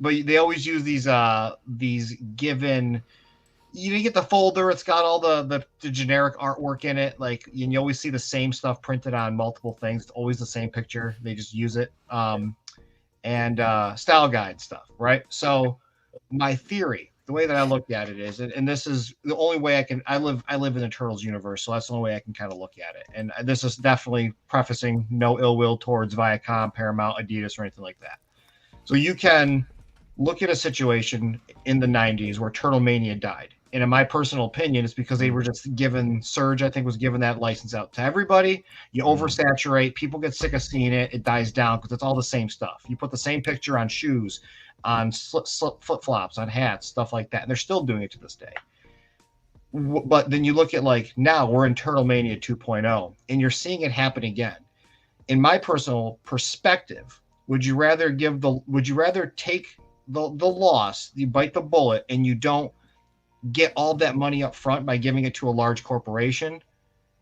But they always use these given. You get the folder. It's got all the generic artwork in it. Like, and you always see the same stuff printed on multiple things. It's always the same picture. They just use it. And style guide stuff, right? So my theory, the way that I look at it is, and this is the only way I live in the Turtles universe, so that's the only way I can kind of look at it. And this is definitely prefacing no ill will towards Viacom, Paramount, Adidas, or anything like that. So you can look at a situation in the 90s where Turtle Mania died. And in my personal opinion, it's because they were just given, Surge, I think, was given that license out to everybody. You oversaturate, people get sick of seeing it, it dies down because it's all the same stuff. You put the same picture on shoes, on flip-flops, on hats, stuff like that. And they're still doing it to this day. But then you look at, like, now we're in Turtle Mania 2.0, and you're seeing it happen again. In my personal perspective, would you rather take the loss, you bite the bullet, and you don't get all that money up front by giving it to a large corporation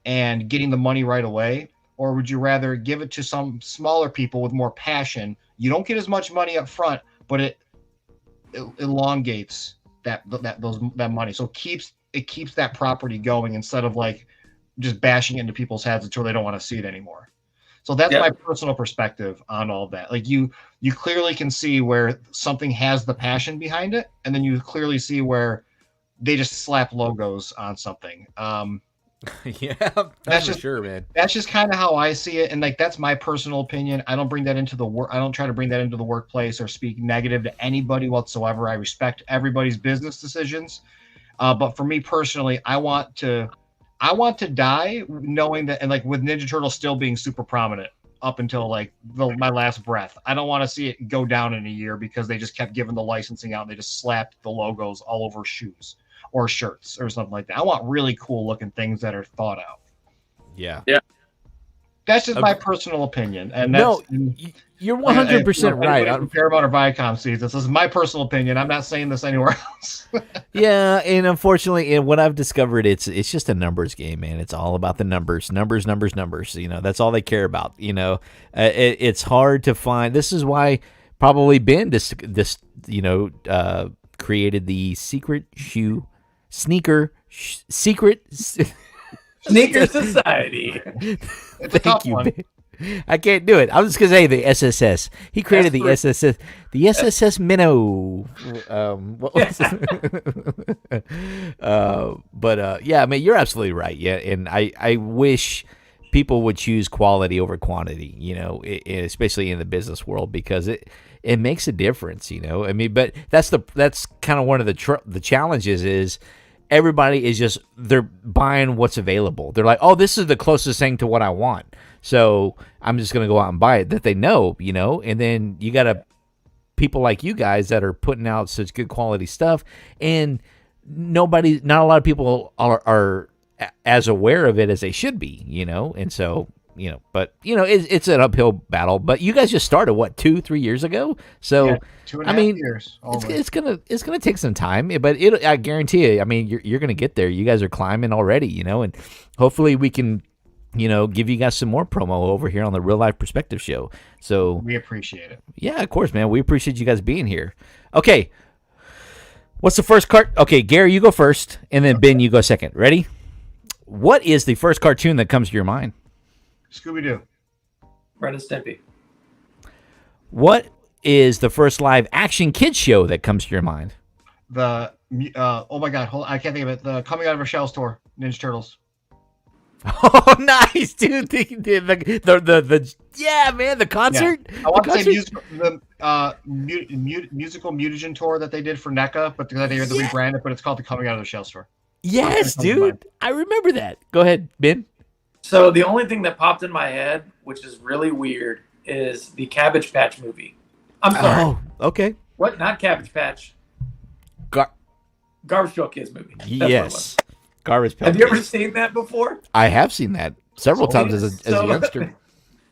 and getting the money right away? Or would you rather give it to some smaller people with more passion? You don't get as much money up front, but it elongates that money. So it keeps that property going instead of like just bashing it into people's heads until they don't want to see it anymore. So that's my personal perspective on all of that. Like you clearly can see where something has the passion behind it, and then you clearly see where they just slap logos on something. Yeah, that's for sure, man. That's just kind of how I see it, and like that's my personal opinion. I don't bring that into the work. I don't try to bring that into the workplace or speak negative to anybody whatsoever. I respect everybody's business decisions, but for me personally, I want to die knowing that, and like with Ninja Turtle still being super prominent up until like my last breath. I don't want to see it go down in a year because they just kept giving the licensing out and they just slapped the logos all over shoes or shirts or something like that. I want really cool looking things that are thought out. Yeah. That's just my personal opinion. And you're 100% right. Paramount or Viacom sees this. This is my personal opinion. I'm not saying this anywhere else. Yeah, and unfortunately, and what I've discovered, it's just a numbers game, man. It's all about the numbers. You know, that's all they care about. You know, it's hard to find. This is why probably Ben created the sneaker society. Thank you, Ben. I can't do it. I was just gonna say the SSS. He created the SSS, the SSS Minnow. What was it? Yeah, I mean, you're absolutely right. Yeah, and I wish people would choose quality over quantity. You know, especially in the business world, because it makes a difference. You know, I mean, but that's kind of one of the challenges is. Everybody is just, they're buying what's available. They're like, oh, this is the closest thing to what I want. So I'm just going to go out and buy it that they know, you know, and then you got people like you guys that are putting out such good quality stuff, and not a lot of people are as aware of it as they should be, you know? And so, you know, but you know, it's an uphill battle, but you guys just started 2-3 years ago. So, yeah, 2.5 years. It's gonna take some time, but I guarantee you, I mean, you're gonna get there. You guys are climbing already, you know, and hopefully we can, you know, give you guys some more promo over here on the Real Life Perspective Show. So we appreciate it. Yeah, of course, man. We appreciate you guys being here. Okay. What's the first Okay, Gary, you go first, and then Ben, you go second. Ready? What is the first cartoon that comes to your mind? Scooby-Doo. Ren and Stimpy. What is the first live action kids show that comes to your mind? Oh my God, I can't think of it. The Coming Out of a Shell store, Ninja Turtles. Oh, nice, dude! Yeah, man, the concert. Yeah. I want to say musical mutagen tour that they did for NECA, but they had to rebrand it. But it's called the Coming Out of the Shell store. Yes, dude, I remember that. Go ahead, Ben. So the only thing that popped in my head, which is really weird, is the Cabbage Patch movie. I'm sorry. Oh, okay. What? Not Cabbage Patch. Garbage Pail Kids movie. That's what it Yes. was. Garbage Pail Have you ever Kids. seen that before? I have seen that several times as a youngster.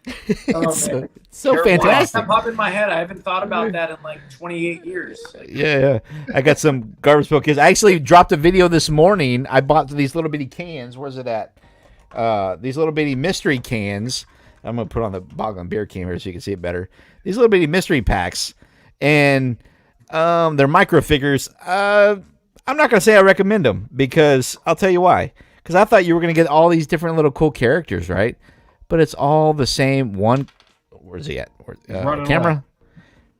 It's man. so You're fantastic. That popped in my head. I haven't thought about that in like 28 years. Yeah. I got some Garbage Pail Kids. I actually dropped a video this morning. I bought these little bitty cans. Where's it at? These little bitty mystery cans. I'm going to put on the Boglin beer can here so you can see it better. These little bitty mystery packs. And they're micro figures. I'm not going to say I recommend them because I'll tell you why. Because I thought you were going to get all these different little cool characters, right? But it's all the same one. Where's he at? Camera? Away.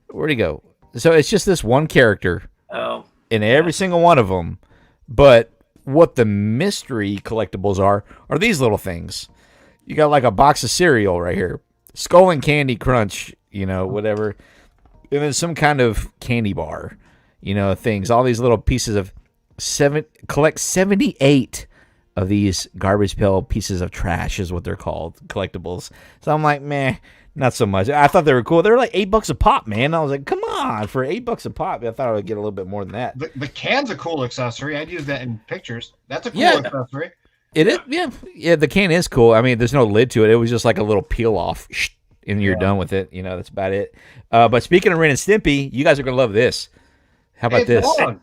Where'd he go? So it's just this one character in every single one of them. But what the mystery collectibles are these little things. You got like a box of cereal right here. Skull and Candy Crunch, whatever. And then some kind of candy bar, things. All these little pieces of collect 78 of these garbage pail pieces of trash is what they're called, collectibles. So I'm like, meh, not so much. I thought they were cool. They're like $8 a pop, man. I was like, come on, for $8 a pop. I thought I would get a little bit more than that. The can's a cool accessory. I'd use that in pictures. That's a cool accessory. It is, yeah. The can is cool. I mean, there's no lid to it. It was just like a little peel off, and you're done with it. That's about it. But speaking of Ren and Stimpy, you guys are gonna love this. How about this? Long.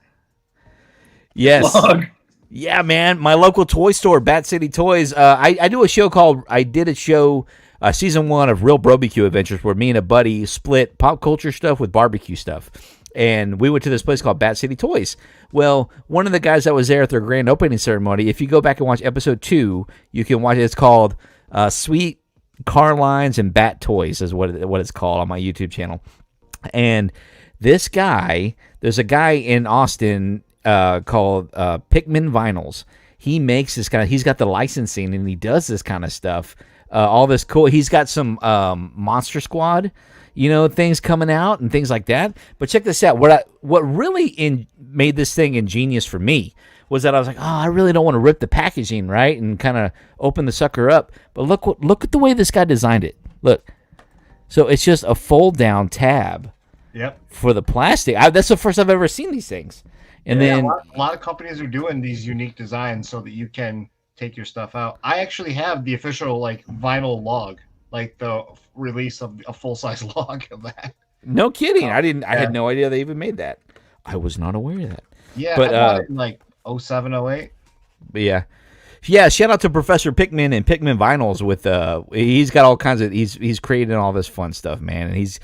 Yes. Long. Yeah, man. My local toy store, Bat City Toys. I do a show called. I did a show, season 1 of Real Barbecue Adventures, where me and a buddy split pop culture stuff with barbecue stuff. And we went to this place called Bat City Toys. Well, one of the guys that was there at their grand opening ceremony, if you go back and watch episode 2, you can watch it. It's called Sweet Car Lines and Bat Toys is what it's called on my YouTube channel. And this guy, there's a guy in Austin called Pikmin Vinyls. He makes this kind of, he's got the licensing and he does this kind of stuff. All this cool. He's got some Monster Squad, things coming out and things like that. But check this out. What really made this thing ingenious for me was that I was like, oh, I really don't want to rip the packaging, right, and kind of open the sucker up. But look at the way this guy designed it. Look, so it's just a fold down tab. Yep. For the plastic. That's the first I've ever seen these things. And then a lot of companies are doing these unique designs so that you can take your stuff out. I actually have the official vinyl log, like the release of a full size log of that. No kidding. I had no idea they even made that. I was not aware of that. Yeah, but I bought it in 07, 08. But yeah. Shout out to Professor Pikmin and Pikmin Vinyls with he's got all kinds of he's creating all this fun stuff, man, and he's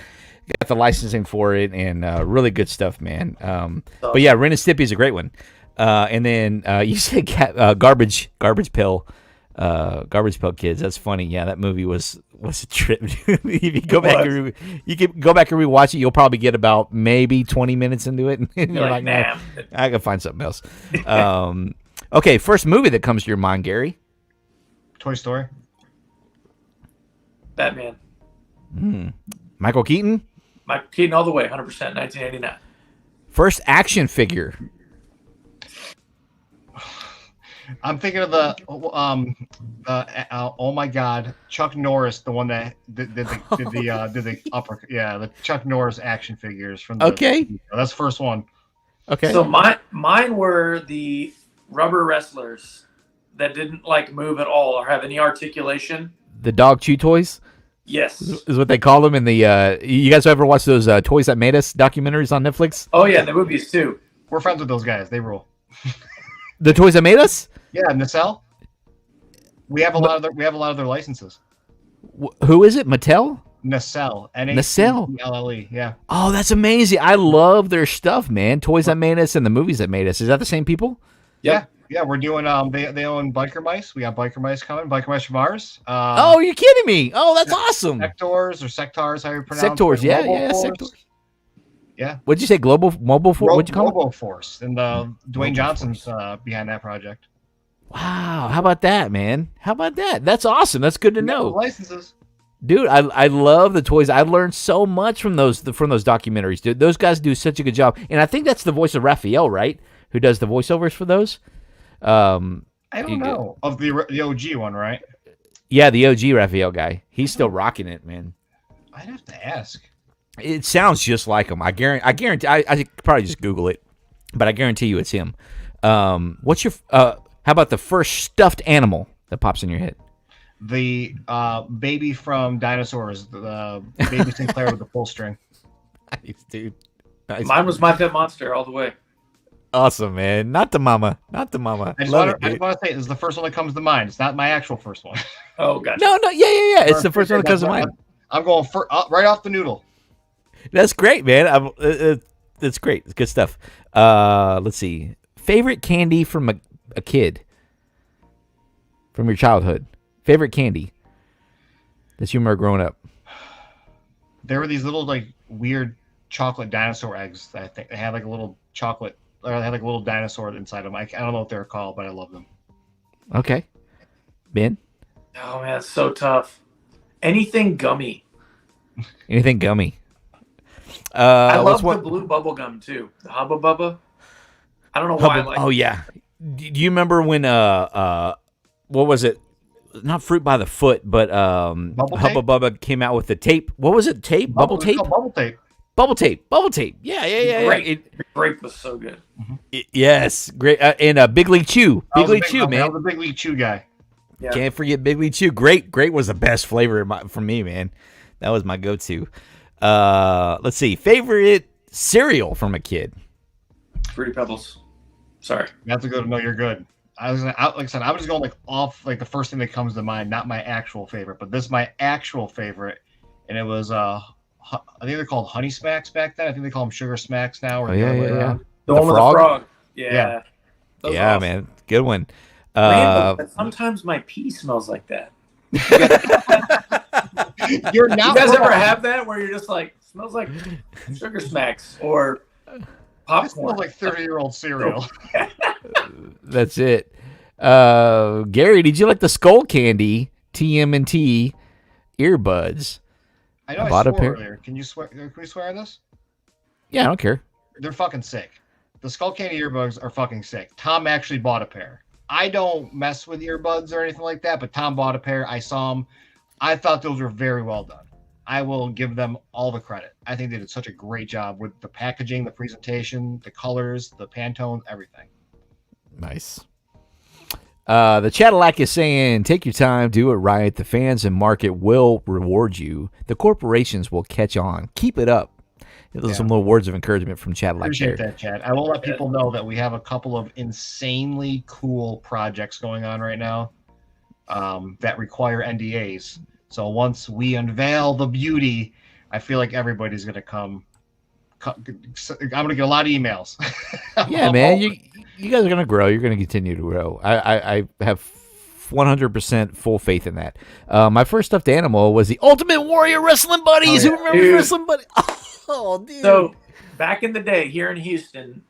got the licensing for it and really good stuff, man. But yeah, Ren and Stimpy is a great one. And then you said garbage pail kids. That's funny. Yeah, that movie was a trip. If you go back and you can go back and rewatch it, you'll probably get about maybe 20 minutes into it, and you're like, nah, I can find something else. Okay, first movie that comes to your mind, Gary. Toy Story. Batman. Michael Keaton. Michael Keaton all the way, 100%, 1989. First action figure. I'm thinking of the oh my God, Chuck Norris, the one that did the upper, the Chuck Norris action figures from the. Okay. That's the first one. Okay. So mine were the rubber wrestlers that didn't move at all or have any articulation. The dog chew toys. Yes, is what they call them in the. You guys ever watch those Toys That Made Us documentaries on Netflix? Oh yeah, the movies too. We're friends with those guys. They rule. The Toys That Made Us. Yeah, Nacelle. We have a lot of their licenses. Who is it? Mattel. Nacelle. Nacelle. Yeah. Oh, that's amazing! I love their stuff, man. Toys That Made Us and the movies that made us. Is that the same people? Yep. Yeah, we're doing. They own Biker Mice. We got Biker Mice coming. Biker Mice from Mars. Oh, you're kidding me! Oh, that's awesome. Sectors, how you pronounce Sectors? it? Yeah, Sectors. Yeah. What'd you say? Global Mobile Force? What'd you call it? Global Force. And Dwayne Johnson's behind that project. Wow, how about that, man? How about that? That's awesome. That's good to know. Licenses. Dude, I love the toys. I learned so much from those documentaries, dude. Those guys do such a good job. And I think that's the voice of Raphael, right? Who does the voiceovers for those? I don't know. Of the OG one, right? Yeah, the OG Raphael guy. He's still rocking it, man. I'd have to ask. It sounds just like him. I guarantee. I could probably just Google it, but I guarantee you it's him. What's your? How about the first stuffed animal that pops in your head? The baby from Dinosaurs, the baby Sinclair with the full string. Nice, dude. Nice. Mine was My Pet Monster all the way. Awesome, man. Not the mama. Not the mama. I just want to say this is the first one that comes to mind. It's not my actual first one. Oh, gotcha. No, yeah. It's the first one that comes to mind. I'm going right off the noodle. That's great, man. That's great. It's good stuff. Let's see. Favorite candy from a kid from your childhood. Favorite candy that you remember growing up. There were these little like weird chocolate dinosaur eggs that I think they had like a little chocolate, or they had like a little dinosaur inside them. I don't know what they're called, but I love them. Okay. Ben? Oh, man, it's so tough. Anything gummy. Anything gummy. I love the blue bubble gum too. The Hubba Bubba. I don't know why I like Oh, yeah. Do you remember when, what was it? Not Fruit by the Foot, but Hubba Bubba came out with the tape. What was it? Tape? Bubble tape? Bubble tape. Bubble tape. Bubble tape. Yeah. Great. Grape was so good. Yes. Great. And Big League Chew. Big League Chew, man. I was a Big League Chew guy. Yeah. Can't forget Big League Chew. Great was the best flavor for me, man. That was my go-to. Let's see. Favorite cereal from a kid? Fruity Pebbles. Sorry. You have to go to know you're good. Like I said, I was just going like off like the first thing that comes to mind, not my actual favorite, but this is my actual favorite, and it was I think they're called Honey Smacks back then. I think they call them Sugar Smacks now. Or Yeah. The one with the frog. Yeah. Yeah, awesome. Man. Good one. But sometimes my pee smells like that. You're not. You guys ever have that where you're just like, smells like Sugar Smacks or popcorn? It smells like 30-year-old cereal. That's it. Gary, did you like the Skull Candy TMNT earbuds? I know I swore earlier. Can we swear on this? Yeah, I don't care. They're fucking sick. The Skull Candy earbuds are fucking sick. Tom actually bought a pair. I don't mess with earbuds or anything like that, but Tom bought a pair. I saw them. I thought those were very well done. I will give them all the credit. I think they did such a great job with the packaging, the presentation, the colors, the Pantone, everything. Nice. The Cadillac is saying, take your time, do it right. The fans and market will reward you. The corporations will catch on. Keep it up. Those are some little words of encouragement from Cadillac. Appreciate that, Chad. I will let people know that we have a couple of insanely cool projects going on right now that require NDAs. So once we unveil the beauty, I feel like everybody's going to come. I'm going to get a lot of emails. Yeah, man. You guys are going to grow. You're going to continue to grow. I have 100% full faith in that. My first stuffed animal was the Ultimate Warrior Wrestling Buddies. Who remembers Wrestling Buddies? Oh, dude. So back in the day here in Houston,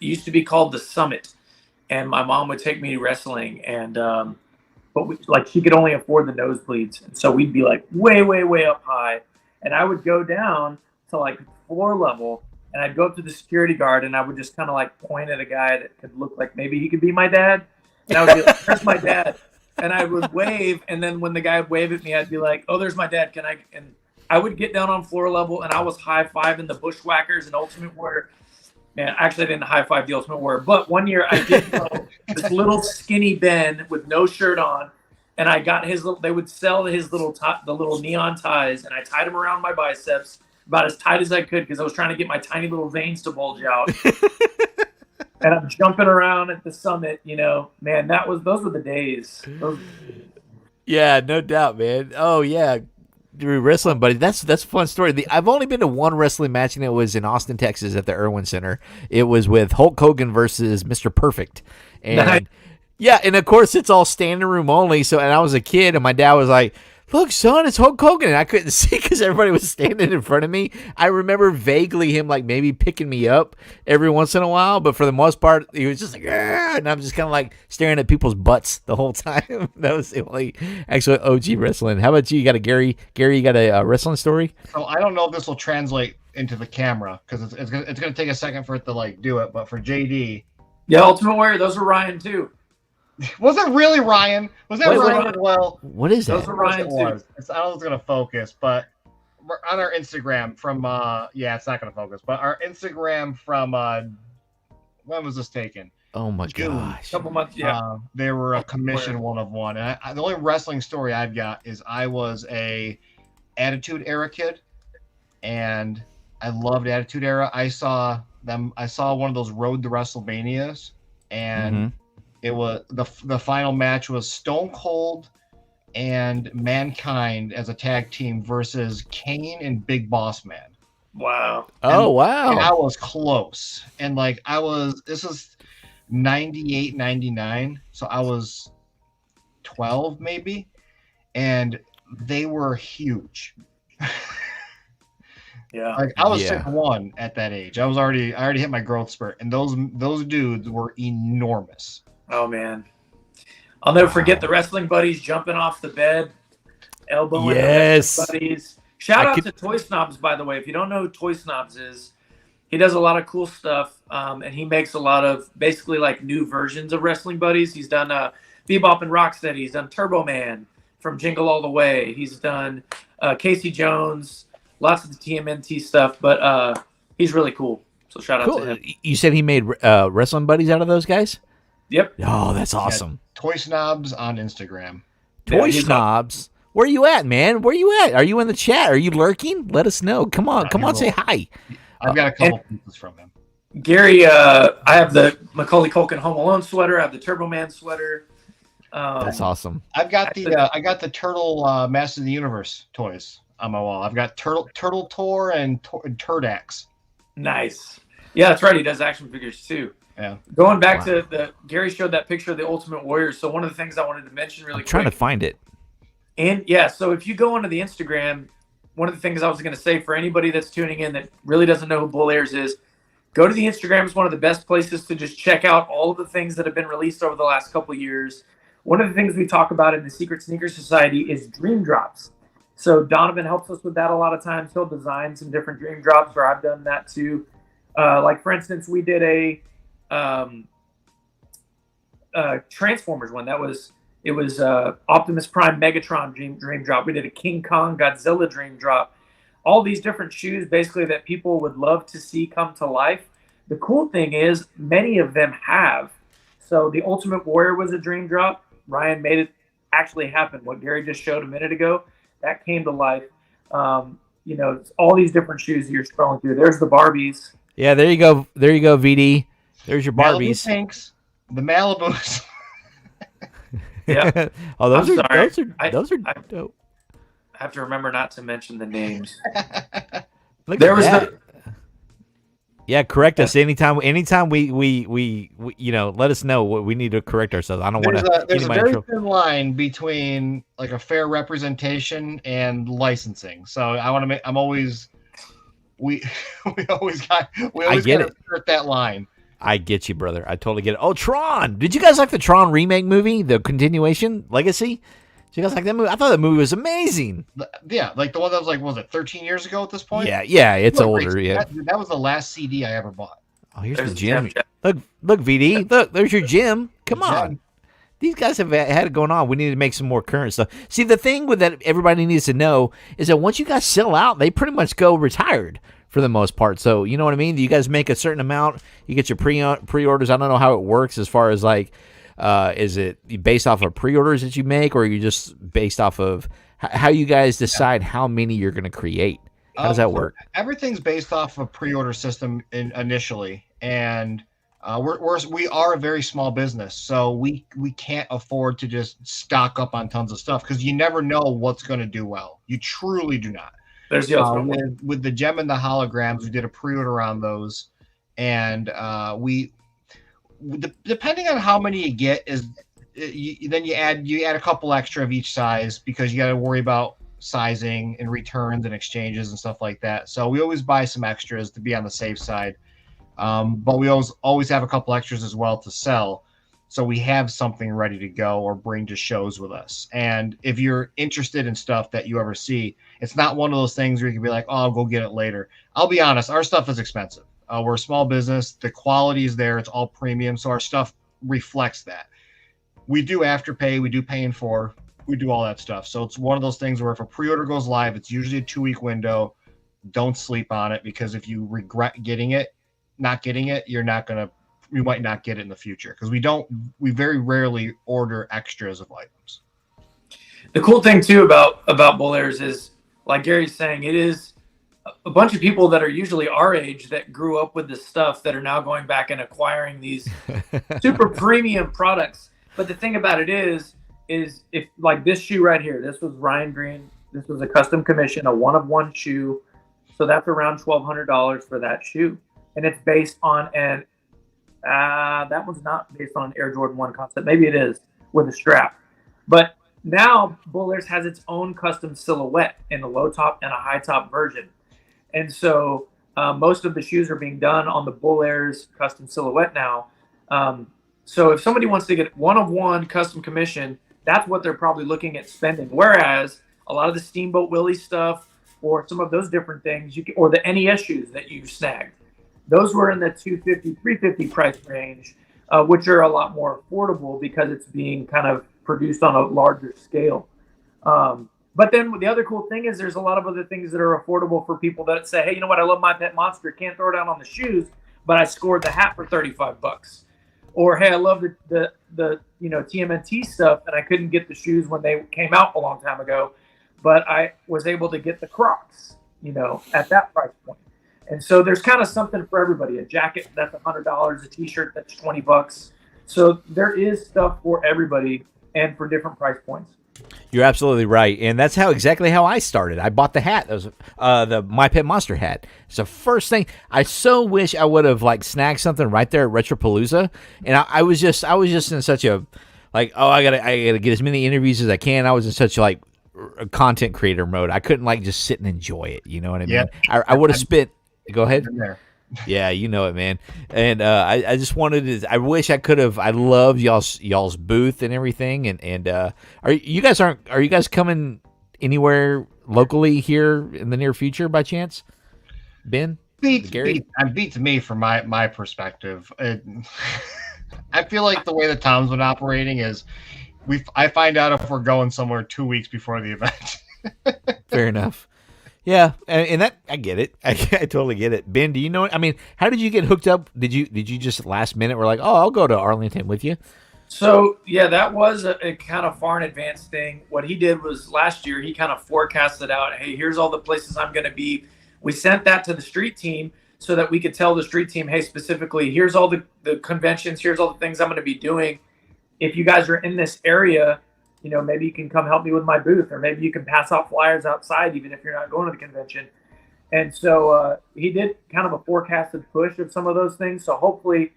it used to be called the Summit, and my mom would take me to wrestling, and but she could only afford the nosebleeds, and so we'd be like way up high, and I would go down to like floor level, and I'd go up to the security guard, and I would just kind of like point at a guy that could look like maybe he could be my dad, and I would be like, "There's my dad," and I would wave, and then when the guy would wave at me, I'd be like, "Oh, there's my dad. Can I?" And I would get down on floor level, and I was high-fiving the Bushwhackers and Ultimate Warrior. Man, actually, I didn't high-five the Ultimate Warrior, but one year I did go this little skinny Ben with no shirt on, and I got his little. They would sell his little the little neon ties, and I tied them around my biceps about as tight as I could because I was trying to get my tiny little veins to bulge out. And I'm jumping around at the Summit. Man, those were the days. Yeah, no doubt, man. Oh yeah. Wrestling, buddy. That's a fun story. I've only been to one wrestling match, and it was in Austin, Texas, at the Irwin Center. It was with Hulk Hogan versus Mr. Perfect, and yeah, and of course it's all standing room only. So, and I was a kid, and my dad was like, "Look, son, it's Hulk Hogan," and I couldn't see because everybody was standing in front of me. I remember vaguely him like maybe picking me up every once in a while, but for the most part, he was just like, "Argh!" And I'm just kind of like staring at people's butts the whole time. That was the only actual OG wrestling. How about you? You got a Gary, you got a wrestling story? So I don't know if this will translate into the camera because it's gonna take a second for it to like do it. But for JD, yeah, Ultimate Warrior, those were Ryan too. Was it really Ryan? Was that Wait, Ryan wait. as well? What is Those that? are Ryan It too. was. I don't know if it's gonna focus, but on our Instagram from it's not gonna focus, but our Instagram from when was this taken? Oh my June. gosh. Couple months, yeah. They were a commission one of one, and the only wrestling story I've got is I was a Attitude Era kid, and I loved Attitude Era. I saw one of those Road to WrestleManias, and it was the final match was Stone Cold and Mankind as a tag team versus Kane and Big Boss Man. Wow. Oh wow. And I was close, and this was 98, 99, so I was 12 maybe, and they were huge. Yeah. Like I was 6'1" at that age. I already hit my growth spurt, and those dudes were enormous. Oh man. I'll never forget the wrestling buddies jumping off the bed, elbowing the wrestling buddies. Shout out to Toy Snobs, by the way. If you don't know who Toy Snobs is, he does a lot of cool stuff, and he makes a lot of basically like new versions of wrestling buddies. He's done Bebop and Rocksteady. He's done Turbo Man from Jingle All the Way. He's done Casey Jones, lots of the TMNT stuff, but he's really cool. So shout out to him. You said he made wrestling buddies out of those guys? Yep. Oh, that's awesome. Toy Snobs on Instagram. Toy Snobs. Where you at, man? Where you at? Are you in the chat? Are you lurking? Let us know. Come on, say hi. I've got a couple pieces from him. Gary, I have the Macaulay Culkin Home Alone sweater. I have the Turbo Man sweater. That's awesome. I've got the Turtle Master of the Universe toys on my wall. I've got Turtle Tor and Turdax. Nice. Yeah, that's right. He does action figures too. Yeah. Going back to Gary showed that picture of the Ultimate Warrior. So one of the things I wanted to mention really quick. Trying to find it. And yeah, so if you go onto the Instagram, one of the things I was going to say for anybody that's tuning in that really doesn't know who Bull Ayers is, go to the Instagram. It's one of the best places to just check out all of the things that have been released over the last couple of years. One of the things we talk about in the Secret Sneaker Society is dream drops. So Donovan helps us with that a lot of times. He'll design some different dream drops, or I've done that too. Like for instance, we did a Transformers one. It was Optimus Prime Megatron dream drop. We did a King Kong Godzilla dream drop. All these different shoes basically that people would love to see come to life. The cool thing is many of them have. So the Ultimate Warrior was a dream drop. Ryan made it actually happen. What Gary just showed a minute ago, that came to life. All these different shoes you're scrolling through. There's the Barbies. Yeah, there you go. There you go, VD. There's your Barbies. Malibu Pinks, the Malibus. Yeah. Oh, those I'm are sorry. those are dope. I have to remember not to mention the names. Look There at was that. Yeah, correct us anytime we let us know what we need to correct ourselves. I don't want to. There's a very thin line between like a fair representation and licensing. So I want to make. We always got to skirt that line. I get you, brother. I totally get it. Oh, Tron! Did you guys like the Tron remake movie, the continuation, Legacy? Did you guys like that movie? I thought that movie was amazing. Yeah, like the one that was like, what was it 13 years ago at this point? Yeah, it's older. Yeah, that was the last CD I ever bought. Oh, here's the gym. Look, VD. Look, there's your gym. Come on. These guys have had it going on. We need to make some more current stuff. See, the thing with that everybody needs to know is that once you guys sell out, they pretty much go retired for the most part. So, you know what I mean? You guys make a certain amount. You get your pre-orders. I don't know how it works as far as like, is it based off of pre-orders that you make, or are you just based off of how you guys decide how many you're going to create? How does that work? Everything's based off of a pre-order system initially, and we are a very small business, so we can't afford to just stock up on tons of stuff because you never know what's going to do well. You truly do not. There's the with the gem and the holograms, we did a pre-order on those, and depending on how many you get then you add a couple extra of each size because you got to worry about sizing and returns and exchanges and stuff like that. So we always buy some extras to be on the safe side, but we always have a couple extras as well to sell. So we have something ready to go or bring to shows with us. And if you're interested in stuff that you ever see, it's not one of those things where you can be like, oh, I'll go get it later. I'll be honest, our stuff is expensive. We're a small business. The quality is there. It's all premium. So our stuff reflects that. we do Afterpay, we do Pay in 4, we do all that stuff. So it's one of those things where if a pre-order goes live, it's usually a 2-week window. Don't sleep on it, because if you regret not getting it, you might not get it in the future, because we very rarely order extras of items. The cool thing too about Bull Airs is, like Gary's saying, it is a bunch of people that are usually our age that grew up with this stuff that are now going back and acquiring these super premium products. But the thing about it is if, like this shoe right here, this was Ryan Green. This was a custom commission, a 1-of-1 shoe. So that's around $1,200 for that shoe. And it's based on that was not based on an Air Jordan 1 concept. Maybe it is, with a strap. But now Bull Airs has its own custom silhouette in a low top and a high top version. And so most of the shoes are being done on the Bull Airs custom silhouette now. So if somebody wants to get 1-of-1 custom commission, that's what they're probably looking at spending. Whereas a lot of the Steamboat Willie stuff, or some of those different things, or the NES shoes that you snagged, those were in the $250, $350 price range, which are a lot more affordable because it's being kind of produced on a larger scale. But then the other cool thing is there's a lot of other things that are affordable for people that say, hey, you know what? I love My Pet Monster. Can't throw it down on the shoes, but I scored the hat for $35. Or, hey, I love the TMNT stuff, and I couldn't get the shoes when they came out a long time ago, but I was able to get the Crocs, at that price point. And so there's kind of something for everybody. A jacket that's $100, a T-shirt that's $20. So there is stuff for everybody and for different price points. You're absolutely right, and that's exactly how I started. I bought the hat. That was the My Pet Monster hat. It's the first thing. I so wish I would have snagged something right there at Retropalooza, and I was just in such a I gotta get as many interviews as I can. I was in such a content creator mode. I couldn't just sit and enjoy it. You know what I mean? Yeah. I would have spent. Go ahead. Yeah, you know it, man. And I just wanted to. I wish I could have. I love y'all's booth and everything. And are you guys coming anywhere locally here in the near future by chance? Ben, Gary, beats me from my perspective. I feel like the way that Tom's been operating is, I find out if we're going somewhere 2 weeks before the event. Fair enough. Yeah, and that I get it. I totally get it. Ben, do you know? I mean, how did you get hooked up? Did you just last minute were like, oh, I'll go to Arlington with you? So yeah, that was a kind of far in advance thing. What he did was last year he kind of forecasted out, hey, here's all the places I'm going to be. We sent that to the street team so that we could tell the street team, hey, specifically, here's all the conventions, here's all the things I'm going to be doing. If you guys are in this area, maybe you can come help me with my booth, or maybe you can pass out flyers outside, even if you're not going to the convention. And so he did kind of a forecasted push of some of those things. So hopefully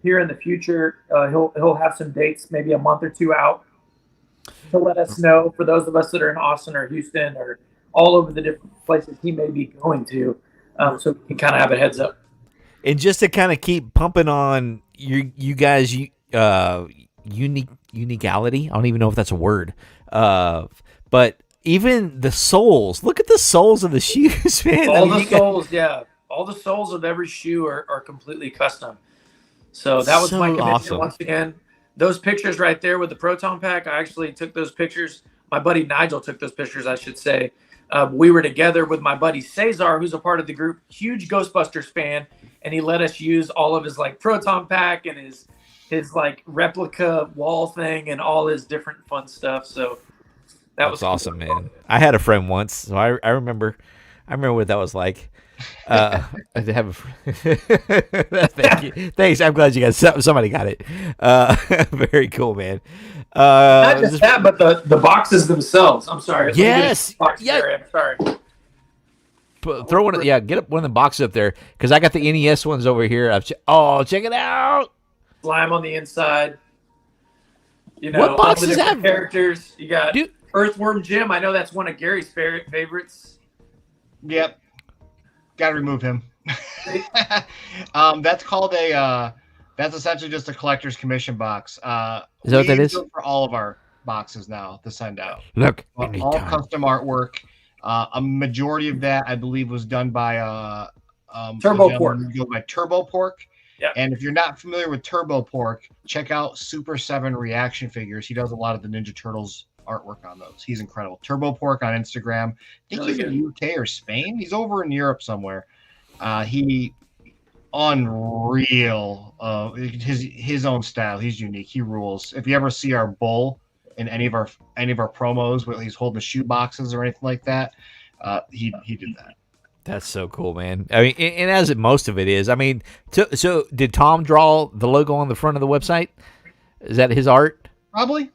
here in the future, he'll have some dates, maybe a month or two out, to let us know, for those of us that are in Austin or Houston or all over the different places he may be going to, so we can kind of have a heads up. And just to kind of keep pumping on you guys, uniquality. I don't even know if that's a word. But even the soles. Look at the soles of the shoes, man. All the soles of every shoe are completely custom. So that was my commitment. Awesome. Once again. Those pictures right there with the Proton Pack, I actually took those pictures. My buddy Nigel took those pictures, I should say. We were together with my buddy Cesar, who's a part of the group, huge Ghostbusters fan, and he let us use all of his Proton Pack and his replica wall thing and all his different fun stuff. So that was awesome, man. I had a friend once, so I remember what that was like. I have thank you. Thanks. I'm glad you guys somebody got it. Very cool, man. Not just that, but the boxes themselves. I'm sorry. Yes. Yeah. I'm sorry. Throw one. Yeah, get up one of the boxes up there, because I got the NES ones over here. Check it out. Slime on the inside. What boxes have characters? You got Earthworm Jim. I know that's one of Gary's favorites. Yep. Got to remove him. That's called that's essentially just a collector's commission box. Is that what that is? For all of our boxes now to send out. Look, all custom artwork. A majority of that, I believe, was done by Turbo Pork. By Turbo Pork. Yep. And if you're not familiar with Turbo Pork, check out Super 7 Reaction Figures. He does a lot of the Ninja Turtles artwork on those. He's incredible. Turbo Pork on Instagram. I think Really he's good. in the UK or Spain. He's over in Europe somewhere. He unreal. His own style. He's unique. He rules. If you ever see our bull in any of our promos where he's holding the shoe boxes or anything like that, he did that. That's so cool, man. I mean, and as most of it is, I mean, so did Tom draw the logo on the front of the website? Is that his art? Probably.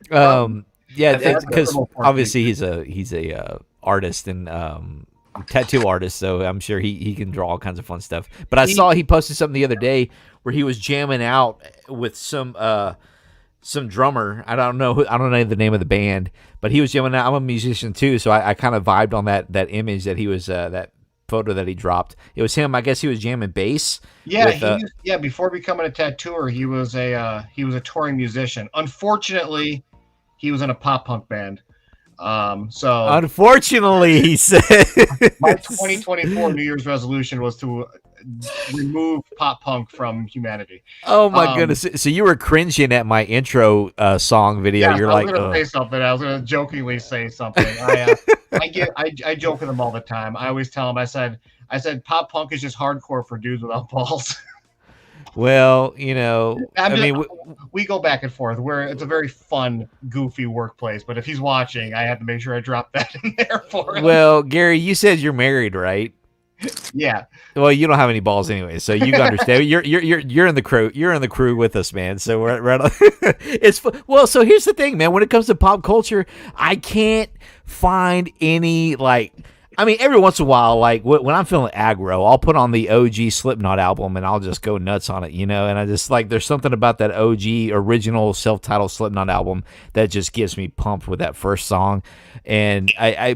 Yeah, think because so. obviously he's a artist and tattoo artist, so I'm sure he can draw all kinds of fun stuff. But I saw he posted something the other day where he was jamming out with some drummer. I don't know the name of the band, but he was jamming out. I'm a musician too, so I kind of vibed on that image that he was that photo that he dropped. It was him. I guess he was jamming bass. Yeah, before becoming a tattooer, he was a touring musician. Unfortunately, he was in a pop punk band. So unfortunately, he said, my 2024 New Year's resolution was to remove pop punk from humanity. Oh my goodness! So you were cringing at my intro song video. Yeah, You're I was like, going to say something. I was going to jokingly say something. I joke with them all the time. I always tell them. I said pop punk is just hardcore for dudes without balls. well, we go back and forth. It's a very fun, goofy workplace. But if he's watching, I have to make sure I drop that in there for him. Well, Gary, you said you're married, right? Yeah. Well, you don't have any balls anyway, so you understand. You're in the crew. You're in the crew with us, man. So we're right on. Well. So here's the thing, man. When it comes to pop culture, I can't find any I mean, every once in a while, like when I'm feeling aggro, I'll put on the OG Slipknot album and I'll just go nuts on it, And I just there's something about that OG original self-titled Slipknot album that just gets me pumped with that first song. And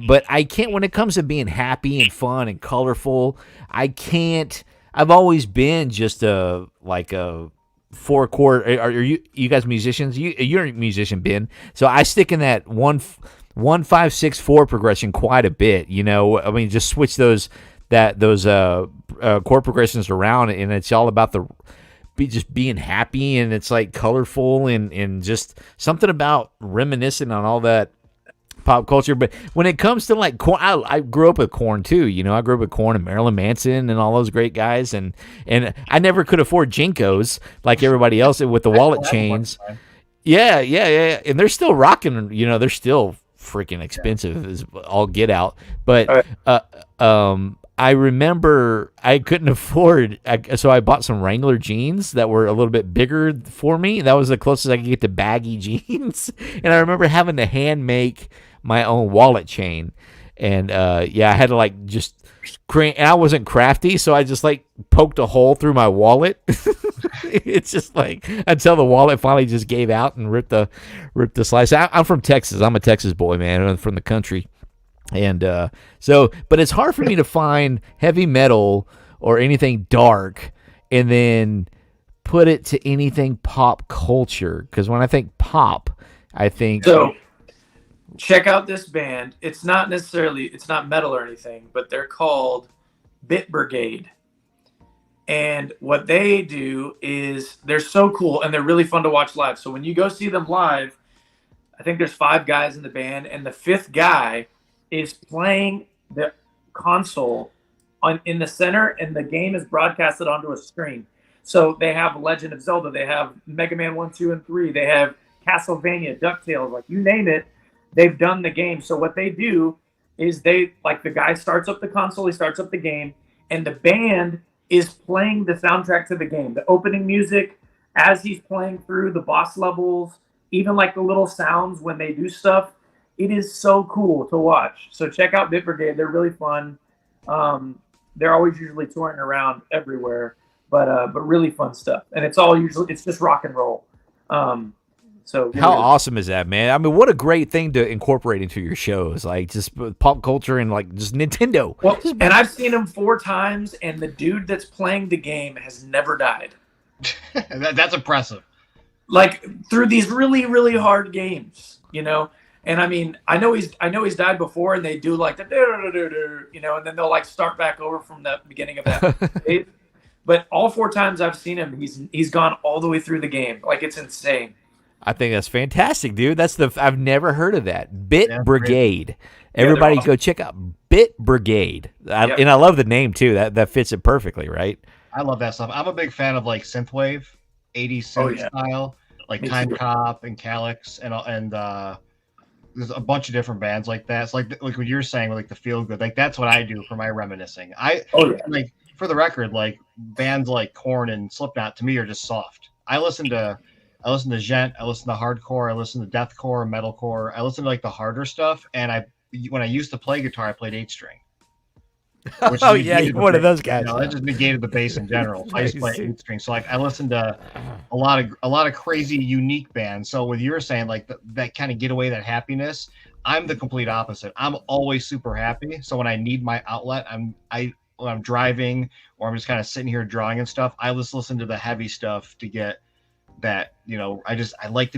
but I can't, when it comes to being happy and fun and colorful, I can't. I've always been just a 4-chord. Are you guys musicians? You're a musician, Ben. So I stick in that 1-5-6-4 progression quite a bit. I mean, just switch those chord progressions around, and it's all about just being happy, and it's like colorful and just something about reminiscing on all that pop culture. But when it comes to Korn, I grew up with Korn too. I grew up with Korn and Marilyn Manson and all those great guys, and I never could afford Jinkos like everybody else with the wallet chains. Yeah, and they're still rocking. They're still freaking expensive as all get out. But I remember I couldn't afford, so I bought some Wrangler jeans that were a little bit bigger for me. That was the closest I could get to baggy jeans. And I remember having to hand make my own wallet chain. And I had to just and I wasn't crafty, so I just poked a hole through my wallet. It's just until the wallet finally just gave out and ripped the slice. I'm from Texas. I'm a Texas boy, man. I'm from the country. And but it's hard for me to find heavy metal or anything dark and then put it to anything pop culture. Because when I think pop, I think... So, check out this band. It's not metal or anything, but they're called Bit Brigade. And what they do is they're so cool, and they're really fun to watch live. So when you go see them live, I think there's 5 guys in the band, and the 5th guy is playing the console in the center, and the game is broadcasted onto a screen. So they have Legend of Zelda, they have Mega Man 1, 2, and 3, they have Castlevania, DuckTales, you name it, they've done the game. So what they do is the guy starts up the console, he starts up the game, and the band is playing the soundtrack to the game, the opening music as he's playing through the boss levels, even the little sounds when they do stuff. It is so cool to watch. So check out Bit Brigade. They're really fun. They're always usually touring around everywhere, but really fun stuff. And it's just rock and roll. So how awesome is that, man? I mean, what a great thing to incorporate into your shows, just pop culture and just Nintendo. Well, and I've seen them 4 times, and the dude that's playing the game has never died. That's impressive. Through these really, really hard games, And I mean, I know he's died before, and they do the and then they'll start back over from the beginning of that. But all 4 times I've seen him, he's gone all the way through the game. Like, it's insane. I think that's fantastic, dude. I've never heard of that. Bit Yeah, Brigade. Yeah, Everybody awesome. go check out Bit Brigade. Yep. And I love the name too. That fits it perfectly, right? I love that stuff. I'm a big fan of like synthwave, 80s synth style, like Me Time too. Cop and Calyx, and there's a bunch of different bands like that. It's like what you're saying, like the feel good. Like that's what I do for my reminiscing. Like for the record, like bands like Korn and Slipknot to me are just soft. I listen to Gent, I listen to hardcore, I listen to deathcore, metalcore. I listen to like the harder stuff. And when I used to play guitar, I played 8-string. Oh yeah, you're one of those guys. That just negated the bass in general. I used to play 8-string, so like I listened to a lot of crazy, unique bands. So what you were saying, like that kind of getaway, that happiness, I'm the complete opposite. I'm always super happy. So when I need my outlet, when I'm driving or I'm just kind of sitting here drawing and stuff, I just listen to the heavy stuff to get that. I like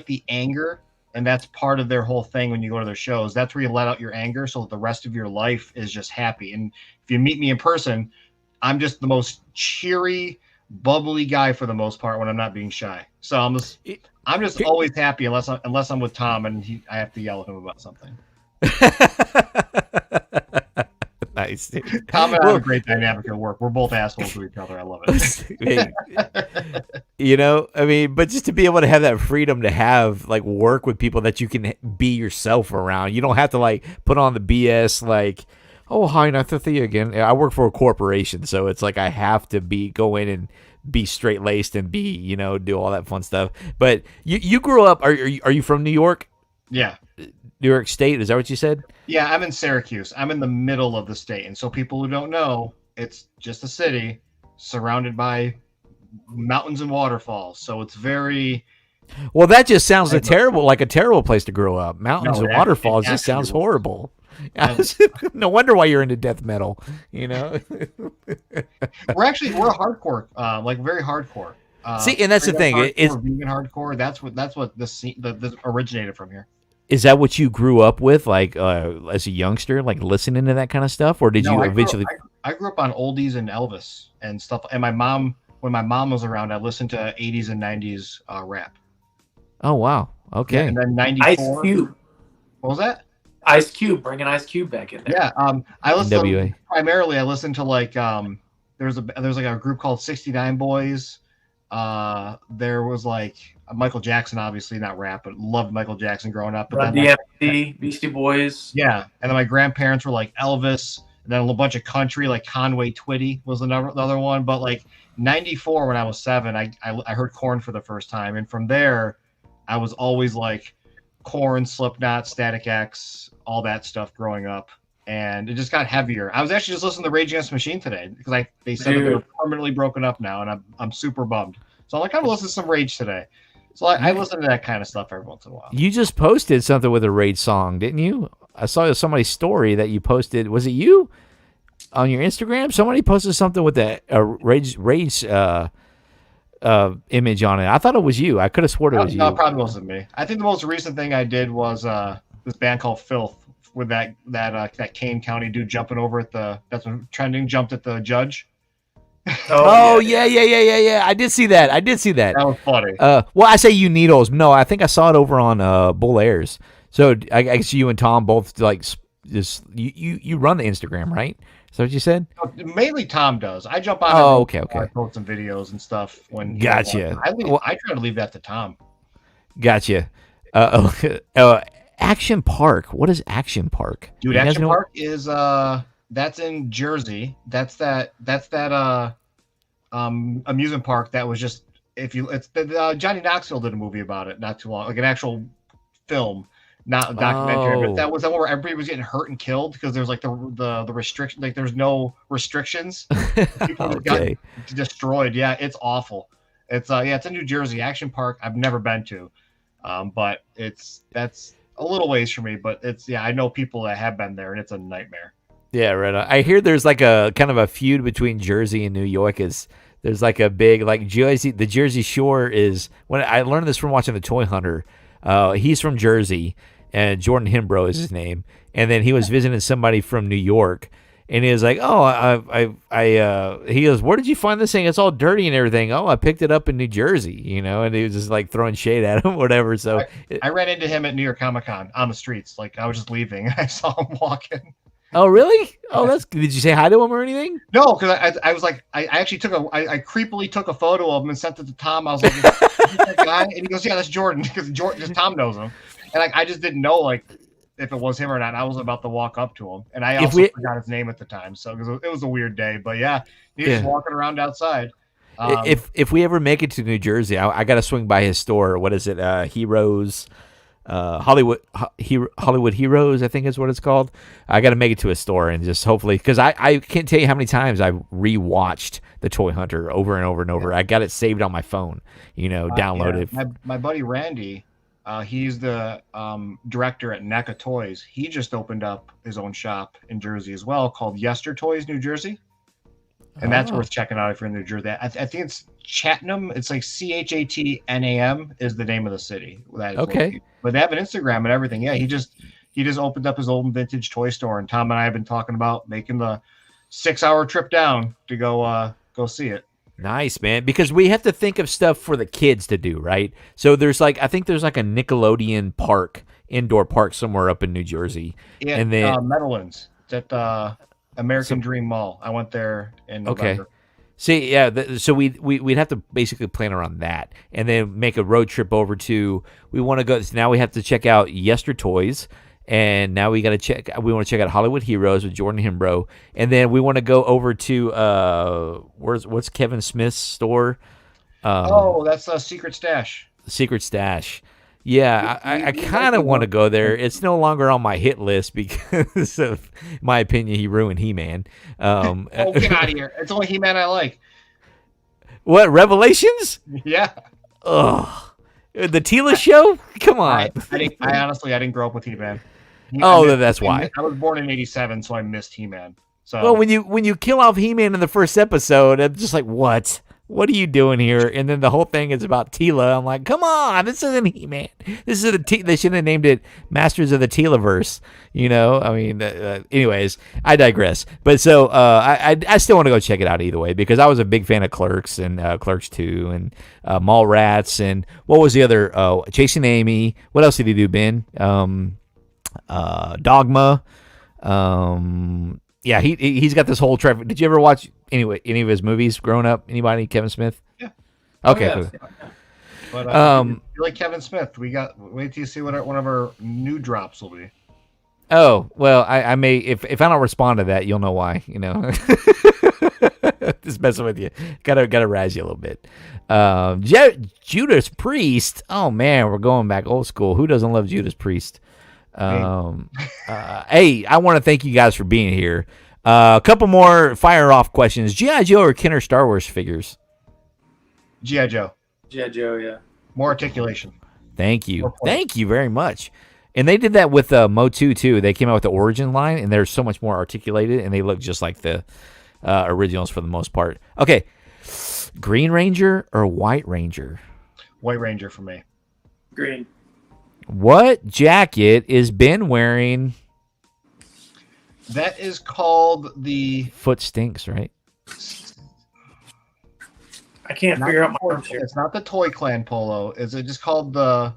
the anger. And that's part of their whole thing when you go to their shows. That's where you let out your anger so that the rest of your life is just happy. And if you meet me in person, I'm just the most cheery, bubbly guy for the most part when I'm not being shy. So I'm just always happy unless I'm with Tom and I have to yell at him about something. Nice, dude. Tom and I have a great dynamic at work. We're both assholes to each other. I love it. But just to be able to have that freedom to have like work with people that you can be yourself around. You don't have to like put on the BS like, oh, hi, nice to see you again. I work for a corporation, so it's like I have to go in and be straight laced and be, do all that fun stuff. But you grew up. Are you from New York? Yeah. New York State, is that what you said? Yeah, I'm in Syracuse. I'm in the middle of the state. And so people who don't know, it's just a city surrounded by mountains and waterfalls. So it's very... Well, that just sounds like a terrible place to grow up. Mountains and waterfalls just sounds horrible. No wonder why you're into death metal, We're hardcore, like very hardcore. See, and that's the thing. It's vegan hardcore. That's what this originated from here. Is that what you grew up with, like as a youngster, like listening to that kind of stuff, or did you eventually? I grew up on oldies and Elvis and stuff. And when my mom was around, I listened to 80s and 90s rap. Oh wow, okay. Yeah, and then 94. Ice Cube. What was that? Ice Cube, bringing Ice Cube back in there. Yeah, I listened primarily. I listened to like there's like a group called 69 Boys. There was like Michael Jackson, obviously not rap, but loved Michael Jackson growing up. Run DMC, Beastie Boys. Yeah, and then my grandparents were like Elvis, and then a bunch of country, like Conway Twitty was another one. But like 94, when I was 7, I heard Korn for the first time, and from there, I was always like Korn, Slipknot, Static X, all that stuff growing up. And it just got heavier. I was actually just listening to Rage Against the Machine today because they said that they were permanently broken up now, and I'm super bummed. So I'm like, I'm gonna listen to some Rage today. So I listen to that kind of stuff every once in a while. You just posted something with a Rage song, didn't you? I saw somebody's story that you posted. Was it you on your Instagram? Somebody posted something with a Rage image on it. I thought it was you. I could have sworn it was you. No, it probably wasn't me. I think the most recent thing I did was this band called Filth with that Kane County dude jumping over that's when trending jumped at the judge. Yeah. I did see that. That was funny. Well, I say you needles. No, I think I saw it over on Bull Airs. So I guess you and Tom both like just you run the Instagram, right? Is that what you said? Mainly Tom does. I jump on. Oh, okay. I post some videos and stuff when. Gotcha. I try to leave that to Tom. Gotcha. Action Park. What is Action Park? Dude, Action Park is that's in Jersey. That's that amusement park that was just Johnny Knoxville did a movie about it not too long, like an actual film, not a documentary. But that was the one where everybody was getting hurt and killed because there's like the restriction, like there's no restrictions. People got destroyed. Yeah, it's awful. It's in New Jersey. Action Park. I've never been to, but that's a little ways for me. But I know people that have been there, and it's a nightmare. Yeah, right on. I hear there's like a kind of a feud between Jersey and New York. There's like a big like the Jersey Shore is. When I learned this from watching The Toy Hunter, he's from Jersey, and Jordan Himbro is his name. And then he was visiting somebody from New York, And he was like, "Oh, he goes, where did you find this thing? It's all dirty and everything." "Oh, I picked it up in New Jersey," and he was just like throwing shade at him, whatever. So I ran into him at New York Comic Con on the streets. Like I was just leaving. I saw him walking. Oh, really? Oh, that's. Did you say hi to him or anything? No, because I was like, I actually I creepily took a photo of him and sent it to Tom. I was like, "Is that guy?" And he goes, "Yeah, that's Jordan," because just Tom knows him. And like I just didn't know like if it was him or not. I was about to walk up to him, and I also forgot his name at the time, so it was a weird day. But yeah, he was walking around outside. If we ever make it to New Jersey, I got to swing by his store. What is it? Heroes, Hollywood Heroes, I think is what it's called. I got to make it to his store and just hopefully, because I can't tell you how many times I've rewatched The Toy Hunter over and over and over. I got it saved on my phone, downloaded. My buddy Randy. He's the director at NECA Toys. He just opened up his own shop in Jersey as well called Yester Toys, New Jersey. And that's worth checking out if you're in New Jersey. I think it's Chatham. It's like Chatnam is the name of the city. Okay. Located. But they have an Instagram and everything. Yeah, he just opened up his old vintage toy store. And Tom and I have been talking about making the 6-hour trip down to go see it. Nice, man, because we have to think of stuff for the kids to do, right? So I think there's like a Nickelodeon park, indoor park somewhere up in New Jersey. Yeah, and then Meadowlands. It's at American Dream Mall. I went there in November. Okay. See, yeah, so we'd have to basically plan around that, and then make a road trip over to. We want to go. So now we have to check out Yester Toys. And now we want to check out Hollywood Heroes with Jordan Himbro. And then we want to go over to, what's Kevin Smith's store? That's a Secret Stash. Secret Stash. Yeah, I kind of want to go there. It's no longer on my hit list because of, in my opinion, he ruined He-Man. Get out of here. It's only He-Man I like. What, Revelations? Yeah. Ugh. The Tila show? Come on. I honestly didn't grow up with He-Man. That's why. I was born in '87, so I missed He-Man. So well, when you kill off He-Man in the first episode, I'm just like, what? What are you doing here? And then the whole thing is about Tila. I'm like, come on, this isn't He-Man. This is they should have named it Masters of the Teelaverse. I mean, anyways, I digress. But so I still want to go check it out either way because I was a big fan of Clerks and Clerks 2 and Mallrats and what was the other? Chasing Amy. What else did he do, Ben? Dogma. Yeah, he's got this whole traffic. Did you ever watch any of his movies growing up? Anybody? Kevin Smith? Yeah. Okay. Cool. But you like Kevin Smith? Wait till you see what one of our new drops will be. Oh well, I may if I don't respond to that, you'll know why. Just messing with you. Gotta razz you a little bit. Judas Priest. Oh man, we're going back old school. Who doesn't love Judas Priest? Hey, I want to thank you guys for being here. A couple more fire off questions. G.I. Joe or Kenner Star Wars figures? G.I. Joe. G.I. Joe, yeah. More articulation. Thank you. Thank you very much. And they did that with Motu too. They came out with the Origin line, and they're so much more articulated, and they look just like the originals for the most part. Okay, Green Ranger or White Ranger? White Ranger for me. Green. What jacket is Ben wearing? That is called the... Foot stinks, right? I can't figure out my arms here. It's not the Toy Clan polo. Is it just called the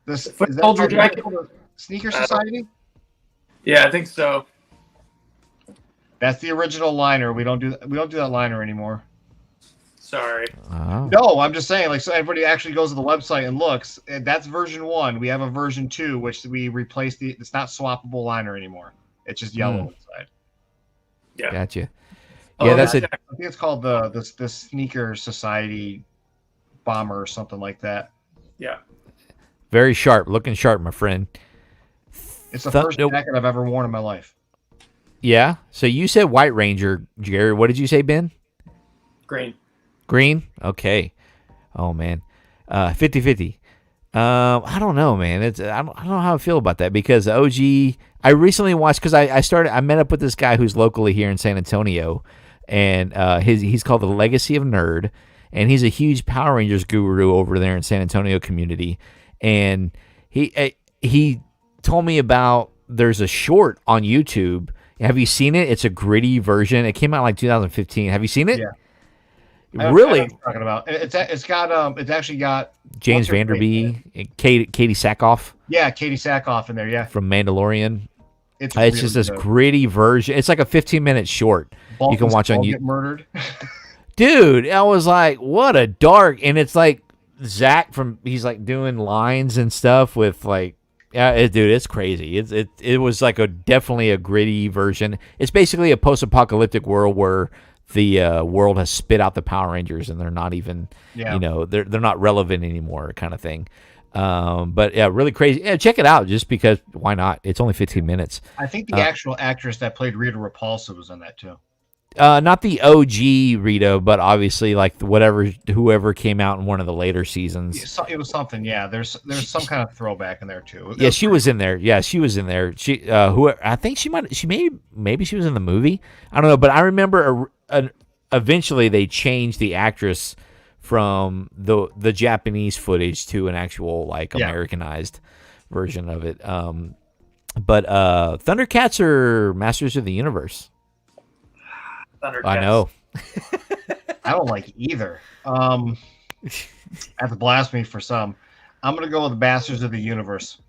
Foot Soldier jacket? Sneaker Society? Yeah, I think so. That's the original liner. We don't do that liner anymore. Sorry. Oh. No, I'm just saying, so everybody actually goes to the website and looks. That's version 1. We have a version 2, which we replaced it's not swappable liner anymore. It's just yellow inside. Yeah. Gotcha. Yeah, I think it's called the Sneaker Society Bomber or something like that. Yeah. Very sharp, looking sharp, my friend. It's the first jacket I've ever worn in my life. Yeah. So you said White Ranger, Jerry. What did you say, Ben? Green. Green? Okay. Oh, man. 50-50. I don't know, man. I don't know how I feel about that because OG, I recently watched, because I met up with this guy who's locally here in San Antonio, and he's called the Legacy of Nerd, and he's a huge Power Rangers guru over there in San Antonio community, and he told me about there's a short on YouTube. Have you seen it? It's a gritty version. It came out like 2015. Have you seen it? Yeah. I know Really? what you're talking about. It's actually got James what's her face in it? Vanderbeek, and Katie Sackhoff Yeah, Katie Sackhoff in there. Yeah, from Mandalorian. it's It's really just this good. gritty version. It's like a 15-minute short you can Balkan's watch on skull YouTube. get murdered. Dude, I was like, what a dark. And it's like Zach he's like doing lines and stuff with like, yeah, dude, it's crazy. It was like definitely a gritty version. It's basically a post-apocalyptic world where the world has spit out the Power Rangers and they're not even, Yeah. they're not relevant anymore, kind of thing. But yeah, really crazy. Yeah, check it out just because why not? It's only 15 minutes. I think the actual actress that played Rita Repulsa was in that too. Not the OG Rita, but obviously like whoever came out in one of the later seasons. It was something. Yeah, there's some kind of throwback in there too. Yeah, she was in there. Yeah, she was in there. She I think maybe she was in the movie. I don't know, but I remember eventually they changed the actress from the Japanese footage to an actual like Americanized version of it. But Thundercats are Masters of the Universe. Thundercats. I know. I don't like either. That's blasphemy for some. I'm gonna go with Masters of the Universe.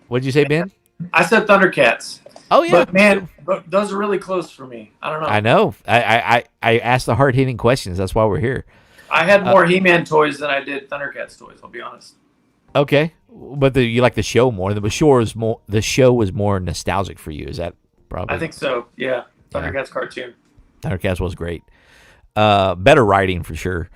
What'd you say, Ben? I said Thundercats. Oh yeah, But man, those are really close for me. I don't know. I know. I asked the hard hitting questions. That's why we're here. I had more He-Man toys than I did Thundercats toys. I'll be honest. Okay, but you like the show more. The show was more nostalgic for you. Is that probably? I think so. Yeah, Thundercats cartoon. Thundercats was great. Better writing for sure.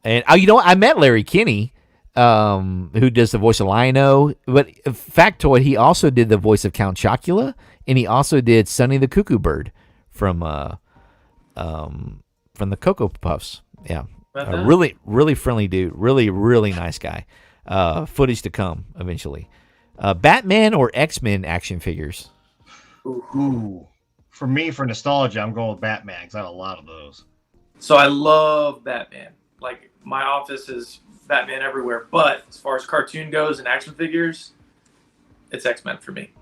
And I met Larry Kinney, who does the voice of Lion-O. But factoid, he also did the voice of Count Chocula, and he also did Sonny the Cuckoo Bird from the Cocoa Puffs. Yeah, really, really friendly dude. Really, really nice guy. Footage to come eventually. Batman or X-Men action figures? Ooh, for me, for nostalgia, I'm going with Batman because I have a lot of those. So I love Batman. Like my office is Batman everywhere. But as far as cartoon goes and action figures, it's X-Men for me.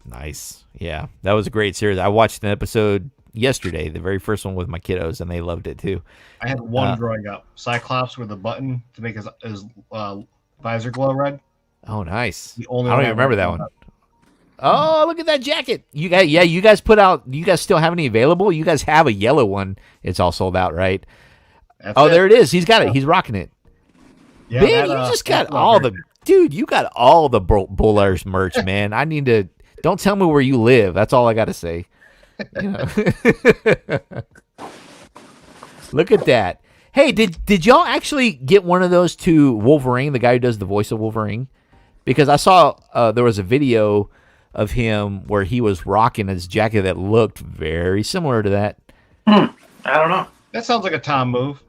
Nice. Yeah, that was a great series. I watched an episode yesterday, the very first one with my kiddos, and they loved it too. I had one growing up. Cyclops with a button to make his visor glow red. Oh, nice. The I only don't one even remember that growing one. up. Oh, look at that jacket. You guys put out, you guys still have any available? You guys have a yellow one. It's all sold out, right? There it is. He's got it. He's rocking it. Yeah, Ben, you just got all the, dude, you got all the Bullers merch, man. I need to, don't tell me where you live. That's all I got to say. You know? Look at that. Hey, did y'all actually get one of those to Wolverine, the guy who does the voice of Wolverine? Because I saw there was a video of him where he was rocking his jacket that looked very similar to that. I don't know. That sounds like a Tom move.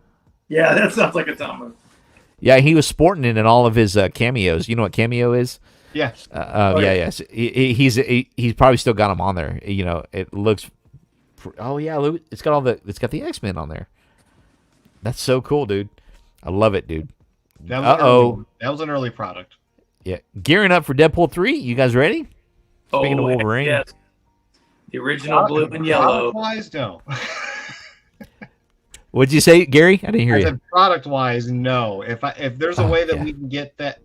Yeah, that sounds like a Tom move. Yeah, he was sporting it in all of his cameos. You know what cameo is? Yeah. Yes. He's probably still got them on there. You know, it looks. Oh yeah, look, it's got the X-Men on there. That's so cool, dude. I love it, dude. That was an early product. Yeah, gearing up for Deadpool 3. You guys ready? Speaking of Wolverine, yes. The original blue and yellow. Product-wise, no. What'd you say, Gary? I didn't hear you. Product-wise, no. If there's a way that we can get that,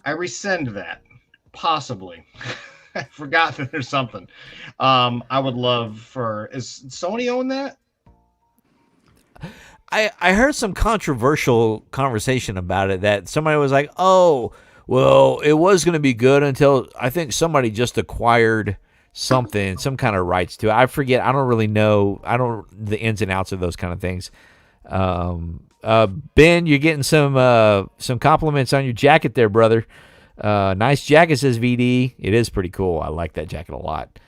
I rescind that. Possibly. I forgot that there's something. I would love for. Is Sony own that? I heard some controversial conversation about it that somebody was like, "Oh, well, it was going to be good until I think somebody just acquired something, some kind of rights to it. I forget. I don't really know. I don't the ins and outs of those kind of things." Ben, you're getting some compliments on your jacket there, brother. Nice jacket, says VD. It is pretty cool. I like that jacket a lot.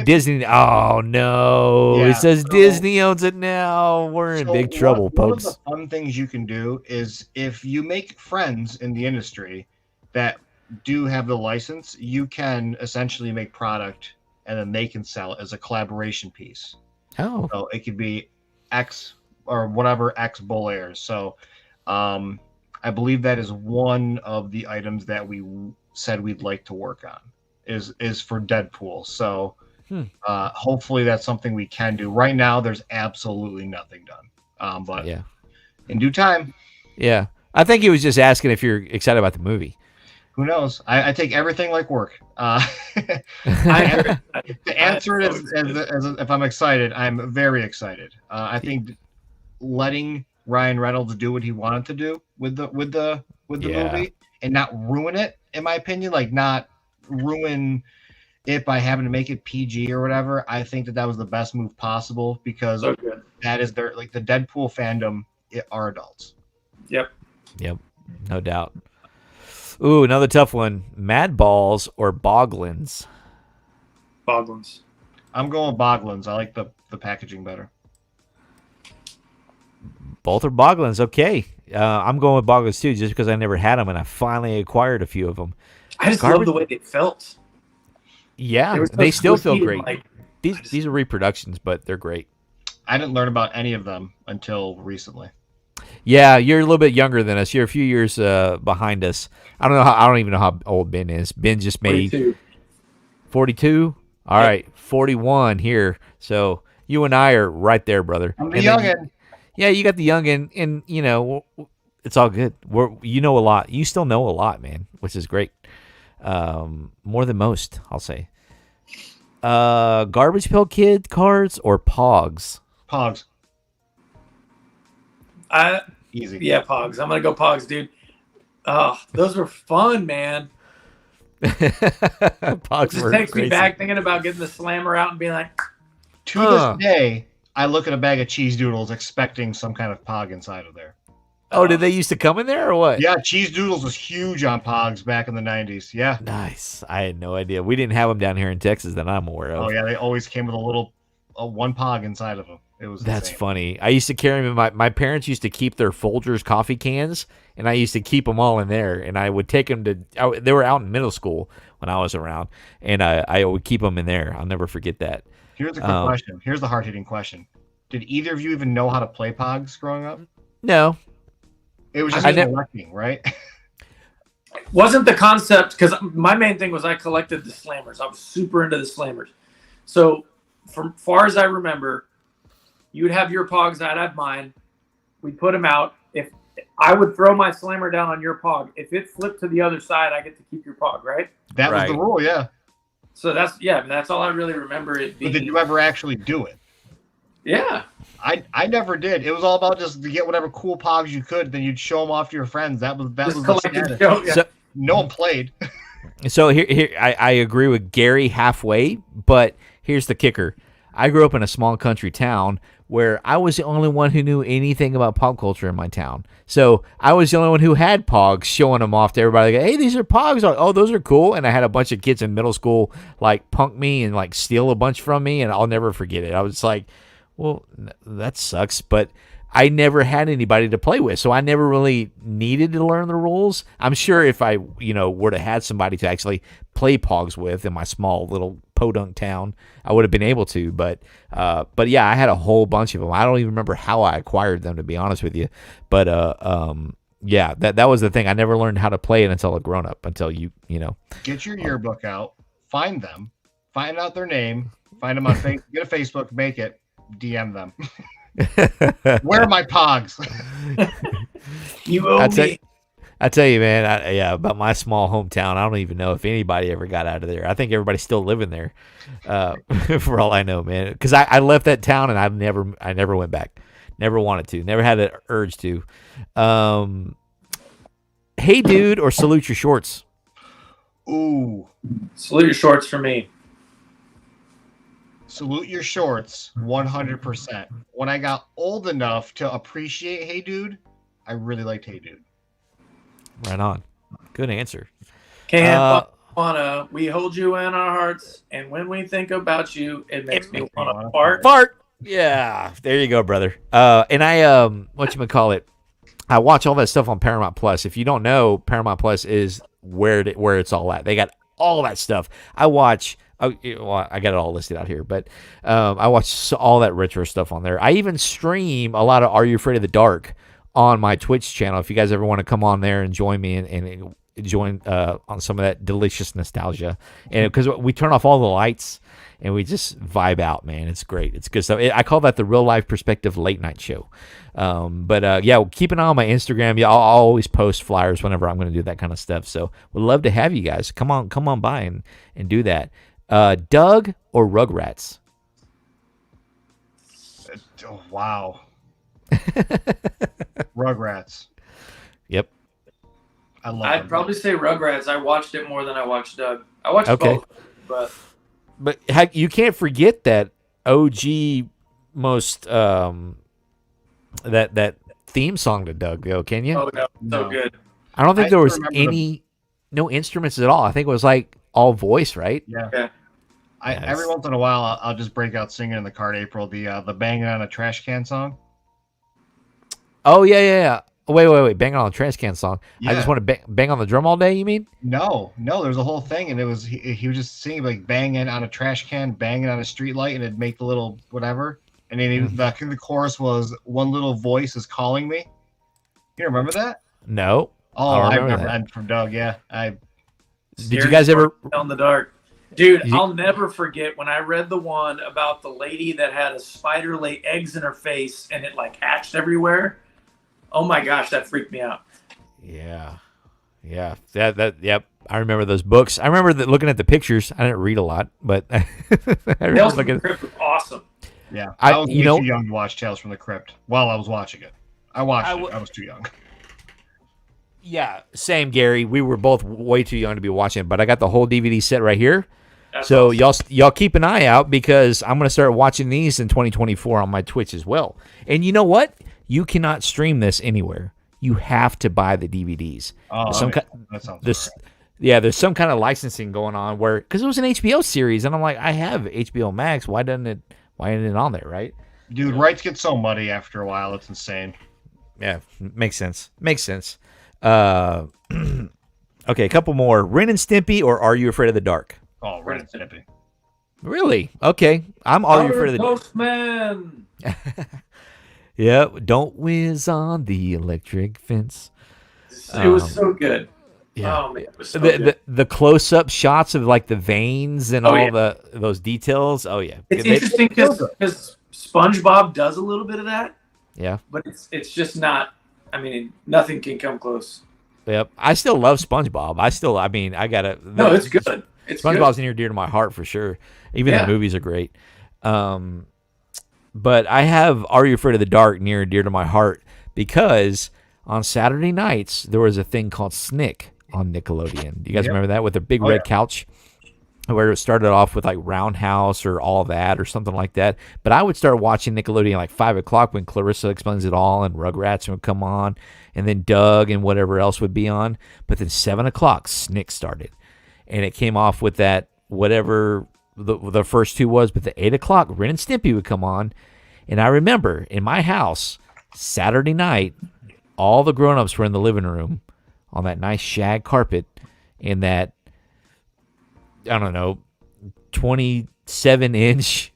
Disney. Oh no! Yeah, it says Disney owns it now. We're in big trouble, one folks. of the fun things you can do is if you make friends in the industry that do have the license, you can essentially make product and then they can sell it as a collaboration piece. Oh, so it could be X or whatever X Bull Airs. So I I believe that is one of the items that we said we'd like to work on is for Deadpool. So hopefully that's something we can do. Right now, there's absolutely nothing done. But Yeah. in due time. Yeah. I think he was just asking if you're excited about the movie. Who knows? I take everything like work. To answer it as if I'm excited, I'm very excited. I think letting Ryan Reynolds do what he wanted to do with the movie and not ruin it, in my opinion, like not ruin it by having to make it PG or whatever. I think that was the best move possible because that is their like the Deadpool fandom are adults. Yep, no doubt. Ooh, another tough one. Mad Balls or Boglins? Boglins. I'm going Boglins. I like the packaging better. Both are Boglins. Okay. I'm going with Boglins too, just because I never had them and I finally acquired a few of them. I just love the way they felt. Yeah, they still feel great. Like, these are reproductions, but they're great. I didn't learn about any of them until recently. Yeah, you're a little bit younger than us. You're a few years behind us. I don't even know how old Ben is. Ben just made 42. All right, 41 here. So you and I are right there, brother. I'm the youngin'. Yeah, you got the youngin', and you know it's all good. You know a lot. You still know a lot, man, which is great. More than most, I'll say. Garbage Pail Kid cards or Pogs? Pogs. Easy. Yeah, Pogs. I'm gonna go Pogs, dude. Oh, those were fun, man. Pogs just takes me back thinking about getting the slammer out and being like. To this day, I look at a bag of cheese doodles expecting some kind of Pog inside of there. Oh, did they used to come in there or what? Yeah, cheese doodles was huge on Pogs back in the 90s. Yeah. Nice. I had no idea. We didn't have them down here in Texas that I'm aware of. Oh, yeah. They always came with one Pog inside of them. That's funny. I used to carry them. My parents used to keep their Folgers coffee cans, and I used to keep them all in there. And I would take them they were out in middle school when I was around, and I would keep them in there. I'll never forget that. Here's a quick question. Here's the hard-hitting question. Did either of you even know how to play Pogs growing up? No. It was just collecting, right? Wasn't the concept, because my main thing was I collected the slammers. I was super into the slammers. So, from far as I remember, you'd have your Pogs, I'd have mine. We'd put them out. If I would throw my slammer down on your Pog, if it flipped to the other side, I get to keep your Pog, right? That was the rule, yeah. So that's all I really remember it being. But did you ever actually do it? Yeah. I never did. It was all about just to get whatever cool Pogs you could, then you'd show them off to your friends. That was the status. So, no one played. So here I agree with Gary halfway, but here's the kicker. I grew up in a small country town where I was the only one who knew anything about pop culture in my town. So I was the only one who had Pogs, showing them off to everybody. Like, hey, these are Pogs. Oh, those are cool. And I had a bunch of kids in middle school like punk me and like steal a bunch from me, and I'll never forget it. I was like, well, that sucks, but I never had anybody to play with, so I never really needed to learn the rules. I'm sure if I, were to had somebody to actually play Pogs with in my small little podunk town, I would have been able to. But yeah, I had a whole bunch of them. I don't even remember how I acquired them, to be honest with you. But yeah, that was the thing. I never learned how to play it until a grown up. Until you know. Get your yearbook out, find them, find out their name, find them on Facebook, get a Facebook, make it, DM them. Where are my Pogs? You owe me. I tell you, man. About my small hometown, I don't even know if anybody ever got out of there. I think everybody's still living there, for all I know, man. Because I left that town and I never went back. Never wanted to. Never had an urge to. Hey, dude, or salute your shorts. Ooh, salute your shorts for me. Salute your shorts, 100%. When I got old enough to appreciate Hey Dude, I really liked Hey Dude. Right on. Good answer. We hold you in our hearts, and when we think about you, it makes me want to fart. Fart. Yeah, there you go, brother. And I I watch all that stuff on Paramount Plus. If you don't know, Paramount Plus is where it's all at. They got all that stuff. I watch. I got it all listed out here, but I watch all that retro stuff on there. I even stream a lot of Are You Afraid of the Dark on my Twitch channel if you guys ever want to come on there and join me and join on some of that delicious nostalgia. And because we turn off all the lights and we just vibe out, man. It's great. It's good stuff. I call that the real life perspective late night show. But yeah, keep an eye on my Instagram. Yeah, I'll always post flyers whenever I'm going to do that kind of stuff. So would love to have you guys come on by and do that. Doug or Rugrats? Oh, wow. Rugrats. Yep. I'd probably say Rugrats. I watched it more than I watched Doug. I watched both, but you can't forget that OG most that theme song to Doug, though, can you? Oh no, so good. I don't think there was no instruments at all. I think it was like all voice, right? Yeah. Every once in a while, I'll just break out singing in the car. April, the banging on a trash can song. Oh yeah. Wait, bang on the trash can song. Yeah. I just want to bang on the drum all day. You mean? No, there's a whole thing, and it was he was just singing like banging on a trash can, banging on a street light, and it'd make the little whatever. And then the chorus was "One little voice is calling me." You remember that? No. Oh, I remember that from Doug. Yeah, Did you guys ever in the dark? Dude, I'll never forget when I read the one about the lady that had a spider lay eggs in her face and it like hatched everywhere. Oh my gosh, that freaked me out. Yeah. Yep. I remember those books. I remember looking at the pictures. I didn't read a lot, but I remember looking. Crypt was awesome. Yeah, I was too young to watch Tales from the Crypt while I was watching it. I was too young. Yeah, same, Gary. We were both way too young to be watching it, but I got the whole DVD set right here. That's so awesome. Y'all keep an eye out because I'm going to start watching these in 2024 on my Twitch as well. And you know what? You cannot stream this anywhere. You have to buy the DVDs. Oh, that sounds right. Yeah, there's some kind of licensing going on where because it was an HBO series, and I'm like, I have HBO Max. Why isn't it on there, right? Dude, rights get so muddy after a while. It's insane. Yeah, makes sense. Okay, a couple more. Ren and Stimpy or Are You Afraid of the Dark? Oh, Ren and Stimpy. Really? Okay. I'm Are You Afraid of the Dark. Postman. Yeah, don't whiz on the electric fence. It was so good. Yeah. Oh man, it was so good. The close-up shots of like the veins and those details. Oh yeah. It's interesting because SpongeBob does a little bit of that. Yeah. But it's just not. I mean, nothing can come close. Yep. I still love SpongeBob. I gotta. No, it's good. SpongeBob's near dear to my heart for sure. Even the movies are great. But I have Are You Afraid of the Dark near and dear to my heart because on Saturday nights there was a thing called Snick on Nickelodeon. Do you guys remember that with a big red couch? Where it started off with like Roundhouse or All That or something like that. But I would start watching Nickelodeon like 5 o'clock when Clarissa Explains It All and Rugrats would come on, and then Doug and whatever else would be on. But then 7 o'clock, Snick started. And it came off with that whatever the first two was, but the 8 o'clock, Ren and Stimpy would come on. And I remember in my house, Saturday night, all the grown-ups were in the living room on that nice shag carpet in that, I don't know, 27-inch,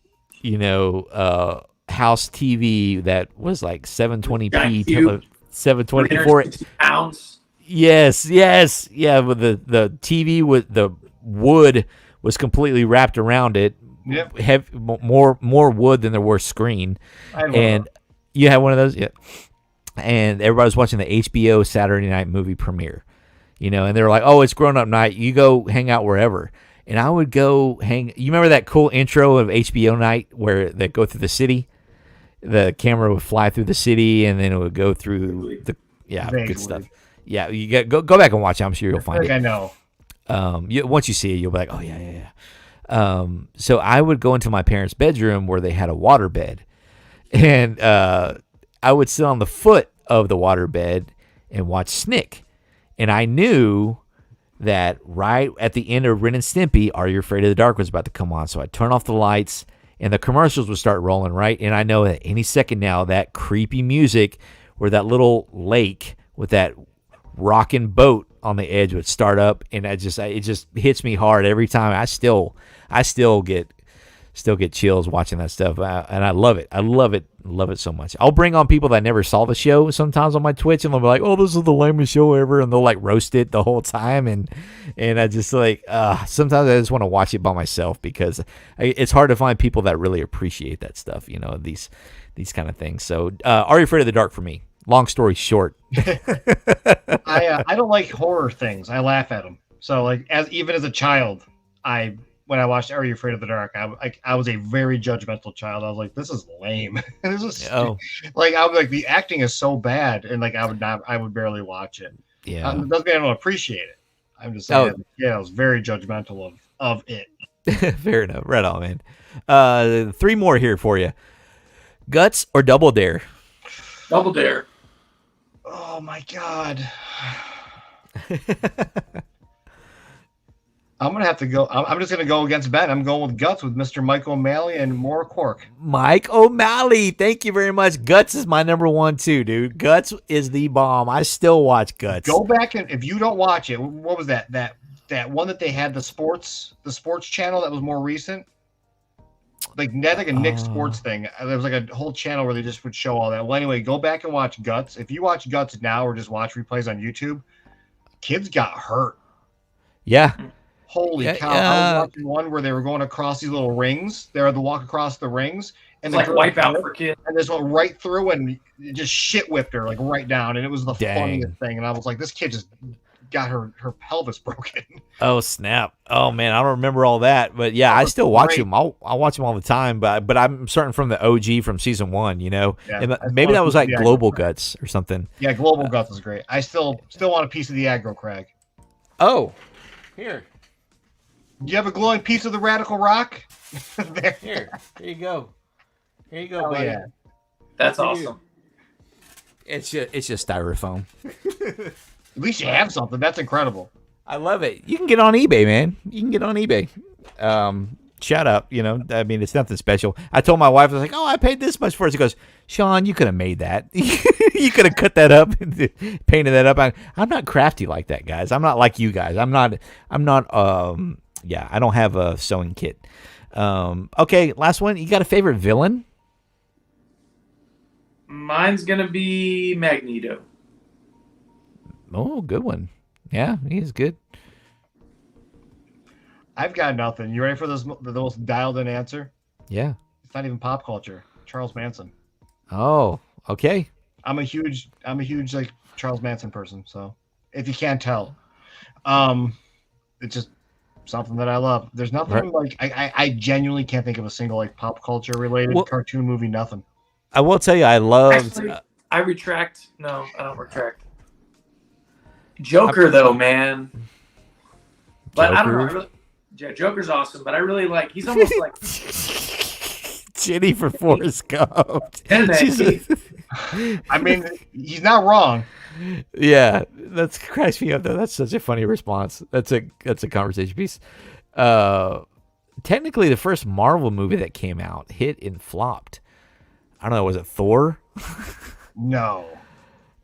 house TV that was like 720p, 724 pounds. Yes, yeah. With the TV with the wood was completely wrapped around it. Yep. More wood than there were screen. And you had one of those, yeah. And everybody was watching the HBO Saturday night movie premiere, and they were like, "Oh, it's grown up night. You go hang out wherever." And I would go hang. You remember that cool intro of HBO night where they go through the city? The camera would fly through the city, and then it would go through the good stuff. Yeah, you go back and watch it. I'm sure you'll find it. I know. Once you see it, you'll be like, oh yeah. So I would go into my parents' bedroom where they had a water bed, and I would sit on the foot of the water bed and watch Snick, and I knew that right at the end of Ren and Stimpy, Are You Afraid of the Dark was about to come on. So I'd turn off the lights and the commercials would start rolling, right? And I know that any second now, that creepy music where that little lake with that rocking boat on the edge would start up, and it just hits me hard every time. I still get still get chills watching that stuff, and I love it. I love it so much. I'll bring on people that never saw the show sometimes on my Twitch, and they'll be like, "Oh, this is the lamest show ever," and they'll like roast it the whole time, and I just like sometimes I just want to watch it by myself because it's hard to find people that really appreciate that stuff, these kind of things. So, Are You Afraid of the Dark for me? Long story short, I don't like horror things. I laugh at them. So like even as a child, when I watched Are You Afraid of the Dark, I was a very judgmental child. I was like, this is lame. This is like I was like, the acting is so bad, and like I would barely watch it. Yeah, it doesn't mean I don't appreciate it. I'm just saying, I was very judgmental of it. Fair enough. Right on, man. 3 more here for you. Guts or Double Dare? Double Dare. Oh my God. I'm gonna have to go. I'm just gonna go against Ben. I'm going with Guts with Mr. Mike O'Malley and Maura Cork. Mike O'Malley, thank you very much. Guts is my number 1 too, dude. Guts is the bomb. I still watch Guts. Go back, and if you don't watch it, what was that one that they had the sports channel that was more recent? Like a Nick Sports thing. There was like a whole channel where they just would show all that. Well, anyway, go back and watch Guts. If you watch Guts now or just watch replays on YouTube, kids got hurt. Yeah. Holy cow. I was watching one where they were going across these little rings. They had to walk across the rings. And it's like Wipeout for kids. And this went right through and it just shit whipped her like right down. And it was the funniest thing. And I was like, this kid just got her pelvis broken. Oh, snap. Oh, man, I don't remember all that. But, yeah, I still watch them. I'll watch them all the time. But I'm starting from the OG from season 1, Yeah, and maybe that was like Global Guts or something. Yeah, Global Guts is great. I still want a piece of the aggro crag. Oh, here. Do you have a glowing piece of the radical rock? There you go. Here you go, buddy. Yeah. That's awesome. It's just styrofoam. At least you have something. That's incredible. I love it. You can get on eBay, man. You can get on eBay. Shout out, I mean, it's nothing special. I told my wife, I was like, "Oh, I paid this much for it." She goes, "Sean, you could have made that. You could have cut that up and painted that up." I'm not crafty like that, guys. I'm not like you guys. I'm not. Yeah, I don't have a sewing kit. Okay, last one. You got a favorite villain? Mine's gonna be Magneto. Oh, good one. Yeah, he's good. I've got nothing. You ready for the most dialed-in answer? Yeah. It's not even pop culture. Charles Manson. Oh, okay. I'm a huge like Charles Manson person. So if you can't tell, it's just something that I love. There's nothing like I genuinely can't think of a single like pop culture related cartoon movie. Nothing. I will tell you, I loved. Actually, I retract. No, I don't retract. Joker though, man. But I don't know. Joker's awesome, but I really like. He's almost like Jenny for Forrest Gump. I mean, he's not wrong. Yeah, that's cracks me up though. That's such a funny response. That's a conversation piece. Technically, the first Marvel movie that came out hit and flopped. I don't know. Was it Thor? No.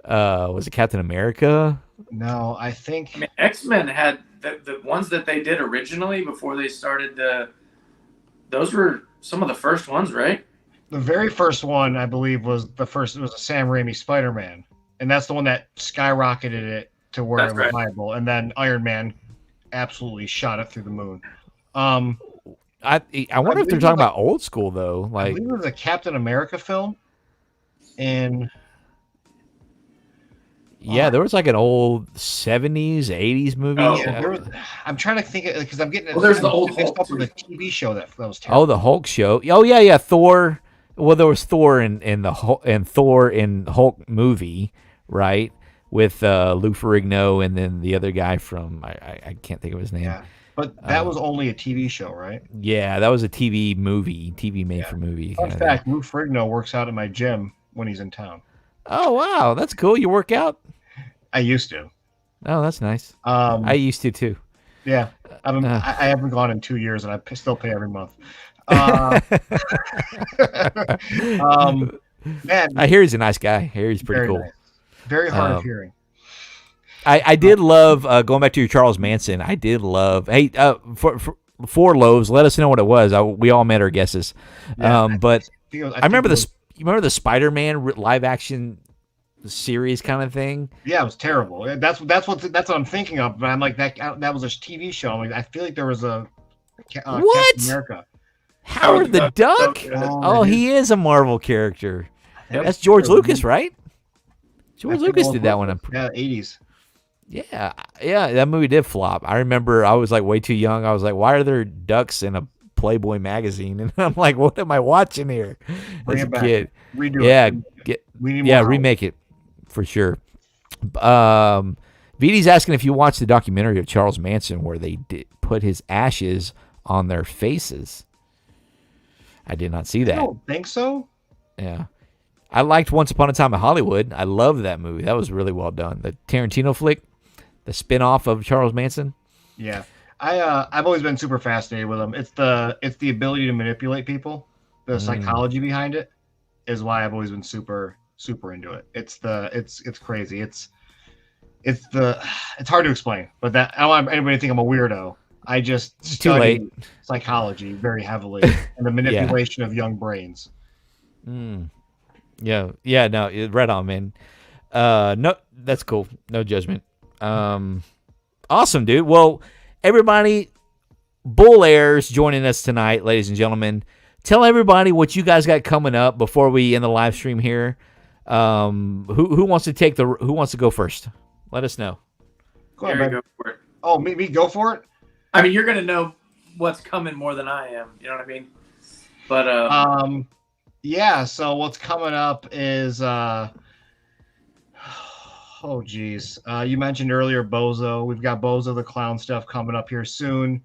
Was it Captain America? No, I think X-Men had the ones that they did originally before they started those were some of the first ones, right? The very first one, I believe, was a Sam Raimi Spider-Man, and that's the one that skyrocketed it to where it was viable. And then Iron Man absolutely shot it through the moon. I wonder if they're talking about old school though. Like, I believe it was a Captain America film, and yeah, there was like an old 70s, 80s movie. I'm trying to think because I'm getting there's the old Hulk up with the TV show that was terrible. Oh, the Hulk show. Oh yeah, Thor. Well, there was Thor in the Thor in Hulk movie, right? With Lou Ferrigno and then the other guy from I can't think of his name. Yeah, but that was only a TV show, right? Yeah, that was a TV made for movie. Fun fact: Lou Ferrigno works out at my gym when he's in town. Oh wow, that's cool. You work out? I used to. Oh, that's nice. I used to too. Yeah, I haven't gone in 2 years, and I still pay every month. Man, I hear he's a nice guy. I hear he's pretty cool. Nice. Very hard of hearing. I did love going back to your Charles Manson. I did love. Hey, 4 loaves. Let us know what it was. We all met our guesses. Yeah, But I remember this. You remember the Spider-Man live action series kind of thing? Yeah, it was terrible. That's what I'm thinking of. But I'm like that was a TV show. I'm like, I feel like there was a Captain What? America. Howard the Duck? So Oh, he is a Marvel character. Yep. That's George Lucas, right? George Lucas did that one. Yeah, 80s. Yeah, that movie did flop. I remember I was like way too young. I was like, why are there ducks in a Playboy magazine? And I'm like, what am I watching here? Bring As it a back. kid. Redo it. We need more remake it for sure. VD's asking if you watched the documentary of Charles Manson where they put his ashes on their faces. I did not see that. I don't think so. Yeah. I liked Once Upon a Time in Hollywood. I love that movie. That was really well done. The Tarantino flick, the spin-off of Charles Manson. Yeah. I've always been super fascinated with him. It's the ability to manipulate people. The psychology behind it is why I've always been super into it. It's crazy. It's hard to explain, but that I don't want anybody to think I'm a weirdo. I just study psychology very heavily and the manipulation of young brains. Yeah, no, right on, man. No, that's cool. No judgment. Awesome, dude. Well, everybody, Bull Airs joining us tonight, ladies and gentlemen. Tell everybody what you guys got coming up before we end the live stream here. Who wants to go first? Let us know. Go ahead, go for it. Oh, me go for it? I mean, you're gonna know what's coming more than I am. You know what I mean? But yeah. So what's coming up is oh geez. You mentioned earlier Bozo. We've got Bozo the Clown stuff coming up here soon.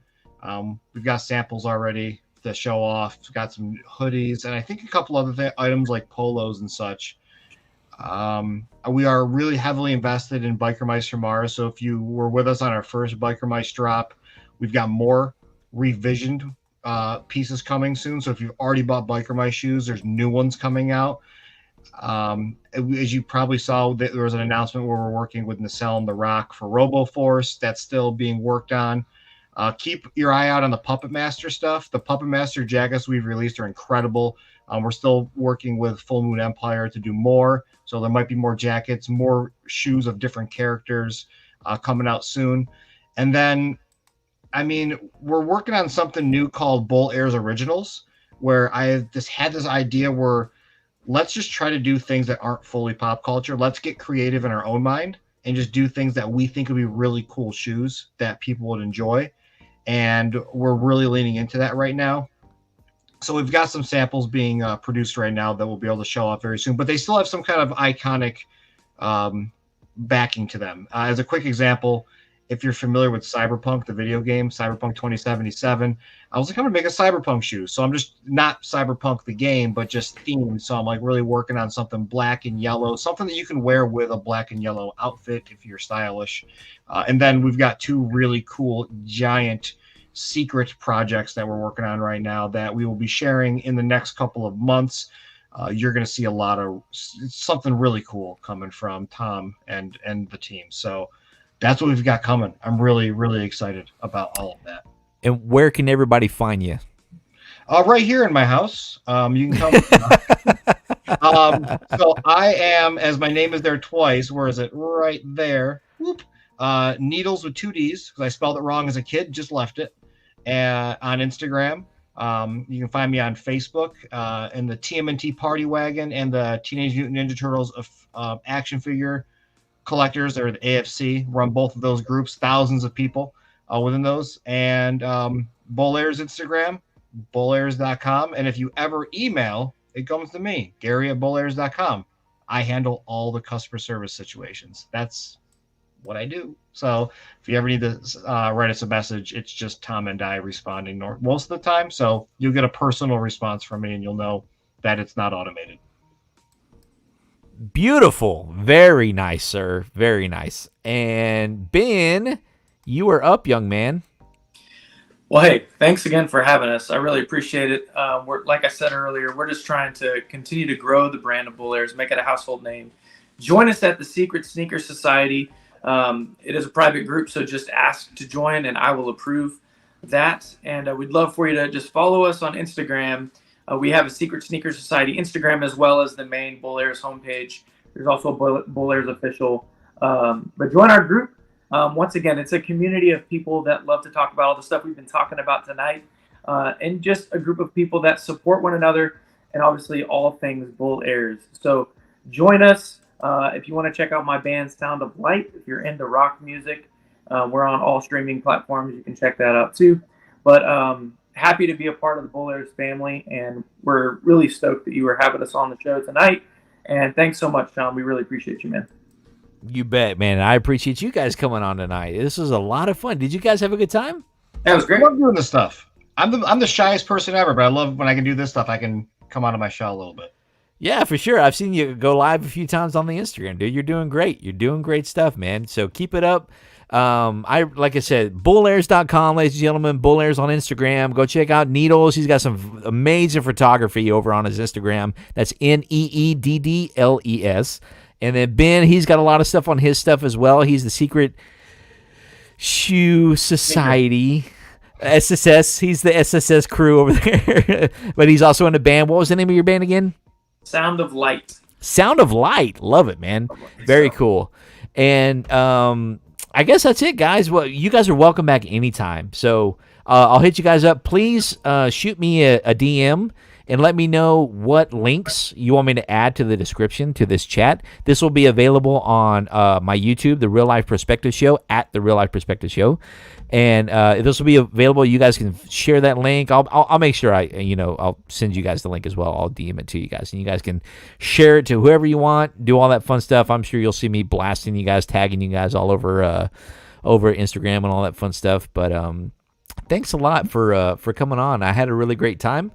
We've got samples already to show off. We've got some hoodies and I think a couple other items like polos and such. We are really heavily invested in Biker Mice from Mars. So if you were with us on our first Biker Mice drop, we've got more revisioned pieces coming soon. So if you've already bought Biker Mice shoes, there's new ones coming out. As you probably saw, there was an announcement where we're working with Nacelle and The Rock for RoboForce. That's still being worked on. Keep your eye out on the Puppet Master stuff. The Puppet Master jackets we've released are incredible. We're still working with Full Moon Empire to do more. So there might be more jackets, more shoes of different characters coming out soon. And then, I mean, we're working on something new called Bull Airs Originals, where I just had this idea where let's just try to do things that aren't fully pop culture. Let's get creative in our own mind and just do things that we think would be really cool shoes that people would enjoy. And we're really leaning into that right now. So we've got some samples being produced right now that we'll be able to show off very soon, but they still have some kind of iconic backing to them. As a quick example, if you're familiar with Cyberpunk, the video game, Cyberpunk 2077, I was like, I'm going to make a Cyberpunk shoe. So I'm just not Cyberpunk the game, but just themed. So I'm like really working on something black and yellow, something that you can wear with a black and yellow outfit if you're stylish. And then we've got 2 really cool, giant secret projects that we're working on right now that we will be sharing in the next couple of months. You're going to see a lot of something really cool coming from Tom and the team. So that's what we've got coming. I'm really, really excited about all of that. And where can everybody find you? Right here in my house. You can come. So I am, as my name is there twice. Where is it? Right there. Whoop. Needles with 2 Ds because I spelled it wrong as a kid. Just left it. On Instagram. You can find me on Facebook in the TMNT Party Wagon and the Teenage Mutant Ninja Turtles of action figure collectors. They're the AFC. Run both of those groups. Thousands of people within those. And Bull Airs Instagram, bullairs.com. And if you ever email, it comes to me, Gary@bullairs.com. I handle all the customer service situations. That's what I do. So if you ever need to write us a message, it's just Tom and I responding most of the time. So you'll get a personal response from me and you'll know that it's not automated. Beautiful. Very nice, sir. Very nice. And Ben, you are up, young man. Well, hey, thanks again for having us. I really appreciate it. We're, like I said earlier, we're just trying to continue to grow the brand of Bull Airs, make it a household name. Join us at the Secret Sneaker Society. It is a private group, so just ask to join and I will approve. that. And we'd love for you to just follow us on Instagram. We have a Secret Sneaker Society Instagram as well as the main Bull Airs homepage. There's also Bull Airs official. But join our group. Once again, it's a community of people that love to talk about all the stuff we've been talking about tonight, and just a group of people that support one another, and obviously all things Bull Airs. So join us. If you want to check out my band Sound of Light, if you're into rock music, we're on all streaming platforms. You can check that out too. But happy to be a part of the Bull Airs family, and we're really stoked that you were having us on the show tonight. And thanks so much, Tom. We really appreciate you, man. You bet, man. I appreciate you guys coming on tonight. This was a lot of fun. Did you guys have a good time? That was great. I love doing this stuff. I'm the shyest person ever, but I love when I can do this stuff. I can come out of my shell a little bit. Yeah, for sure. I've seen you go live a few times on the Instagram, dude. You're doing great. You're doing great stuff, man. So keep it up. Like I said, bullairs.com, ladies and gentlemen. Bull Airs on Instagram. Go check out Needles. He's got some amazing photography over on his Instagram. That's NEEDDLES. And then Ben, he's got a lot of stuff on his stuff as well. He's the Secret Shoe Society. SSS. He's the SSS crew over there. But he's also in a band. What was the name of your band again? Sound of Light. Sound of Light. Love it, man. Very cool. And I guess that's it, guys. Well, you guys are welcome back anytime. So I'll hit you guys up. Please shoot me a DM and let me know what links you want me to add to the description to this chat. This will be available on my YouTube, The Real Life Perspective Show, at The Real Life Perspective Show. And this will be available. You guys can share that link. I'll make sure I'll send you guys the link as well. I'll DM it to you guys, and you guys can share it to whoever you want. Do all that fun stuff. I'm sure you'll see me blasting you guys, tagging you guys all over Instagram and all that fun stuff. But thanks a lot for coming on. I had a really great time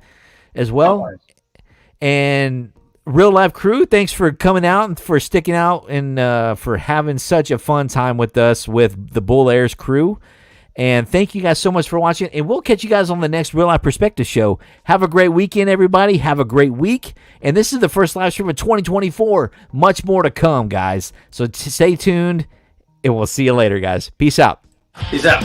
as well. And Real Life Crew, thanks for coming out and for sticking out and for having such a fun time with us with the Bull Airs crew. And thank you guys so much for watching. And we'll catch you guys on the next Real Life Perspective Show. Have a great weekend, everybody. Have a great week. And this is the first live stream of 2024. Much more to come, guys. So stay tuned, and we'll see you later, guys. Peace out. Peace out.